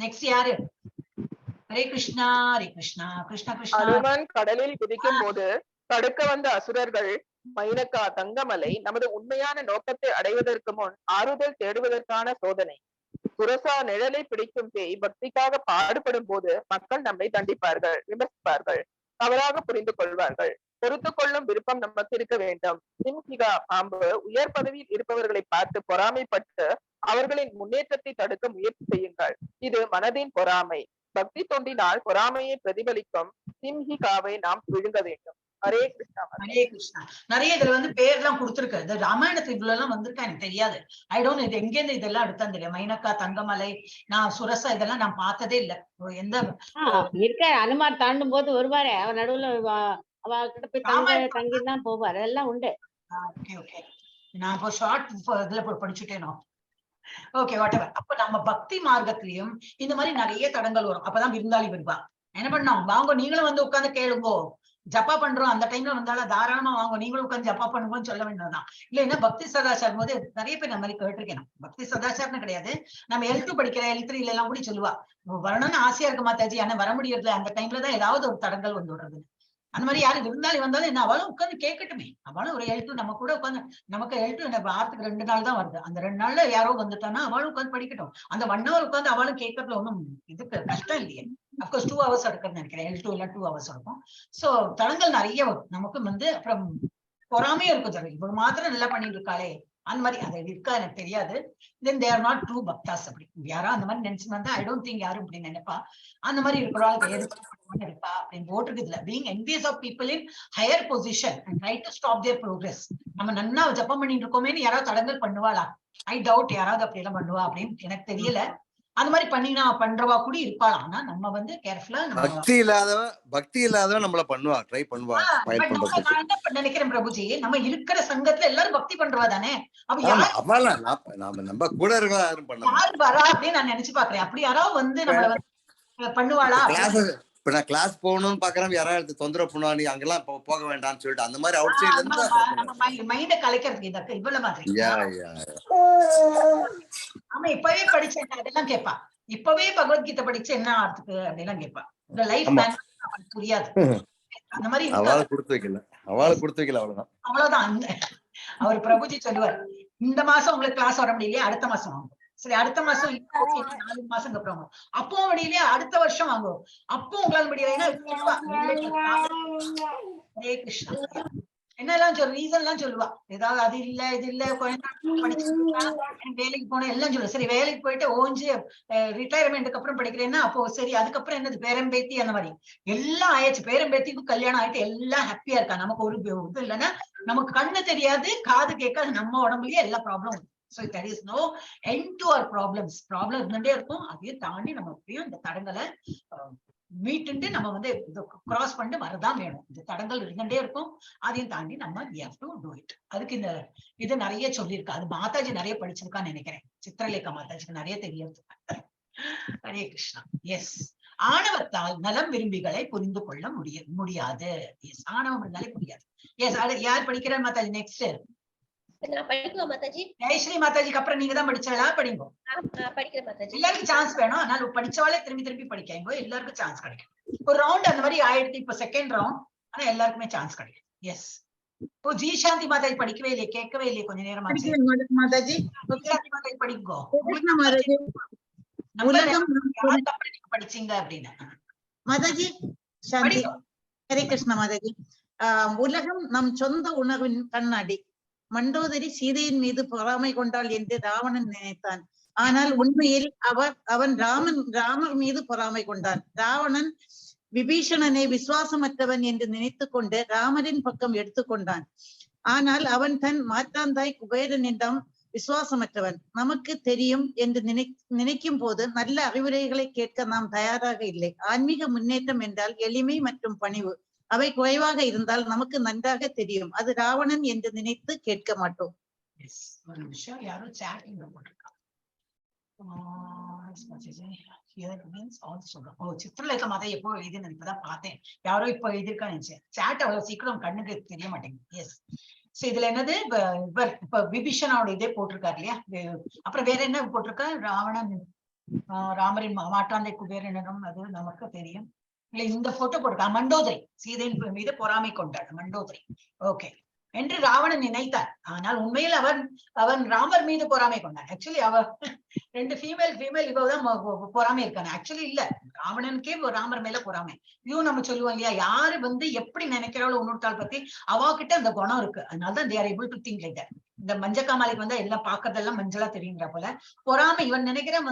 நெக்ஸ்ட் யாரு? ஹரே கிருஷ்ணா. ஹரே கிருஷ்ணா. கிருஷ்ணா கிருஷ்ணா. ஹனுமான் கடலில் குதிக்கும் போது தடுக்க வந்த அசுரர்கள் மைனக்கா தங்கமலை நமது உண்மையான நோக்கத்தை அடைவதற்கு முன் ஆறுதல் தேடுவதற்கான சோதனை. புரசா நிழலை பிடிக்கும் பேய் பக்திக்காக பாடுபடும் போது மக்கள் நம்மை தண்டிப்பார்கள், விமர்சிப்பார்கள், தவறாக புரிந்து கொள்வார்கள். பொறுத்து கொள்ளும் விருப்பம் நமக்கு இருக்க வேண்டும். சிம்ஹிகா பாம்பு உயர் பதவியில் இருப்பவர்களை பார்த்து பொறாமைப்பட்டு அவர்களின் முன்னேற்றத்தை தடுக்க முயற்சி செய்யுங்கள். இது மனதின் பொறாமை. பக்தி தொண்டினால் பொறாமையை பிரதிபலிக்கும் சிம்ஹிகாவை நாம் விழுங்க வேண்டும். ஹரே கிருஷ்ணா. ஹரே கிருஷ்ணா. நிறைய இதுல பேர் எல்லாம் கொடுத்துருக்கு. இது ராமாயணத்துல இவ்வளவு எல்லாம் வந்திருக்கா எனக்கு தெரியாது. ஐ டோன்ட், இது எங்க இருந்து இதெல்லாம் எடுத்தா தெரியும். மைனக்கா தங்கமலை, நான் சுரசா இதெல்லாம் நான் பார்த்ததே இல்ல. எந்த இருக்க அனுமார் தாண்டும் போது வருவாரு, அவர் நடுவுல அவ கிட்ட போய் தங்கி தான் போவாரு, அதெல்லாம் உண்டு. நான் இப்போ ஷார்ட் இதுல படிச்சுட்டேனோ. Okay, what ever. அப்ப நம்ம பக்தி மார்க்கத்திலயும் இந்த மாதிரி நிறைய தடங்கள் வரும். அப்பதான் விருந்தாளி வருவா. என்ன பண்ணோம், வாங்க நீங்களும் உட்காந்து கேளுங்கோ, ஜப்பா பண்றோம் அந்த டைம்ல வந்தாலும் தாராளமா வாங்க நீங்களும் உட்காந்து ஜப்பா பண்ணுங்கன்னு சொல்ல வேண்டியதுதான். இல்லைன்னா பக்தி சதாச்சாரம் போது நிறைய பேர் இந்த மாதிரி கேட்டிருக்கேன். பக்தி சதாச்சாரம்னு கிடையாது, நம்ம L2 படிக்கிற L3 எல்லாம் கூட சொல்லுவா வரணும்னு ஆசையா இருக்கு மாதாஜி, ஆனா வர முடியறதுல அந்த டைம்ல தான் ஏதாவது ஒரு தடங்கள் வந்து விடுறது. அந்த மாதிரி யாரும் விருந்தாளி வந்தாலும் என்ன அவளும் உட்காந்து கேட்கட்டுமே. அவளும் ஒரு L2 நம்ம கூட உட்காந்து, நமக்கு L2 வாரத்துக்கு 2 நாள் தான் வருது, அந்த 2 நாள்ல யாரோ வந்துட்டானா அவளும் உட்காந்து படிக்கட்டும். அந்த 1 hour உட்காந்து அவளும் கேட்கறதுல ஒன்றும் இதுக்கு கஷ்டம் இல்லையே. அப்கோர்ஸ் 2 hours எடுக்கிறதுன்னு நினைக்கிறேன், L2 இல்ல 2 hours இருக்கும். சோ தடங்கள் நிறைய வரும் நமக்கு. அப்புறம் பொறாமையும் இருக்கும், இவ்வளவு மாத்திரம் நல்லா பண்ணிட்டு இருக்காளே அந்த மாதிரி. அது இருக்கா எனக்கு தெரியாது. தென் தே ஆர் நாட் ட்ரூ பக்தாஸ். அப்படி யாரோ அந்த மாதிரி நினைச்சு வந்தா ஐ டோன்ட் திங்க் யாரும் இப்படி நினைப்பா. அந்த மாதிரி இருக்கிறாள் இருப்பா அப்படின்னு போட்டிருக்குதுல. Being envious of people in higher position and try to stop their progress. நம்ம நன்னா ஜப்பம் பண்ணிட்டு இருக்கோமேன்னு யாராவது தடங்கள் பண்ணுவாளா? ஐ டவுட் யாராவது அப்படி எல்லாம் பண்ணுவா அப்படின்னு எனக்கு தெரியல. அந்த மாதிரி பண்ணினா பண்றவா கூட இருப்பாளா. ஆனா நம்ம கேர்ஃபுல்லா, பக்தி இல்லாதவன் நம்மள பண்ணுவா, ட்ரை பண்ணுவா. நினைக்கிறேன் பிரபுஜி, நம்ம இருக்கிற சங்கத்துல எல்லாரும் பக்தி பண்றவா தானே. அப்ப நம்ம கூட இருக்க யாரும் பண்ண யாரு வரா அப்படின்னு நான் நினைச்சு பாக்குறேன். அப்படி யாராவது நம்மள பண்ணுவாளா? இப்ப நான் கிளாஸ் போகணும்னு பாக்குறேன், யாராவது தொந்தரவு பண்ணுவா, நீ அங்கெல்லாம் போக வேண்டாம்னு சொல்லிட்டு அந்த மாதிரி அவுட் சைட்ல இருந்து மைண்ட கலைக்கிறதுக்கு இவ்வளவு மாதிரி ஆமா இப்பவே படிச்சேன் அதெல்லாம் கேட்பா. இப்பவே பகவத்கீதை படிச்சு என்ன ஆர்த்துக்கு அப்படிலாம் கேட்பா. இந்த லைஃப் மேன் புரியாது. அந்த மாதிரி அவளுக்கு கொடுத்து வைக்கல, அவளுக்கு கொடுத்து வைக்கல, அவ்வளவுதான். அவ்வளவுதான். அவர் பிரபுஜி சொல்லுவார், இந்த மாசம் உங்களுக்கு கிளாஸ் வர முடியலையே, அடுத்த மாசம் வாங்க. சரி, அடுத்த மாசம் 4 மாசம் அப்புறம் அப்போ முடியலையே, அடுத்த வருஷம் வாங்குவோம். அப்போ உங்களால முடியலைன்னா ஹரே கிருஷ்ணா என்னெல்லாம் ரீசன் எல்லாம் சொல்லுவா. ஏதாவது அது இல்ல இது இல்ல, வேலைக்கு போன எல்லாம் சொல்லுவா. சரி வேலைக்கு போயிட்டு ஓஞ்சு ரிட்டையர்மெண்ட்டுக்கு அப்புறம் படிக்கிறேன்னா அப்போ சரி அதுக்கப்புறம் என்னது பேரம்பேத்தி அந்த மாதிரி எல்லாம் ஆயிடுச்சு. பேரம்பேத்திக்கும் கல்யாணம் ஆயிட்டு எல்லாம் ஹாப்பியா இருக்கா. நமக்கு ஒரு இது இல்லைன்னா நமக்கு கண்ணு தெரியாது, காது கேட்காது, நம்ம உடம்புலயே எல்லா problem. So there is no end to our problems. Problem இருந்துட்டே இருக்கும். அதையும் தாண்டி நம்ம எப்படியும் இந்த தடங்களை மீட்டு நம்ம வந்து கிராஸ் பண்ணிட்டு வரதான் வேணும். இந்த தடங்கள் இருந்துட்டே இருக்கும். அதையும் தாண்டி நம்ம we have to do it. அதுக்கு இந்த இது நிறைய சொல்லியிருக்கா. அது மாதாஜி நிறைய படிச்சிருக்கான்னு நினைக்கிறேன். சித்திரலேகா மாதாஜிக்கு நிறைய தெரியாது. ஹரே கிருஷ்ணா. எஸ், ஆணவத்தால் நலம் விரும்பிகளை புரிந்து கொள்ள முடியாது. எஸ், ஆணவம் இருந்தாலே புரியாது. எஸ், யார் படிக்கிறார் மாதாஜி? நெக்ஸ்ட் நான் படிக்கலாம் மாதாஜி. ஜெயஸ்ரீ மாதாஜிக்கு அப்புறம் நீங்க தான் படிச்சாலா? படிங்க. படிக்கிறேன் மாதாஜி. எல்லாருக்கும் சான்ஸ் வேணும். அதனால படிச்சவாளே திரும்பி படிக்காங்க. எல்லாருக்கும் சான்ஸ் கிடைக்கும். ஒரு ரவுண்ட் அந்த மாதிரி ஆயிடுத்து. இப்ப செகண்ட் ரவுண்ட். ஆனா எல்லாருக்குமே சான்ஸ் கிடைக்கும். எஸ். ஓ, ஜி சாந்தி மாதாஜி படிக்கவே இல்லையே, கேட்கவே இல்லையே கொஞ்ச நேரமா. மாதாஜி சாந்தி மாதாஜி படிங்கோ. நீங்க படிச்சீங்க அப்படின்னு மாதாஜி. சாந்தி. ஹரே கிருஷ்ண மாதாஜி. உலகம் நம் சொந்த உணர்வின் கண்ணாடி. மண்டோதரி சீதையின் மீது பொறாமை கொண்டாள் என்று ராவணன் நினைத்தான். ஆனால் உண்மையில் அவன் ராமர் மீது பொறாமை கொண்டான். ராவணன் விபீஷணனை விசுவாசமற்றவன் என்று நினைத்து கொண்டு ராமரின் பக்கம் எடுத்துக்கொண்டான். ஆனால் அவன் தன் மாற்றாந்தாய் குபேரனிடம் விசுவாசமற்றவன். நமக்கு தெரியும் என்று நினைக்கும் போது நல்ல அறிவுரைகளை கேட்க நாம் தயாராக இல்லை. ஆன்மீக முன்னேற்றம் என்றால் எளிமை மற்றும் பணிவு. அவை குறைவாக இருந்தால் நமக்கு நன்றாக தெரியும். அது ராவணன் என்று நினைத்து கேட்க மாட்டோம். ஒரு நிமிஷம், யாரும் சாட்டிங் போட்டிருக்காங்க. சித்திரலேகா மாதா எப்போ எழுதினு இப்பதான் பார்த்தேன். யாரோ இப்ப எழுதிருக்கா நினைச்சேன். சாட் அவ்வளவு சீக்கிரம் கண்ணுக்கு தெரிய மாட்டேங்குது. எஸ். சோ இதுல என்னது, இப்ப விபீஷணோட இதே போட்டிருக்காரு இல்லையா. அப்புறம் வேற என்ன போட்டிருக்கா? ராவணன் ராமரின் மாற்றாந்தை குபேரனிடம், அது நமக்கு தெரியும். இல்ல இந்த போட்டோ போட்டிருக்கா. மண்டோதரி சீதையின் மீது பொறாமை கொண்டாள். மண்டோதரி ஓகே என்று ராவணன் நினைத்தார். ஆனால் உண்மையில் அவன் ராமர் மீது பொறாமை கொண்டான். ஆக்சுவலி ரெண்டு ஃபீமேல் இவதான் பொறாமை இருக்காங்க. ஆக்சுவலி இல்ல, ராவணனுக்கே ராமர் மேல பொறாமை. இவன் நம்ம சொல்லுவோம் இல்லையா, யாரு எப்படி நினைக்கிறாளோ இன்னொருத்தாள் பத்தி அவாகிட்ட அந்த குணம் இருக்கு. அதனாலதான் they are able to think like that. இந்த மஞ்சக்காமாலைக்கு வந்தா எல்லாம் பாக்குறதெல்லாம் மஞ்சளா தெரியுங்கிற போல பொறாமை இவன் நினைக்கிறேன்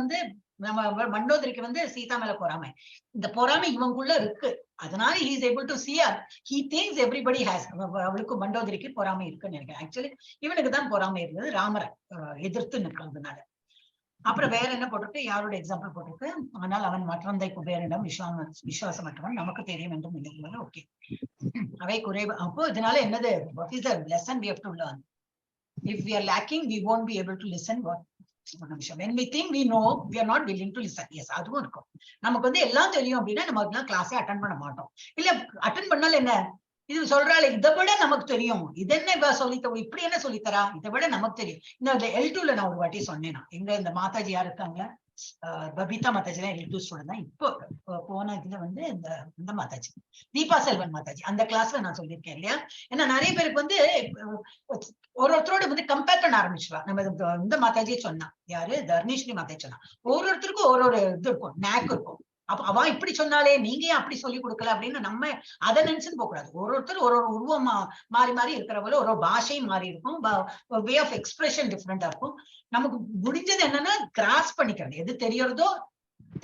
நம்ம மண்டோதரிக்கு சீதா மேல பொறாமை. இந்த பொறாமை இவங்குள்ள இருக்கு. அதனால he is able to see her. He thinks everybody has. அவளுக்கு மண்டோதரிக்கு பொறாமை இருக்குன்னு நினைக்கிறேன். ஆக்சுவலி இவனுக்கு தான் பொறாமை இருந்தது, ராமரை எதிர்த்து நிற்கிறதுனால. அப்புறம் வேற என்ன போட்டிருக்கு, யாரோட எக்ஸாம்பிள் போட்டிருக்கு. ஆனால் அவன் மற்றந்தை குபேரனிடம் விசுவாசமற்றவன், நமக்கு தெரியும் என்று நினைக்கும். ஓகே, அவை குறைவு. அப்போ இதனால என்னது, what is the lesson we have to learn? If we are lacking, we won't be able to listen. When we think we know, we are not willing to listen. Yes, அதுவும் இருக்கும். நமக்கு எல்லாம் தெரியும் அப்படின்னா நம்ம கிளாஸே அட்டன் பண்ண மாட்டோம். இல்ல அட்டன் பண்ணாலும் என்ன, இது சொல்றாள், இதை விட நமக்கு தெரியும், இது என்ன சொல்லித்தர, இப்படி என்ன சொல்லித்தரா, இதை விட நமக்கு தெரியும். இந்த L2ல நான் ஒரு வாட்டி சொன்னேன். எங்க இந்த மாதாஜி யாரு இருக்காங்களா, பபிதா மாதாஜி தான் L2 ஸ்டூடெண்ட் தான். இப்போ போன இதுல இந்த மாதாஜி தீபா செல்வன் மாதாஜி அந்த கிளாஸ்ல நான் சொல்லியிருக்கேன் இல்லையா. ஏன்னா நிறைய பேருக்கு ஒருத்தரோட கம்பேர் பண்ண ஆரம்பிச்சுவா. நம்ம இந்த மாதாஜியே சொன்னா, யாரு தர்ணிஸ்ரீ மாதாஜி சொன்னா, ஒருத்தருக்கும் ஒரு இது இருக்கும், நேக் இருக்கும். அப்ப அவ இப்படி சொன்னாலே நீங்க ஏன் அப்படி சொல்லி கொடுக்கல அப்படின்னு நம்ம அதை நினைச்சுன்னு போக கூடாது. ஒருத்தர் ஒரு உருவம் மாறி இருக்கிற போல ஒரு பாஷையும் மாறி இருக்கும், வே ஆஃப் எக்ஸ்பிரஷன் டிஃப்ரெண்டா இருக்கும். நமக்கு முடிஞ்சது என்னன்னா கிராஸ் பண்ணிக்கிறது. எது தெரியறதோ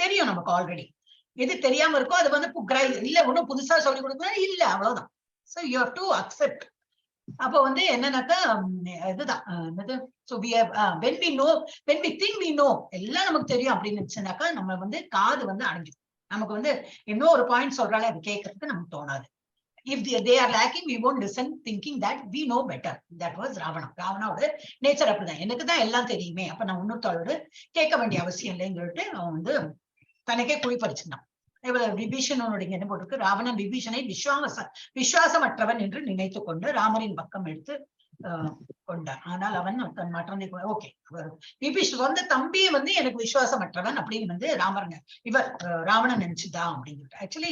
தெரியும் நமக்கு ஆல்ரெடி, எது தெரியாம இருக்கோ அது இல்ல ஒன்னும் புதுசா சொல்லி கொடுக்கணும் இல்ல, அவ்வளவுதான். So you have to accept. அப்ப என்னன்னாக்கா இதுதான் so when we think we know எல்லாம் நமக்கு தெரியும் அப்படின்னு நினைச்சுனாக்கா நம்ம காது அடைஞ்சிடும். நமக்கு இன்னும் ஒரு பாயிண்ட் சொல்றாலே அது கேட்கறதுக்கு நமக்கு தோணாது. If they are lacking, we won't listen thinking that we know better. That was ராவணோட நேச்சர் அப்படிதான். எனக்கு தான் எல்லாம் தெரியுமே, அப்ப நான் இன்னொருத்தோடு கேட்க வேண்டிய அவசியம் இல்லைன்னு சொல்லிட்டு அவன் தனக்கே குழிப்பறிச்சுட்டான். விபீஷணனுடைய என்ன போட்டிருக்கு, ராவணன் விபீஷனை விசுவாசமற்றவன் என்று நினைத்து கொண்டு ராமரின் பக்கம் எடுத்து கொண்டான். ஆனால் அவன் தன் மற்றனை ஓகே சொந்த தம்பியை வந்து எனக்கு விசுவாசமற்றவன் அப்படின்னு வந்து இவர் ராவணன் நினைச்சுதான் அப்படிங்கிட்டு. Actually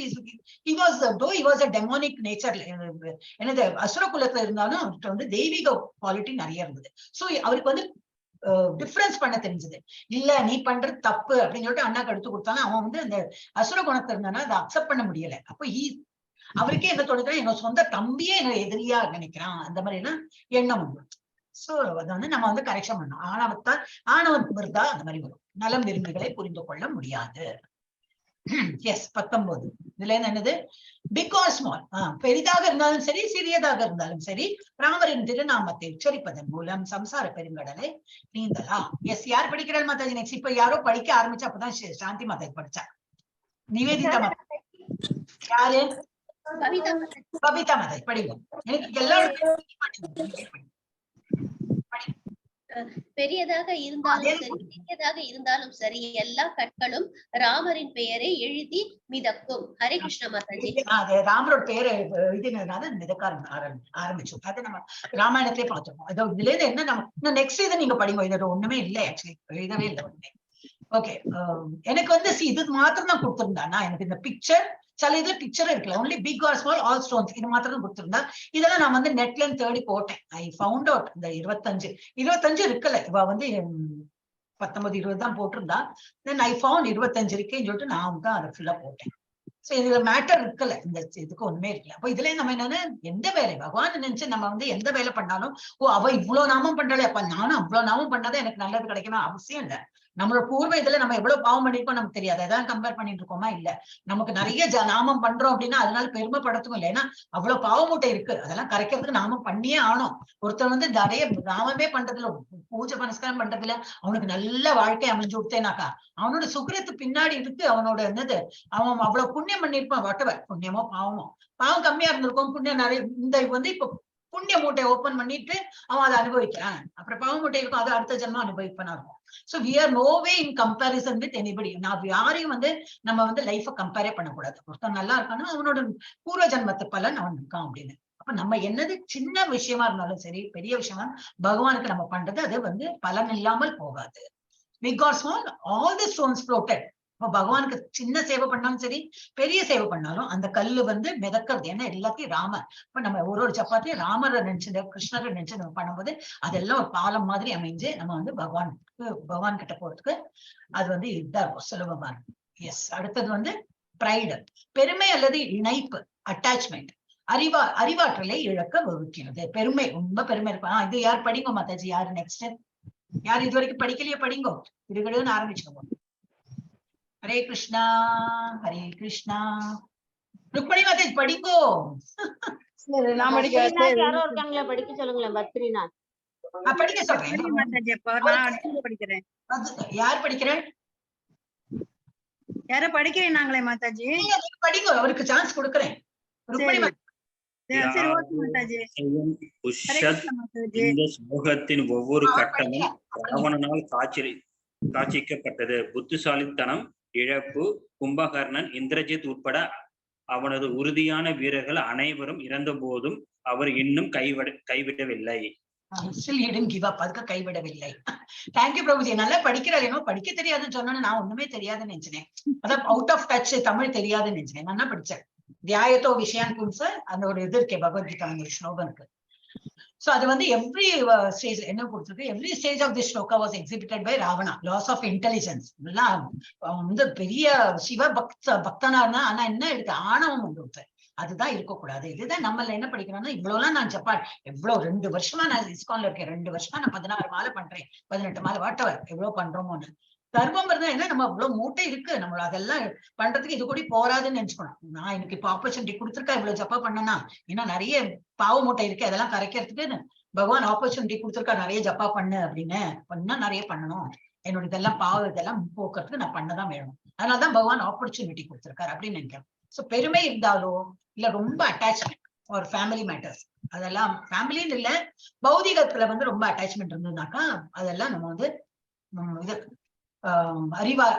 he was a demonic nature. என்னது அசுர குலத்துல இருந்தாலும் அவர்கிட்ட வந்து தெய்வீக குவாலிட்டி நிறைய இருந்தது. சோ அவருக்கு வந்து டிஃபரன்ஸ் பண்ண தெரிஞ்சது. இல்ல நீ பண்றது தப்பு அப்படின்னு சொல்லிட்டு அண்ணாக்கு எடுத்து கொடுத்தாலும் அவன் வந்து அந்த அசுர குணத்தை இருந்தானா அதை அக்செப்ட் பண்ண முடியல. அப்போ அவருக்கே என்ன தோணுது, எங்க சொந்த தம்பியே என்ன எதிரியா நினைக்கிறான், அந்த மாதிரி எல்லாம் எண்ணம் உண்டு. சோ அதை வந்து நம்ம வந்து கரெக்ஷன் பண்ணோம். ஆணவம் இருந்தா அந்த மாதிரி வரும். நலம் விரும்புகளை புரிந்து கொள்ள முடியாது. எஸ் 19 இதுல என்னது, பிக் ஆர் ஸ்மால், பெரிதாக இருந்தாலும் சரி சிறியதாக இருந்தாலும் சரி ராமரின் திருநாமத்தை உச்சரிப்பதன் மூலம் சம்சார பெருங்கடலை நீந்தலாம். எஸ் யார் படிக்கிறாள் மாதாஜி நெக்ஸ்ட்? இப்ப யாரோ படிக்க ஆரம்பிச்சா, அப்பதான் சாந்தி மாதாஜி படிச்சா. நிவேதிதா யாரு? கவிதா மாதாஜி படிங்க. எனக்கு எல்லாரும் பெரியதாக இருந்தாலும் சரி சிறியதாக இருந்தாலும் சரி எல்லா கற்களும் ராமரின் பெயரை எழுதி மிதக்கும். ஹரே கிருஷ்ண மாதாஜி. ராமரோட பெயரை எழுதினதுனால மிதக்க ஆரம்பிச்சோம். அதை நம்ம ராமாயணத்திலே பார்த்தோம். அதோ இதுல இருந்து என்ன நம்ம நெக்ஸ்ட் இதை நீங்க படிங்க. இதோட ஒண்ணுமே இல்லை, ஆக்சுவலி எழுதவே இல்லை ஒண்ணுமே. ஓகே எனக்கு வந்து இது மாத்திரம் தான் கொடுத்திருந்தானா, எனக்கு இந்த பிக்சர் சில இதுல பிக்சர் இருக்குல்ல, only big or small all stones இது மாத்திரம் கொடுத்திருந்தா. இதெல்லாம் நான் வந்து நெட்ல தேடி போட்டேன். ஐ ஃபவுண்ட் அவுட் இந்த 25 இருக்குல்ல, இவ வந்து 19-20 தான் போட்டிருந்தா. தென் ஐ ஃபவுண்ட் 25 இருக்கேன்னு சொல்லிட்டு நான் தான் அதை ஃபுல்லா போட்டேன். சோ இதுல மேட்டர் இருக்குல்ல, இந்த இதுக்கு ஒண்ணுமே இருக்குல்ல. அப்ப இதுல நம்ம என்னன்னா, எந்த வேலை பகவான் நினைச்சு நம்ம வந்து எந்த வேலை பண்ணாலும், அவ இவ்வளவு நாமம் பண்றாளே, அப்ப நானும் அவ்வளவு நாமம் பண்ணாதான் எனக்கு நல்லது கிடைக்கணும் அவசியம் இல்லை. நம்மளோட பூர்வ இதுல நம்ம எவ்வளவு பாவம் பண்ணிருக்கோம் நமக்கு தெரியாது. அதான் கம்பேர் பண்ணிட்டு இருக்கோமா? இல்ல, நமக்கு நிறைய நாமம் பண்றோம் அப்படின்னா அதனால பெருமைப்படுத்தும் இல்லை. ஏன்னா அவ்வளவு பாவமூட்டை இருக்கு, அதெல்லாம் கரைக்கிறதுக்கு நாமம் பண்ணியே ஆனோம். ஒருத்தர் வந்து நிறைய நாமமே பண்றதுல, பூஜை பனஸ்காரம் பண்றதுல அவனுக்கு நல்ல வாழ்க்கை அமைஞ்சு கொடுத்தேனாக்கா அவனோட சுக்கிரத்து பின்னாடி இருக்கு. அவனோட என்னது, அவன் அவ்வளவு புண்ணியம் பண்ணிருப்பான். வட்டவர் புண்ணியமோ பாவமோ, பாவம் கம்மியா இருந்திருக்கும், புண்ணியம் நிறைய. இந்த வந்து இப்ப புண்ணிய மூட்டை ஓபன் பண்ணிட்டு அவன் அதை அனுபவிக்கிறான். அப்புறம் பாவ மூட்டை இருக்கும், அதை அடுத்த ஜென்மம் அனுபவிப்பனா இருக்கும். So we are no way in comparison with anybody. நான் யாரையும் வந்து நம்ம வந்து லைஃப கம்பேரே பண்ணக்கூடாது. ஒருத்தன் நல்லா இருக்கானா அவனோட பூர்வ ஜென்மத்து பலன் அவன் இருக்கான் அப்படின்னு. அப்ப நம்ம என்னது சின்ன விஷயமா இருந்தாலும் சரி பெரிய விஷயமா பகவானுக்கு நம்ம பண்றது அது வந்து பலன் இல்லாமல் போகாது. Big or small, all the stones floated. இப்ப பகவானுக்கு சின்ன சேவை பண்ணாலும் சரி பெரிய சேவை பண்ணாலும் அந்த கல்லு வந்து மிதக்கிறது. ஏன்னா எல்லாத்தையும் ராமர். இப்ப நம்ம ஒரு சப்பாத்தியும் ராமரை நினைச்சு கிருஷ்ணரை நினைச்சு நம்ம பண்ணும்போது அதெல்லாம் ஒரு பாலம் மாதிரி அமைஞ்சு நம்ம வந்து பகவான் கிட்ட போறதுக்கு அது வந்து இதா இருக்கும், சுலபமா இருக்கும். எஸ் அடுத்தது வந்து பிரைடு, பெருமை அல்லது இணைப்பு, அட்டாச்மெண்ட். அறிவாற்றலை இழக்க வகுக்கிறது. பெருமை, ரொம்ப பெருமை இருக்கும். இது யார் படிங்க மாதாஜி? யாரு நெக்ஸ்ட்? யார் இது வரைக்கும் படிக்கலையே படிங்கோ, இதுகளுன்னு ஆரம்பிச்சுக்கோங்க. ஹரே கிருஷ்ணா ஹரே கிருஷ்ணா. ருக்மணி மாதாஜி படிங்கோ. யாரோ இருக்காங்களா, படிக்க சொல்லுங்களேன். பத்ரிநாத் படிக்க சொல்றேன். படிக்கிறேன். யார் படிக்கிறேன்? யாரோ படிக்கிறேன் நாங்களே மாதாஜி. படிங்க, அவருக்கு சான்ஸ் கொடுக்குறேன். ருக்மணி இந்த ஸ்லோகத்தின் ஒவ்வொரு கட்டமும் ராவணனால் காட்சிக்கப்பட்டது. புத்திசாலித்தனம் இழப்பு, கும்பகர்ணன், இந்திரஜித் உட்பட அவனது உறுதியான வீரர்கள் அனைவரும் இறந்த போதும் அவர் இன்னும் கைவிடவில்லை. கைவிடவில்லை. தேங்க்யூ பிரபுஜி. நல்லா படிக்கிறாள். ஏன்னா படிக்க தெரியாதுன்னு சொன்னோன்னு நான் ஒண்ணுமே தெரியாதுன்னு நினைச்சேன். அதான் அவுட் ஆஃப் டச், தமிழ் தெரியாதுன்னு நினைச்சேன். நல்லா படிச்சேன். தியாயத்தோ விஷயான் புன்ச அந்த ஒரு இது இருக்கே பகவத்கீதா ஒரு ஸ்லோகம் இருக்கு. சோ அது வந்து எவ்ரி ஸ்டேஜ் என்ன கொடுத்துருக்கு, every stage of the sloka was exhibited by Ravana. Loss of intelligence எல்லாம் வந்து பெரிய சிவ பக்தனா இருந்தா, ஆனா என்ன இருக்கு, ஆணவம் உண்டு. அதுதான் இருக்கக்கூடாது. இதுதான் நம்மள என்ன படிக்கணும்னா, இவ்வளவுலாம் நான் ஜப்பான் எவ்வளவு 2 வருஷமா நான் இஸ்கான்ல இருக்கேன். 2 வருஷமா நான் 16 மாலை பண்றேன், 18 மாலை வாட்டவர் எவ்வளவு பண்றோமோன்னு. கர்வம் இருந்தா என்ன, நம்ம இவ்வளவு மூட்டை இருக்கு, நம்ம அதெல்லாம் பண்றதுக்கு இது கூட போராதுன்னு நினைச்சுக்கணும். நான் எனக்கு இப்ப ஆப்பர்ச்சுனிட்டி கொடுத்துருக்கா, இவ்வளவு ஜப்பா பண்ணனா, இன்னும் நிறைய பாவ மூட்டை இருக்கு, அதெல்லாம் கரைக்கிறதுக்கு பகவான் ஆப்பர்ச்சுனிட்டி கொடுத்துருக்கா, நிறைய ஜப்பா பண்ணு அப்படின்னு. இன்னும் நிறைய பண்ணணும், என்னோட இதெல்லாம் பாவம் இதெல்லாம் போக்குறதுக்கு நான் பண்ணதான் வேணும். அதனாலதான் பகவான் ஆப்பர்ச்சுனிட்டி கொடுத்துருக்காரு அப்படின்னு நினைக்கிறேன். சோ பெருமை இருந்தாலோ இல்ல ரொம்ப அட்டாச்மெண்ட் ஒரு ஃபேமிலி மேட்டர்ஸ், அதெல்லாம் ஃபேமிலின்னு இல்ல பௌதிகத்துல வந்து ரொம்ப அட்டாச்மெண்ட் இருந்ததுனாக்கா அதெல்லாம் நம்ம வந்து இது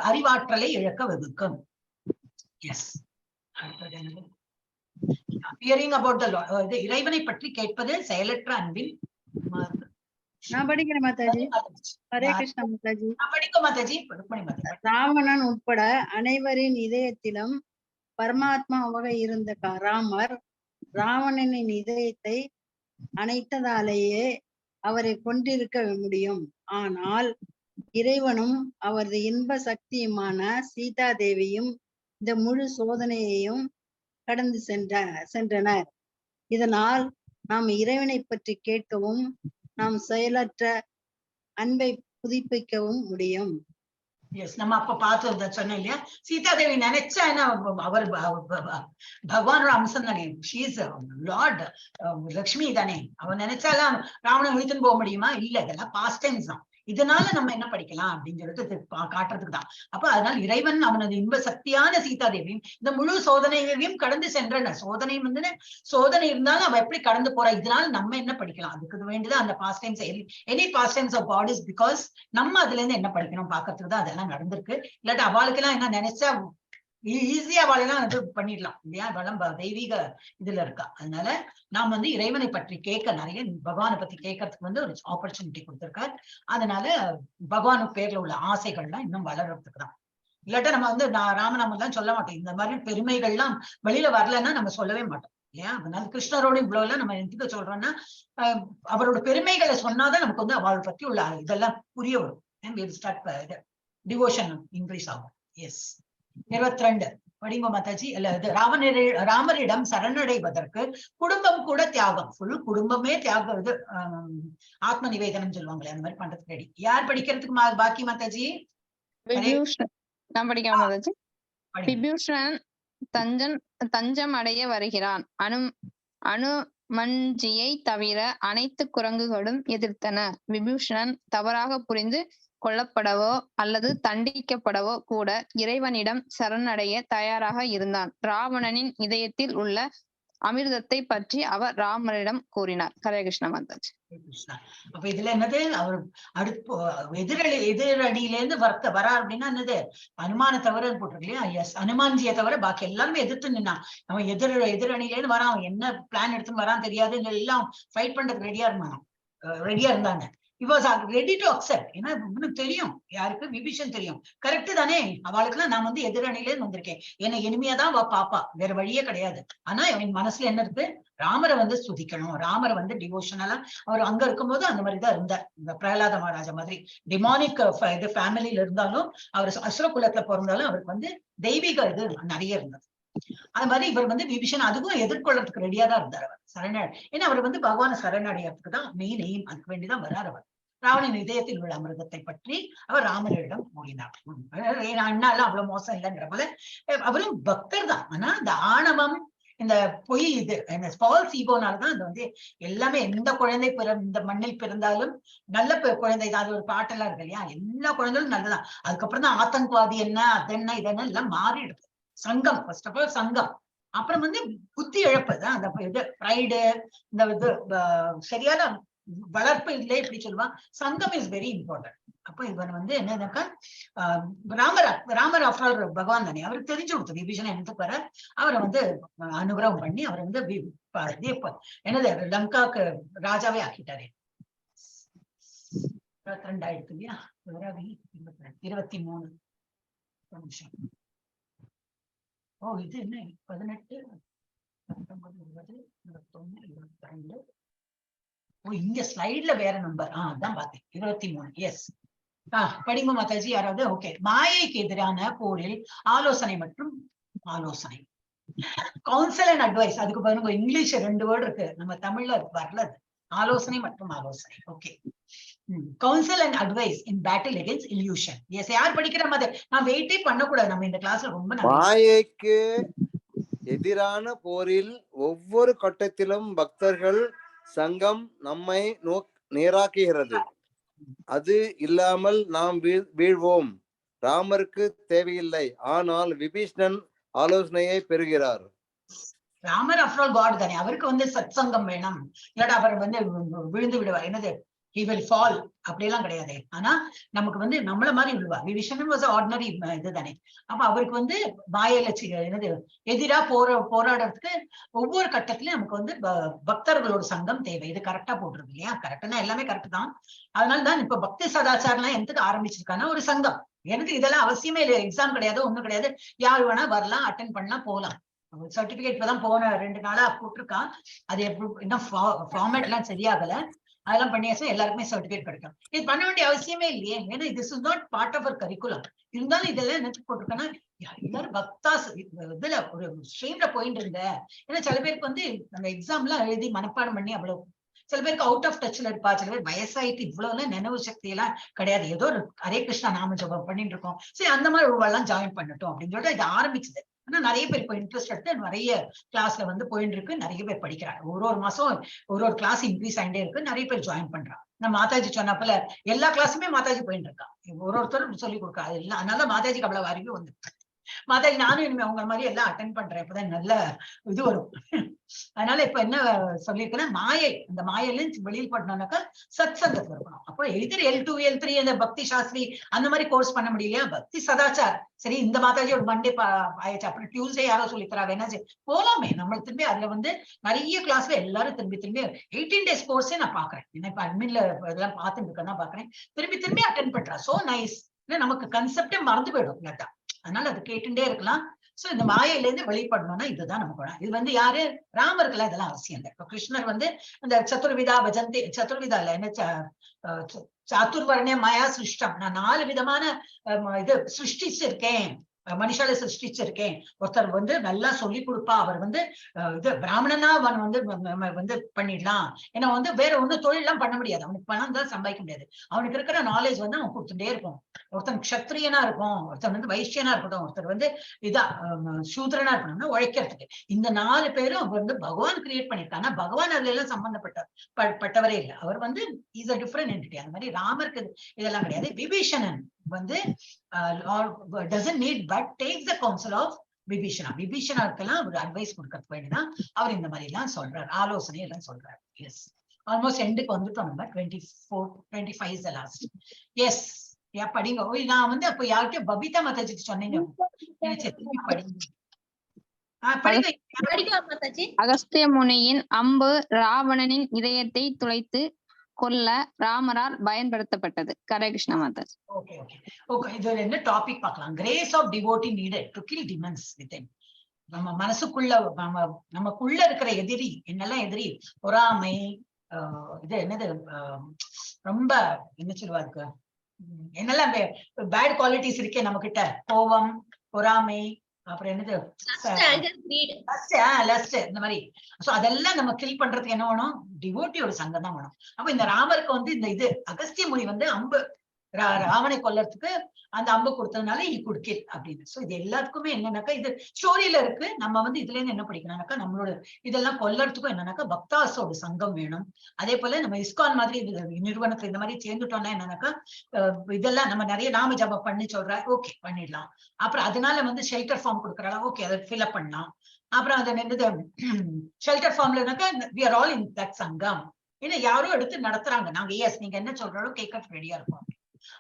அறிவாற்றலை இழக்க வகுக்கும். Yes hearing about the Lord, இறைவனை பற்றி கேட்பது செயலற்ற அன்பின் நான் படிக்கிறேன் மாதாஜி. ஹரே கிருஷ்ணா மாதாஜி. படிக்கும் மாதாஜி. ருக்மணி மாதாஜி. ராவணன் உட்பட அனைவரின் இதயத்திலும் பரமாத்மாவாக இருந்த ராமர் ராவணனின் இதயத்தை அணைத்ததாலேயே அவரை கொண்டிருக்க முடியும். ஆனால் இறைவனும் அவரது இன்ப சக்தியுமான சீதா தேவியும் இந்த முழு சோதனையையும் கடந்து சென்றனர். இதனால் நாம் இறைவனை பற்றி கேட்கவும் நாம் செயலற்ற அன்பை புதுப்பிக்கவும் முடியும். எஸ், நம்ம அப்ப பார்த்தது சொன்னோம் இல்லையா, சீதாதேவி நினைச்சா என்ன, அவர் பகவானோட அம்சம் தானே, ஷீஸ் லார்ட் லக்ஷ்மி தானே, அவன் நினைச்சாலாம் ராவணன் இழுத்துன்னு போக முடியுமா? இல்ல, இதெல்லாம் பாஸ்ட் டைம்ஸ் தான். இதனால நம்ம என்ன படிக்கலாம் அப்படின்னு சொல்லிட்டு காட்டுறதுக்கு தான். அப்ப அதனால இறைவன் அவனது இன்ப சக்தியான சீதாதேவியும் இந்த முழு சோதனையையும் கடந்து சென்றன. சோதனை சோதனை இருந்தாலும் அவ எப்படி கடந்து போறா, இதனால நம்ம என்ன படிக்கலாம், அதுக்கு வேண்டியதான் அந்த pastimes. Any past times of God is because நம்ம அதுல இருந்து என்ன படிக்கணும் பாக்குறதுக்கு தான் அதெல்லாம் நடந்திருக்கு. இல்லாட்டி அவளுக்கு எல்லாம் என்ன நினைச்சா ஈஸியா அவளெல்லாம் வந்து பண்ணிடலாம் இல்லையா, அவளும் தெய்வீக இதுல இருக்கா. அதனால நாம் வந்து இறைவனை பற்றி கேட்க, நிறைய பகவானை பத்தி கேட்கறதுக்கு வந்து ஒரு ஆப்பர்ச்சுனிட்டி கொடுத்திருக்காரு. அதனால பகவானுக்கு பேர்ல உள்ள ஆசைகள்லாம் இன்னும் வளர்றதுக்கு தான். இல்லாட்டா நம்ம வந்து ராமநாமம் எல்லாம் சொல்ல மாட்டோம், இந்த மாதிரி பெருமைகள்லாம் வெளியில வரலன்னா நம்ம சொல்லவே மாட்டோம் இல்லையா. அதனால கிருஷ்ணரோட இவ்வளவு எல்லாம் நம்ம எதுக்கு சொல்றோம்னா, அவரோட பெருமைகளை சொன்னாதான் நமக்கு வந்து அவளை பத்தி உள்ள இதெல்லாம் புரிய வரும், டிவோஷன் இன்க்ரீஸ் ஆகும். எஸ், 22 படிங்க மாதாஜி. ராமரிடம் சரணடைவதற்கு குடும்பம் கூட தியாகம், ஃபுல் குடும்பமே தியாகம். இது ஆத்ம நிவேதனம் சொல்லுவாங்களே, அந்த மாதிரி பண்றதுக்கு ரெடி. யார் படிக்கிறதுக்கு பாக்கி மாதாஜி? நான் படிக்காம மாதாஜி. விபீஷணன் தஞ்சம் அடைய வருகிறான். அனுமன்ஜியை தவிர அனைத்து குரங்குகளும் எதிர்த்தன. விபீஷணன் தவறாக புரிந்து கொல்லப்படவோ அல்லது தண்டிக்கப்படவோ கூட இறைவனிடம் சரணடைய தயாராக இருந்தான். ராவணனின் இதயத்தில் உள்ள அமிர்தத்தை பற்றி அவர் ராமரிடம் கூறினார். ஹரே கிருஷ்ண மாதாஜி. அப்ப இதுல என்னது, அவர் எதிரடியிலேருந்து வரா அப்படின்னா என்னது, அனுமான தவிர போட்டிருக்கு இல்லையா. எஸ், அனுமான்ஜியை தவிர பாக்கி எல்லாருமே எதிர்த்து நின்னான். அவன் எதிரணியில இருந்து வரான், அவன் என்ன பிளான் எடுத்துன்னு வரான்னு தெரியாது, எல்லாம் ஃபைட் பண்றதுக்கு ரெடியா இருந்தாங்க. He was ready to accept. ஏன்னா தெரியும், யாருக்கு, விபீஷன் தெரியும், கரெக்ட் தானே, அவளுக்குலாம் நான் வந்து எதிரணியிலே வந்திருக்கேன், என்ன இனிமையாதான் பாப்பா, வேற வழியே கிடையாது. ஆனா அவன் மனசுல என்ன இருக்கு, ராமரை வந்து ஸ்துதிக்கணும், ராமரை வந்து டிவோஷனலா. அவர் அங்க இருக்கும்போது அந்த மாதிரிதான் இருந்தார், இந்த பிரகலாத மகாராஜா மாதிரி டிமானிக் இது ஃபேமிலியில இருந்தாலும், அவர் அசுர குலத்துல பிறந்தாலும் அவருக்கு வந்து தெய்வீக இது நிறைய இருந்தது. அது மாதிரி இவர் வந்து விபீஷன் அதுவும் எதிர்கொள்றதுக்கு ரெடியா தான் இருந்தார் அவர் சரண். ஏன்னா அவர் வந்து பகவான சரணடையறதுக்கு தான் மெயின் எய்ம், அதுக்கு வேண்டிதான் வர்றார் அவர். ராவணன் இதயத்தில் உள்ள அமிர்தத்தை பற்றி அவர் ராமரிடம் கூறினார். அண்ணா எல்லாம் அவ்வளவு மோசம் இல்லைங்கிற போல அவரும் பக்தர் தான். ஆனா இந்த ஆணவம், இந்த பொய், இது ஃபால்ஸ் ஈகோனாலதான் அது வந்து எல்லாமே. எந்த குழந்தை இந்த மண்ணில் பிறந்தாலும் நல்ல குழந்தை தான். அது ஒரு பாட்டெல்லாம் இருக்கு இல்லையா, எல்லா குழந்தைகளும் நல்லதான். அதுக்கப்புறம் தான் ஆத்தங்கவாதி என்ன, அதென்ன இதென்ன எல்லாம் மாறிடுது. சங்கம், ஃபர்ஸ்ட் ஆஃப் ஆல் சங்கம். அப்புறம் வந்து புத்தி இழப்புதான் அந்த இது ப்ரைடு, இந்த இது சரியான வளர்ப்பு இல்லை இப்படி சொல்லுவான். சங்கம் இஸ் வெரி இம்பார்ட்டன்ட். அப்ப இவன் வந்து என்னன்னாக்கா, ராமர் ஆஃப்டர் ஆல் பகவான் தானே, அவருக்கு தெரிஞ்சு கொடுத்து விபீஷன் எனக்கு வர அவரை வந்து அனுகிரகம் பண்ணி அவரை வந்து என்னது லங்காக்கு ராஜாவே ஆக்கிட்டாரு. 22 ஆயிடுச்சு இல்லையா, 23 நிமிஷம். ஓ, இது என்ன 18, 19, 20, 21, 22. ஓ, இங்க ஸ்லைட்ல வேற நம்பர். அதான் பார்த்தேன், 23. எஸ், படிங்க மாதாஜி யாராவது. ஓகே, மாயைக்கு எதிரான போரில் ஆலோசனை மற்றும் ஆலோசனை, கவுன்சில் அண்ட் அட்வைஸ். அதுக்கு பாருங்க இங்கிலீஷ் 2 வேர்டு இருக்கு, நம்ம தமிழ்ல வரல. ஆலோசனை மற்றும் ஆலோசனை. Okay, council and advice in battle against illusion. Yes, யார் படிக்கிற மாதிரி நான் வெயிட்டே பண்ணக்கூடாது, நம்ம இந்த கிளாஸ்ல ரொம்ப மாயைக்கு எதிரான போரில் ஒவ்வொரு கட்டத்திலும் பக்தர்கள் சங்கம் நம்மை நேராக்குகிறது. அது இல்லாமல் நாம் வீழ்வோம். ராமருக்கு தேவையில்லை, ஆனால் விபீஷணன் ஆலோசனையை பெறுகிறார். ராமர் ஆஃப்டர் ஆல் காட் தானே, அவருக்கு வந்து சத் சங்கம் வேணும், இல்லாட்டா அவர் வந்து விழுந்து விடுவார். என்னது he will fall அப்படியெல்லாம் கிடையாது. ஆனா நமக்கு வந்து நம்மள மாதிரி விழுவா. விபீஷணன் வாஸ் ஆர்டினரி இதுதானே. அப்ப அவருக்கு வந்து மாயையில என்னது எதிரா போராடுறதுக்கு ஒவ்வொரு கட்டத்திலயும் நமக்கு வந்து பக்தர்களோட சங்கம் தேவை. இது கரெக்டா போட்டுருக்கு இல்லையா? கரெக்ட்னா எல்லாமே கரெக்ட் தான். அதனாலதான் இப்ப பக்தி சதாச்சாரம் எதுக்கு ஆரம்பிச்சிருக்காங்கன்னா ஒரு சங்கம். எனக்கு இதெல்லாம் அவசியமே இல்லை. எக்ஸாம் கிடையாது, ஒண்ணும் கிடையாது. யார் வேணா வரலாம், அட்டென்ட் பண்ணலாம், போகலாம். சர்டிபிகேட் இப்பதான் போன 2 நாளா போட்டிருக்கான். அது இன்னும் ஃபார்மேட் எல்லாம் சரியாகல. அதெல்லாம் பண்ணியாச்சும் எல்லாருக்குமே சர்டிபிகேட் கிடைக்கும். இது பண்ண வேண்டிய அவசியமே இல்லையே. ஏன்னா this is not part of our curriculum. இருந்தாலும் இதெல்லாம் என்ன போட்டிருக்கேன்னா எல்லாரும் பக்தாஸ் இதுல ஒரு ஸ்ட்ரீம்ல போயிட்டு இருந்த. ஏன்னா சில பேருக்கு வந்து அந்த எக்ஸாம் எல்லாம் எழுதி மனப்பாடம் பண்ணி அவ்வளவு, சில பேருக்கு அவுட் ஆஃப் டச்ல இருப்பா, சில பேர் வயசாயிட்டு இவ்வளவு நினைவு சக்தி எல்லாம் கிடையாது. ஏதோ ஒரு ஹரே கிருஷ்ணா நாம ஜபம் பண்ணிட்டு இருக்கோம், சரி அந்த மாதிரி ஒருவெல்லாம் ஜாயின் பண்ணட்டும் அப்படின்னு சொல்லிட்டு இது ஆரம்பிச்சது. ஆனா நிறைய பேர் இப்போ இன்ட்ரெஸ்ட் எடுத்து நிறைய கிளாஸ்ல வந்து போயிட்டு இருக்கு. நிறைய பேர் படிக்கிறாங்க. ஒரு மாசம் ஒரு கிளாஸ் இன்க்ரீஸ் ஆகிட்டே இருக்கு. நிறைய பேர் ஜாயின் பண்றாங்க. நான் மாதாஜி சொன்னப்பல எல்லா கிளாஸுமே மாதாஜி போயிட்டு இருக்கா. ஒருத்தரும் சொல்லி கொடுக்கா. எல்லாம் அதனால மாதாஜிக்கு அவ்வளவு அறிவு வந்து மாதாஜி நானும் இனிமே அவங்க மாதிரி எல்லாம் அட்டென்ட் பண்றேன். இப்பதான் நல்ல இது வரும். அதனால இப்ப என்ன சொல்லியிருக்கேன்னா மாயை, அந்த மாயில வெளியில் பண்ணோம்னாக்கா சத் சங்கத்துல இருக்கணும். அப்போ எதிர் L2 L3 அந்த பக்தி சாஸ்திரி அந்த மாதிரி கோர்ஸ் பண்ண முடியலையா? பக்தி சதாச்சார் சரி இந்த மாதாஜி ஒரு மண்டே ஆயிடுச்சு, அப்புறம் டியூஸ்டே யாரோ சொல்லித்தராங்க, என்ன போலாமே. நம்ம திரும்பி அதுல வந்து நிறைய கிளாஸ்ல எல்லாரும் திரும்பி 18 days கோர்ஸே நான் பாக்குறேன். ஏன்னா இப்ப அட்மின்ல இதெல்லாம் பார்த்துட்டு இருக்கேன்னா பாக்குறேன். திரும்பி அட்டென்ட் பண்றா. So nice. நமக்கு கன்செப்டே மறந்து போயிடும் இல்லாட்டா. அதனால அது கேட்டுட்டே இருக்கலாம். சோ இந்த மாயையில இருந்து வெளிப்படணும்னா இதுதான் நமக்கு. இது வந்து யாரு? ராமருக்குலாம் இதெல்லாம் அவசியம் இல்லை. இப்போ கிருஷ்ணர் வந்து இந்த சதுர்விதா பஜந்தி, சதுர்விதா இல்ல என்ன சாத்துர்வர்ணே மாயா சிருஷ்டம், நான் 4 விதமான இது சிருஷ்டிச்சிருக்கேன், மனுஷால சிருஷ்டிச்சிருக்கேன். ஒருத்தர் வந்து நல்லா சொல்லி கொடுப்பா. அவர் வந்து இது பிராமணனா அவன் வந்து பண்ணிடலாம். ஏன்னா வந்து வேற ஒண்ணும் தொழில் எல்லாம் பண்ண முடியாது. அவனுக்கு பணம் தான் சம்பாதிக்க முடியாது. அவனுக்கு இருக்கிற நாலேஜ் வந்து அவன் கொடுத்துட்டே இருக்கும். ஒருத்தன் க்ஷத்ரியனா இருக்கும், ஒருத்தன் வந்து வைசியனா இருக்கட்டும், ஒருத்தர் வந்து இதா சூத்ரனா இருக்கணும்னா உழைக்கிறதுக்கு. இந்த 4 பேரும் அவர் வந்து பகவான் கிரியேட் பண்ணிருக்காங்க. ஆனா பகவான் அதுல எல்லாம் சம்பந்தப்பட்டவரே இல்லை. அவர் வந்து இஸ் அ டிஃபரெண்ட் என்டிட்டி. அந்த மாதிரி ராமருக்கு இதெல்லாம் கிடையாது. விபீஷணன் வந்து doesn't need but takes the counsel of Vibhishana. விபீஷணாக்கெல்லாம் ஒரு அட்வைஸ் கொடுக்கறதுக்கு வேண்டிதான் அவர் இந்த மாதிரி எல்லாம் சொல்றாரு, ஆலோசனை எல்லாம் சொல்றாரு. எஸ், ஆல்மோஸ்ட் எண்டுக்கு வந்துட்டோம். நம்ம 24-25 is the last. எஸ், படிங்க. நான் வந்து அப்ப யார்கிட்டயும் பபிதா மாதாஜிக்கு சொன்னீங்க, அகஸ்திய முனியின் அம்பு ராவணனின் இதயத்தை துளைத்து கொல்ல ராமரால் பயன்படுத்தப்பட்டது. Hare Krishna Mataji. Okay okay okay. இது என்ன டாபிக் பார்க்கலாம். Grace of devotee needed to kill demons within. நம்ம மனசுக்குள்ள நமக்குள்ள இருக்கிற எதிரி என்னெல்லாம் எதிரி? பொறாமை, இது என்னது ரொம்ப என்ன சொல்லுவாருக்கு, என்னெல்லாம் பேட் குவாலிட்டிஸ் இருக்கே நம்ம கிட்ட, கோபம், பொறாமை, அப்புறம் என்னது இந்த மாதிரி. சோ அதெல்லாம் நம்ம கில் பண்றதுக்கு என்ன வேணும்? டிவோட்டியோட சங்கம் தான் வேணும். அப்ப இந்த ராமருக்கு வந்து இந்த இது அகஸ்திய முனி வந்து அம்பு ராவனை கொல்லறதுக்கு அந்த அம்பு கொடுத்ததுனால இது குடுக்கில் அப்படின்னு. சோ இது எல்லாத்துக்குமே என்னன்னாக்கா இது ஸ்டோரியில இருக்கு. நம்ம வந்து இதுல இருந்து என்ன படிக்கணும்னாக்கா நம்மளோட இதெல்லாம் கொல்லறதுக்கும் என்னன்னாக்கா பக்தாஸோட சங்கம் வேணும். அதே போல நம்ம இஸ்கான் மாதிரி நிறுவனத்துல இந்த மாதிரி சேர்ந்துட்டோம்னா என்னன்னாக்கா இதெல்லாம் நம்ம நிறைய நாம ஜபம் பண்ணி சொல்றா, ஓகே பண்ணிடலாம். அப்புறம் அதனால வந்து ஷெல்டர் ஃபார்ம் கொடுக்குறாளா, ஓகே அதை ஃபில்அப் பண்ணலாம். அப்புறம் அதை என்னது shelter ஃபார்ம்லனாக்கா we are all in that சங்கம். ஏன்னா யாரும் எடுத்து நடத்துறாங்க. நாங்க எஸ் நீங்க என்ன சொல்றாலும் கேட்கறதுக்கு ரெடியா இருப்போம்.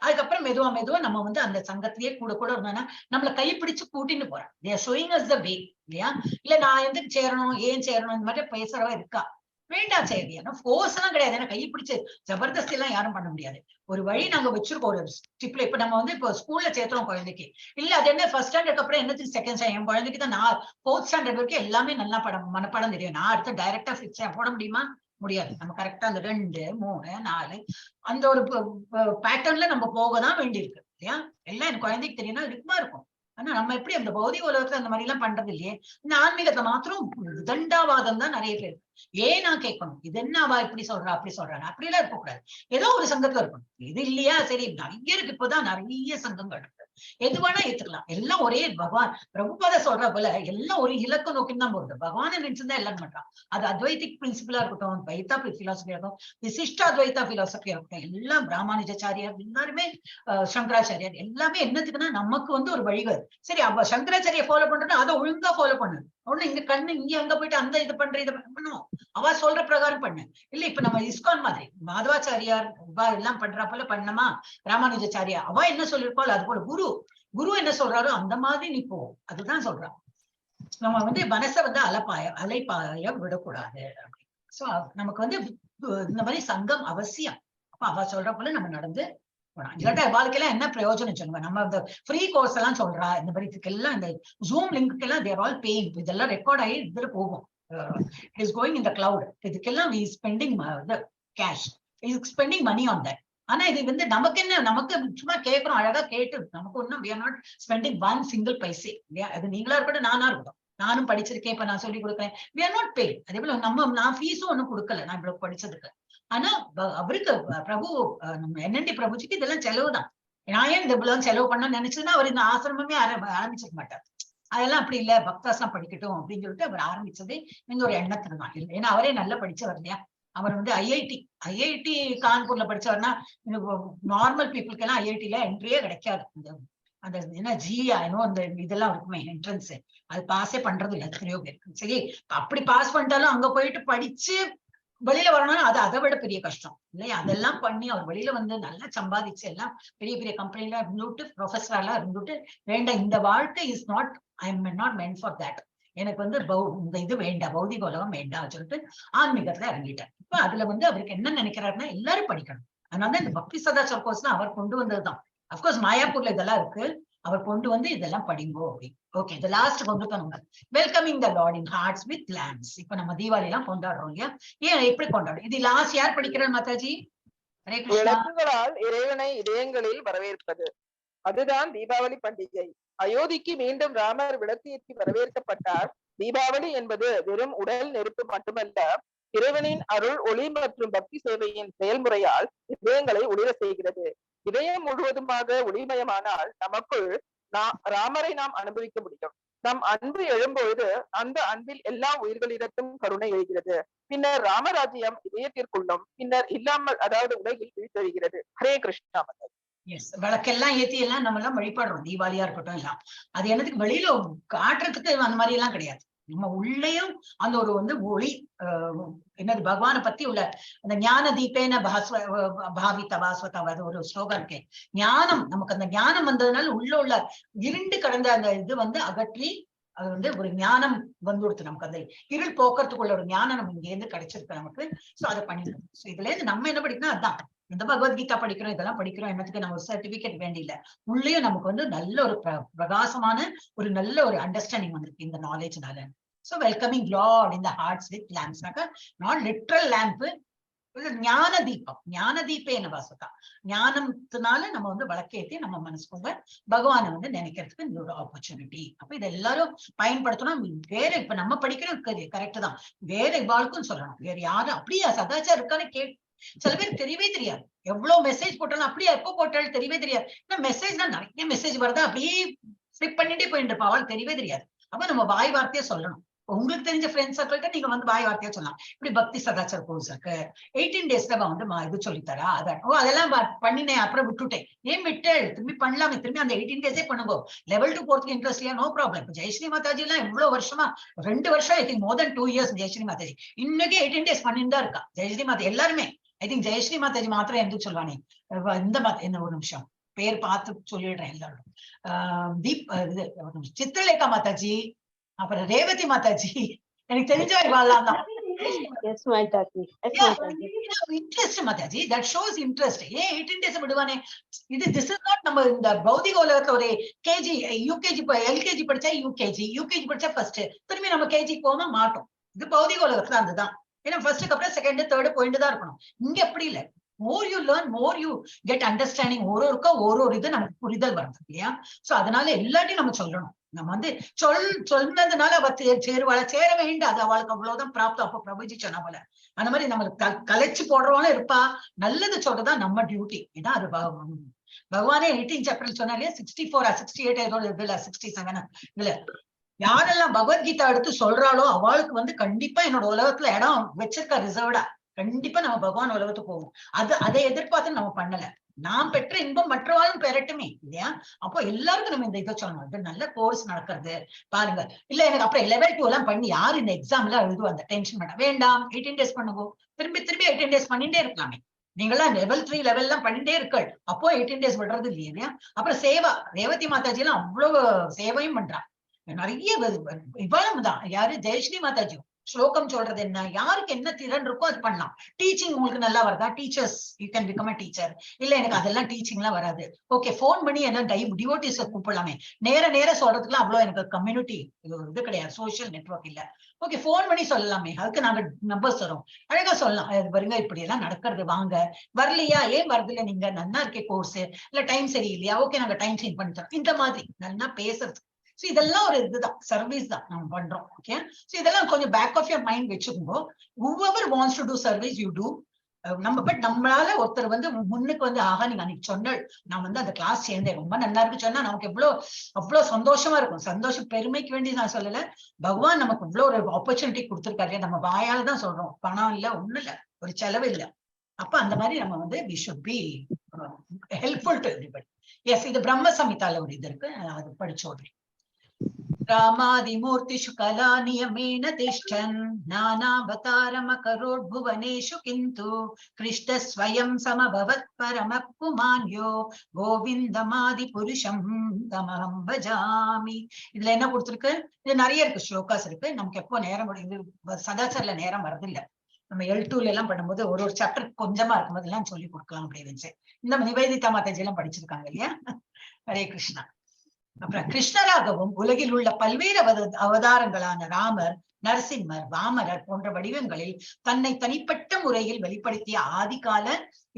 அதுக்கப்புறம் மெதுவா நம்ம வந்து அந்த சங்கத்திலேயே கூட இருந்தோம்னா நம்மளை கைப்பிடிச்சு கூட்டின்னு போறேன். they are showing us the way இல்லையா? இல்ல நான் எதுக்கு சேரணும், ஏன் சேரணும் இந்த மாதிரி பேசுறவா இருக்கா? வேண்டாம் செய்யணும். ஃபோர்ஸ் எல்லாம் கிடையாது. ஏன்னா கைப்பிடிச்சு ஜபர்தஸ்தி எல்லாம் யாரும் பண்ண முடியாது. ஒரு வழி நாங்க வச்சிருக்கோம் ஒரு ஸ்டிப்ல. இப்ப நம்ம வந்து இப்போ ஸ்கூல்ல சேர்த்துறோம் குழந்தைக்கு. இல்ல அது என்ன ஃபர்ஸ்ட் ஸ்டாண்டர்ட் அப்புறம் என்னத்துக்கு செகண்ட் ஸ்டாண்டர்ட்? என் குழந்தைக்கு தான் நான் 4th ஸ்டாண்டர்ட் வரைக்கும் எல்லாமே நல்லா மனப்பாடம் தெரியும். நான் அடுத்த டைரக்டா ஃபிக்ஸ் போட முடியுமா? முடியாது. நம்ம கரெக்டா அந்த 2, 3, 4 அந்த ஒரு பேட்டர்ன்ல நம்ம போகதான் வேண்டியிருக்கு இல்லையா? எல்லாம் எனக்கு குழந்தைக்கு தெரியும்னா இருக்குமா இருக்கும். ஆனா நம்ம எப்படி அந்த பௌதிக உலகத்துல அந்த மாதிரி எல்லாம் பண்றது இல்லையே. இந்த ஆன்மீகத்தை மாத்திரம் தண்டாவாதம் தான் நிறைய பேர். ஏன் நான் கேட்கணும், இது என்னவா இப்படி சொல்றா அப்படி சொல்றாங்க, அப்படி எல்லாம் இருக்கக்கூடாது. ஏதோ ஒரு சங்கத்துல இருக்கணும். இது இல்லையா? சரி, நிறைய இருக்கு. இப்பதான் நிறைய சங்கங்கள் இருக்கு. எது வேணா ஏத்துக்கலாம். எல்லாம் ஒரே பகவான் பிரபுபாத சொல்ற போல எல்லாம் ஒரு இலக்கு நோக்கின்னு தான் போகுது. பகவானை நினைச்சுதான் எல்லாம் பண்றான். அது அத்வைத்திக் பிரின்சிபிளா இருக்கட்டும், துவைதா பிலாசபியா இருக்கட்டும், விசிஷ்ட அத்வைதா பிலாசபியா இருக்கட்டும், எல்லாம் ராமானுஜாச்சாரியார் எல்லாருமே சங்கராச்சாரியார் எல்லாமே என்னத்துக்குன்னா நமக்கு வந்து ஒரு வழிகள். சரி, அப்ப சங்கராச்சாரிய ஃபாலோ பண்றோம்னா அதை ஒழுங்கா ஃபாலோ பண்ணு. ஒண்ணு இங்க கண்ணு இங்க அங்க போயிட்டு அந்த இது பண்ற இதை பண்ணும். அவ சொல்ற பிரகாரம் பண்ணு. இல்ல இப்ப நம்ம இஸ்கான் மாதிரி மாதவாச்சாரியார் எல்லாம் பண்றா போல பண்ணமா, ராமானுஜாச்சாரியா அவ என்ன சொல்லிருப்பாள் அது போல குரு என்ன சொல்றாரோ அந்த மாதிரி நீ போ. அதுதான் சொல்றான். நம்ம வந்து மனசை வந்து அலைப்பாய விடக்கூடாது. சோ நமக்கு வந்து இந்த மாதிரி சங்கம் அவசியம். அப்ப அவ சொல்ற போல நம்ம நடந்து போலாம். இல்லாட்டா வாழ்க்கையில என்ன பிரயோஜனம் சொல்லுங்க. நம்ம இந்த ஃப்ரீ கோர்ஸ் எல்லாம் சொல்றா, இந்த மாதிரி இதுக்கெல்லாம் இந்த ஜூம் லிங்க் எல்லாம் தேர் ஆல் பேயிங். இதெல்லாம் ரெக்கார்ட் ஆகி இதுல போகும். It is going in the cloud. இதுக்கெல்லாம் we spending cash, is spending money on that. ஆனா இது வந்து நமக்கு என்ன, நமக்கு சும்மா கேட்கறோம், அழகா கேட்டு நமக்கு ஒன்னும் we are not spending one single paise. அது நீங்களா இருக்கட்டும், நானா இருக்கட்டும், நானும் படிச்சிருக்கேன், இப்ப நான் சொல்லி கொடுக்குறேன், we are not paid. அதே போல நான் ஃபீஸும் ஒன்னும் கொடுக்கல நான் இவ்வளவு படிச்சதுக்கு. ஆனா அவருக்கு பிரபு NND பிரபுஜிக்கு இதெல்லாம் செலவுதான். நான் ஏன் இவ்வளவு செலவு பண்ண நினைச்சதுன்னா அவர் இந்த ஆசிரமமே ஆரம்பிச்சிருக்க மாட்டார். அதெல்லாம் அப்படி இல்ல, பக்தாஸ்லாம் படிக்கட்டும் அப்படின்னு சொல்லிட்டு அவர் ஆரம்பிச்சதே இந்த ஒரு எண்ணத்துல தான். ஏன்னா அவரே நல்லா படிச்சவர் இல்லையா. அவர் வந்து ஐஐடி கான்பூர்ல படிச்சவர்னா நார்மல் பீப்புளுக்கு எல்லாம் ஐஐடில என்ட்ரியே கிடைக்காது. அந்த என்ன அந்த இதெல்லாம் இருக்குமே என்ட்ரன்ஸ், அது பாஸே பண்றது இல்லை எத்தனையோ பேருக்கு. சரி, அப்படி பாஸ் பண்ணிட்டாலும் அங்க போயிட்டு படிச்சு வெளியில வரணும்னா அது அதை விட பெரிய கஷ்டம் இல்லையா. அதெல்லாம் பண்ணி அவர் வெளியில வந்து நல்லா சம்பாதிச்சு எல்லாம் பெரிய பெரிய கம்பெனில இருந்துட்டு ப்ரொஃபஸரா இருந்துட்டு, வேண்டாம் இந்த வாழ்க்கை is not, I am not meant for that, எனக்கு வந்து இந்த இது வேண்டாம், பௌதிக உலகம் வேண்டாம் சொல்லிட்டு ஆன்மீகத்துல இறங்கிட்டார். இப்ப அதுல வந்து அவருக்கு என்ன நினைக்கிறாருன்னா எல்லாரும் படிக்கணும். அதனால இந்த பக்தி சதாச்சார கோர்ஸ்லாம் அவர் கொண்டு வந்ததுதான். அப்கோர்ஸ் மாயாப்பூர்ல இதெல்லாம் இருக்கு, அவர் கொண்டு வந்து இதெல்லாம் படிங்கோ அப்படின்னு. ஓகே, இந்த லாஸ்ட் கொண்டு போனோங்க, welcoming the lord in hearts with lamps. இப்ப நம்ம தீபாவளி எல்லாம் கொண்டாடுறோம் இல்லையா. ஏன் எப்படி கொண்டாடுறோம்? இது லாஸ்ட் யார் படிக்கிறார் மாதாஜி? ஹரே கிருஷ்ணா. விளக்குகளால் இறைவனை இதயங்களில் வரவேற்பது, அதுதான் தீபாவளி பண்டிகை. அயோத்திக்கு மீண்டும் ராமர் விளக்கு ஏற்றி வரவேற்கப்பட்டார். தீபாவளி என்பது வெறும் உடல் நெருப்பு மட்டுமல்ல, இறைவனின் அருள், ஒளி மற்றும் பக்தி சேவையின் செயல்முறையால் இதயங்களை ஒளிர செய்கிறது. இதயம் முழுவதுமாக ஒளிமயமானால் நமக்குள் ராமரை நாம் அனுபவிக்க முடியும். நம் அன்பு எழும்பொழுது அந்த அன்பில் எல்லா உயிர்களிடத்தும் கருணை எழுகிறது. பின்னர் ராமராஜ்யம் இதயத்திற்குள்ளும், பின்னர் இல்லாமல், அதாவது உலகில் விழித்தெழுகிறது. ஹரே கிருஷ்ணா. விளக்கெல்லாம் ஏத்தி எல்லாம் நம்ம எல்லாம் வழிபாடுறோம், தீபாவளியா இருக்கட்டும் எல்லாம். அது என்னதுக்கு வெளியில காட்டுறதுக்கு அந்த மாதிரி எல்லாம் கிடையாது. நம்ம உள்ளேயும் அந்த ஒரு வந்து ஒளி என்னது பகவானை பத்தி உள்ள அந்த ஞான தீபேன பாவித பாஸ்வதா ஒரு ஸ்லோகம் இருக்கு. ஞானம், நமக்கு அந்த ஞானம் வந்ததுனால உள்ள இருண்டு கடந்த அந்த இது வந்து அகற்றி அது வந்து ஒரு ஞானம் வந்து கொடுத்து நமக்கு அந்த இருள் போக்குறதுக்குள்ள ஒரு ஞானம் நம்ம இங்க இருந்து கிடைச்சிருக்கு நமக்கு. சோ அதை பண்ணிடணும். சோ இதுல இருந்து நம்ம என்ன படிக்கணும், அதான் இந்த பகவத்கீதா படிக்கிறோம், இதெல்லாம் படிக்கிறோம், என்னத்துக்கு நம்ம சர்டிபிகேட் வேண்டியில்லை. உள்ளேயும் நமக்கு வந்து நல்ல ஒரு பிரகாசமான ஒரு நல்ல ஒரு அண்டர்ஸ்டாண்டிங் வந்திருக்கு இந்த நாலேஜ்னால. So welcoming Lord in the hearts with lamps. Not literal lamp, ஞான தீபம். ஞான தீபே என்ன வாசகா, ஞானத்தினால நம்ம வந்து வழக்கேத்தி நம்ம மனசுக்குள்ள பகவானை வந்து நினைக்கிறதுக்கு இந்த ஒரு ஆப்பர்ச்சுனிட்டி. அப்ப இதை எல்லாரும் பயன்படுத்தணும். வேற இப்ப நம்ம படிக்கிறோம் கரெக்ட் தான், வேற இவாளுக்கும் சொல்லணும். வேற யாரும் அப்படியா சதாச்சாரம் இருக்கான்னு சில பேர் தெரியவே தெரியாது. எவ்வளவு மெசேஜ் போட்டாலும் அப்படியே எப்போ போட்டாலும் தெரியவே தெரியாது. மெசேஜ்னா நிறைய மெசேஜ் வருதா, அப்படியே ஸ்லிப் பண்ணிட்டே போயிட்டு இருப்பா, அவளுக்கு தெரியவே தெரியாது. அப்ப நம்ம வாய் வார்த்தையா சொல்லணும். உங்களுக்கு தெரிஞ்ச ஃப்ரெண்ட்ஸ் சர்க்கிள்கிட்ட நீங்க வந்து வாய் வார்த்தையா சொல்லலாம். இப்படி பக்தி சதாச்சார கோர்ஸ் இருக்கு, 18 daysல வந்து இது சொல்லித்தரா, அதான் அதெல்லாம் பண்ணினேன் அப்புறம் விட்டுட்டேன். ஏன் விட்டு திரும்பி பண்ணலாமே, திரும்பி அந்த 18 days போனுங்க. லெவல் 2 போறதுக்கு இன்ட்ரெஸ்ட் இல்லையா, நோ ப்ராப்ளம். இப்ப ஜெயஸ்ரீ மாதாஜி எல்லாம் எவ்வளவு வருஷமா, 2 வருஷம், I think more then 2 years Jayashree Mataji இன்னைக்கு 18 days பண்ணிட்டு தான் இருக்கா. ஜெயஸ்ரீ மாதா எல்லாருமே, ஐ திங்க் ஜெயஸ்ரீ மாதாஜி மாத்திரம் எந்த சொல்லுவானே இந்த என்ன ஒரு நிமிஷம் பேர் பார்த்து சொல்லிடுறேன் எல்லாரும். சித்திரலேகா மாதாஜி, அப்புறம் ரேவதி மாதாஜி, எனக்கு தெரிஞ்சவங்க வாழலாம் தான். Interest Mataji, that shows interest. ஏன் 18 days விடுவானே? திஸ் இஸ் நாட் நம்ம இந்த பௌதிக உலகத்துல ஒரு கேஜி யூகேஜி எல்கேஜி படிச்சா யூகேஜி படிச்சா ஃபர்ஸ்ட், திரும்பி நம்ம கேஜி போக மாட்டோம். இது பௌதிக உலகத்துல அதுதான். ஏன்னா ஃபர்ஸ்ட்டுக்கு அப்புறம் செகண்ட் தேர்டு போயிட்டு தான் இருக்கணும். இங்க எப்படி இல்லை, more you learn, more you get understanding. ஒரு இது நமக்கு புரிதல் வருது இல்லையா. சோ அதனால எல்லாத்தையும் நம்ம சொல்லணும். நம்ம வந்து சொன்னதுனால அவ சேருவாள, சேர வேண்டாம், அது அவளுக்கு அவ்வளவுதான் பிராப்தம். அப்ப பிரபுஜி சொன்ன போல அந்த மாதிரி நம்ம கலைச்சு போடுறவாலும் இருப்பா. நல்லது சொல்றதுதான் நம்ம டியூட்டி. ஏன்னா அது பகவானே 18 chapter சொன்னாலே 64 68 ஏதோ இதுல 67 இதுல யாரெல்லாம் பகவத்கீதா எடுத்து சொல்றாளோ அவளுக்கு வந்து கண்டிப்பா என்னோட உலகத்துல இடம் வச்சிருக்கா ரிசர்வ்டா. கண்டிப்பா நம்ம பகவான் உலகத்துக்கு போவோம். அதை எதிர்பார்த்து நம்ம பண்ணல. நாம் பெற்ற இன்பம் மற்றவாளும் பெறட்டுமே இல்லையா? அப்போ எல்லாருக்கும் நம்ம இந்த இதை சொல்லணும். இது நல்ல கோர்ஸ் நடக்கிறது பாருங்க. இல்ல எனக்கு அப்புறம் லெவல் 2 எல்லாம் பண்ணி யாரு இந்த எக்ஸாம் எல்லாம் எழுதுவாங்க, டென்ஷன் பண்ண வேண்டாம். 18 days பண்ணுங்க, திரும்பி 18 days பண்ணிட்டே இருக்கலாமே. நீங்களாம் லெவல் 3 லெவல் எல்லாம் பண்ணிட்டே இருக்க, அப்போ 18 days விடுறது இல்லையா? அப்புறம் சேவா, ரேவதி மாதாஜி எல்லாம் அவ்வளவு சேவையும் பண்றா. நிறைய இவ்வளவு தான். யாரு? ஜெயஸ்ரீ மாதாஜி ஸ்லோகம் சொல்றது என்ன, யாருக்கு என்ன திறன் இருக்கோ அது பண்ணலாம். டீச்சிங் உங்களுக்கு நல்லா வருதா? Teachers you can become a teacher. இல்ல எனக்கு அதெல்லாம் டீச்சிங் எல்லாம் வராது, ஓகே, போன் பண்ணி என்ன டிவோட்டிஸ் கூப்பிடலாமே. நேர சொல்றதுக்குலாம் அவ்வளவு எனக்கு கம்யூனிட்டி இது கிடையாது, சோசியல் நெட்வொர்க் இல்ல. ஓகே, போன் பண்ணி சொல்லலாமே, அதுக்கு நாங்க நம்பர்ஸ் தரோம், அழகா சொல்லலாம். வருங்க, இப்படி எல்லாம் நடக்கிறது, வாங்க. வரலையா? ஏன் வரதில்ல நீங்க? நல்லா இருக்கே கோர்ஸ், இல்ல டைம் சரியில்லையா? ஓகே, நாங்க டைம் சேஞ்ச் பண்ணி தரோம். இந்த மாதிரி நல்லா பேசுறது. சோ இதெல்லாம் ஒரு இதுதான், சர்வீஸ் தான் நம்ம பண்றோம். ஓகே, சோ இதெல்லாம் கொஞ்சம் பேக் ஆஃப் யுவர் மைண்ட் வச்சுக்கோங்க. whoever wants to do service you do. நம்ம பட் நம்மளால ஒருத்தர் வந்து முன்னுக்கு வந்து, ஆகா நீங்க அன்னைக்கு சொன்ன, நான் வந்து அந்த கிளாஸ் சேர்ந்தேன், ரொம்ப நல்லா இருக்கு சொன்னா நமக்கு அவ்வளவு சந்தோஷமா இருக்கும். சந்தோஷம் பெருமைக்கு வேண்டி நான் சொல்லல, பகவான் நமக்கு இவ்வளவு ஒரு ஆப்பர்ச்சுனிட்டி கொடுத்திருக்காரு. நம்ம வாயால தான் சொல்றோம், பணம் இல்ல, ஒண்ணும் இல்ல, ஒரு செலவு இல்ல. அப்ப அந்த மாதிரி நம்ம வந்து we should be helpful to everybody. Yes, இது பிரம்ம சமிதால ஒரு இது இருக்கு, அது படிச்சோடுறேன். रामादिमूर्तिषु कला नियमेन तिष्ठन् नानावतारमकरोत् भुवनेषु किन्तु कृष्ण स्वयं समभवत् परमः पुमान्यो गोविन्दमादि पुरुषं तमहं भजामि. இதுல என்ன கொடுத்திருக்கு? இது நிறைய இருக்கு, ஸ்லோகாஸ் இருக்கு. நமக்கு எப்போ நேரம் சதாச்சாரல நேரம் வரதில்லை. நம்ம L2 எல்லாம் பண்ணும்போது ஒரு சாப்டர் கொஞ்சமா இருக்கும்போது எல்லாம் சொல்லி கொடுக்கலாம் அப்படின்னு. இந்த நிவேதிதா மாதாஜி எல்லாம் படிச்சிருக்காங்க இல்லையா? ஹரே கிருஷ்ணா. அப்புறம் கிருஷ்ணராகவும் உலகில் உள்ள பல்வேறு அவதாரங்களான ராமர், நரசிம்மர், வாமரர் போன்ற வடிவங்களில் தன்னை தனிப்பட்ட முறையில் வெளிப்படுத்திய ஆதிகால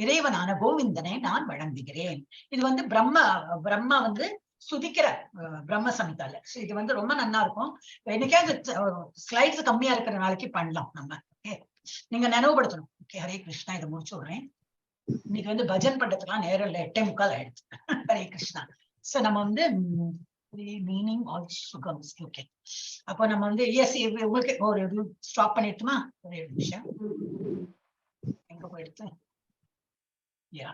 இறைவனான கோவிந்தனை நான் வழங்குகிறேன். இது வந்து பிரம்மா வந்து சுதிக்கிற பிரம்ம சமிதால. இது வந்து ரொம்ப நல்லா இருக்கும். என்னைக்காவது ஸ்லைட்ஸ் கம்மியா இருக்கிற நாளைக்கு பண்ணலாம் நம்ம. ஓகே, நீங்க நினைவுபடுத்தணும். ஓகே, ஹரே கிருஷ்ணா. இதை முடிச்சு விடுறேன். இன்னைக்கு வந்து பஜன் பண்றதுக்கெல்லாம் நேரம் இல்லை, 8:45 ஆயிடுச்சு. ஹரே கிருஷ்ணா. சோ நம்ம வந்து மீனிங் ஆல் சுகம்ஸ். ஓகே, அப்போ நம்ம வந்து எஸ் உங்களுக்கு ஒரு ஸ்டாப் பண்ணிட்டுமா? ஒரு நிமிஷம், எங்க போயிடுச்சு? யா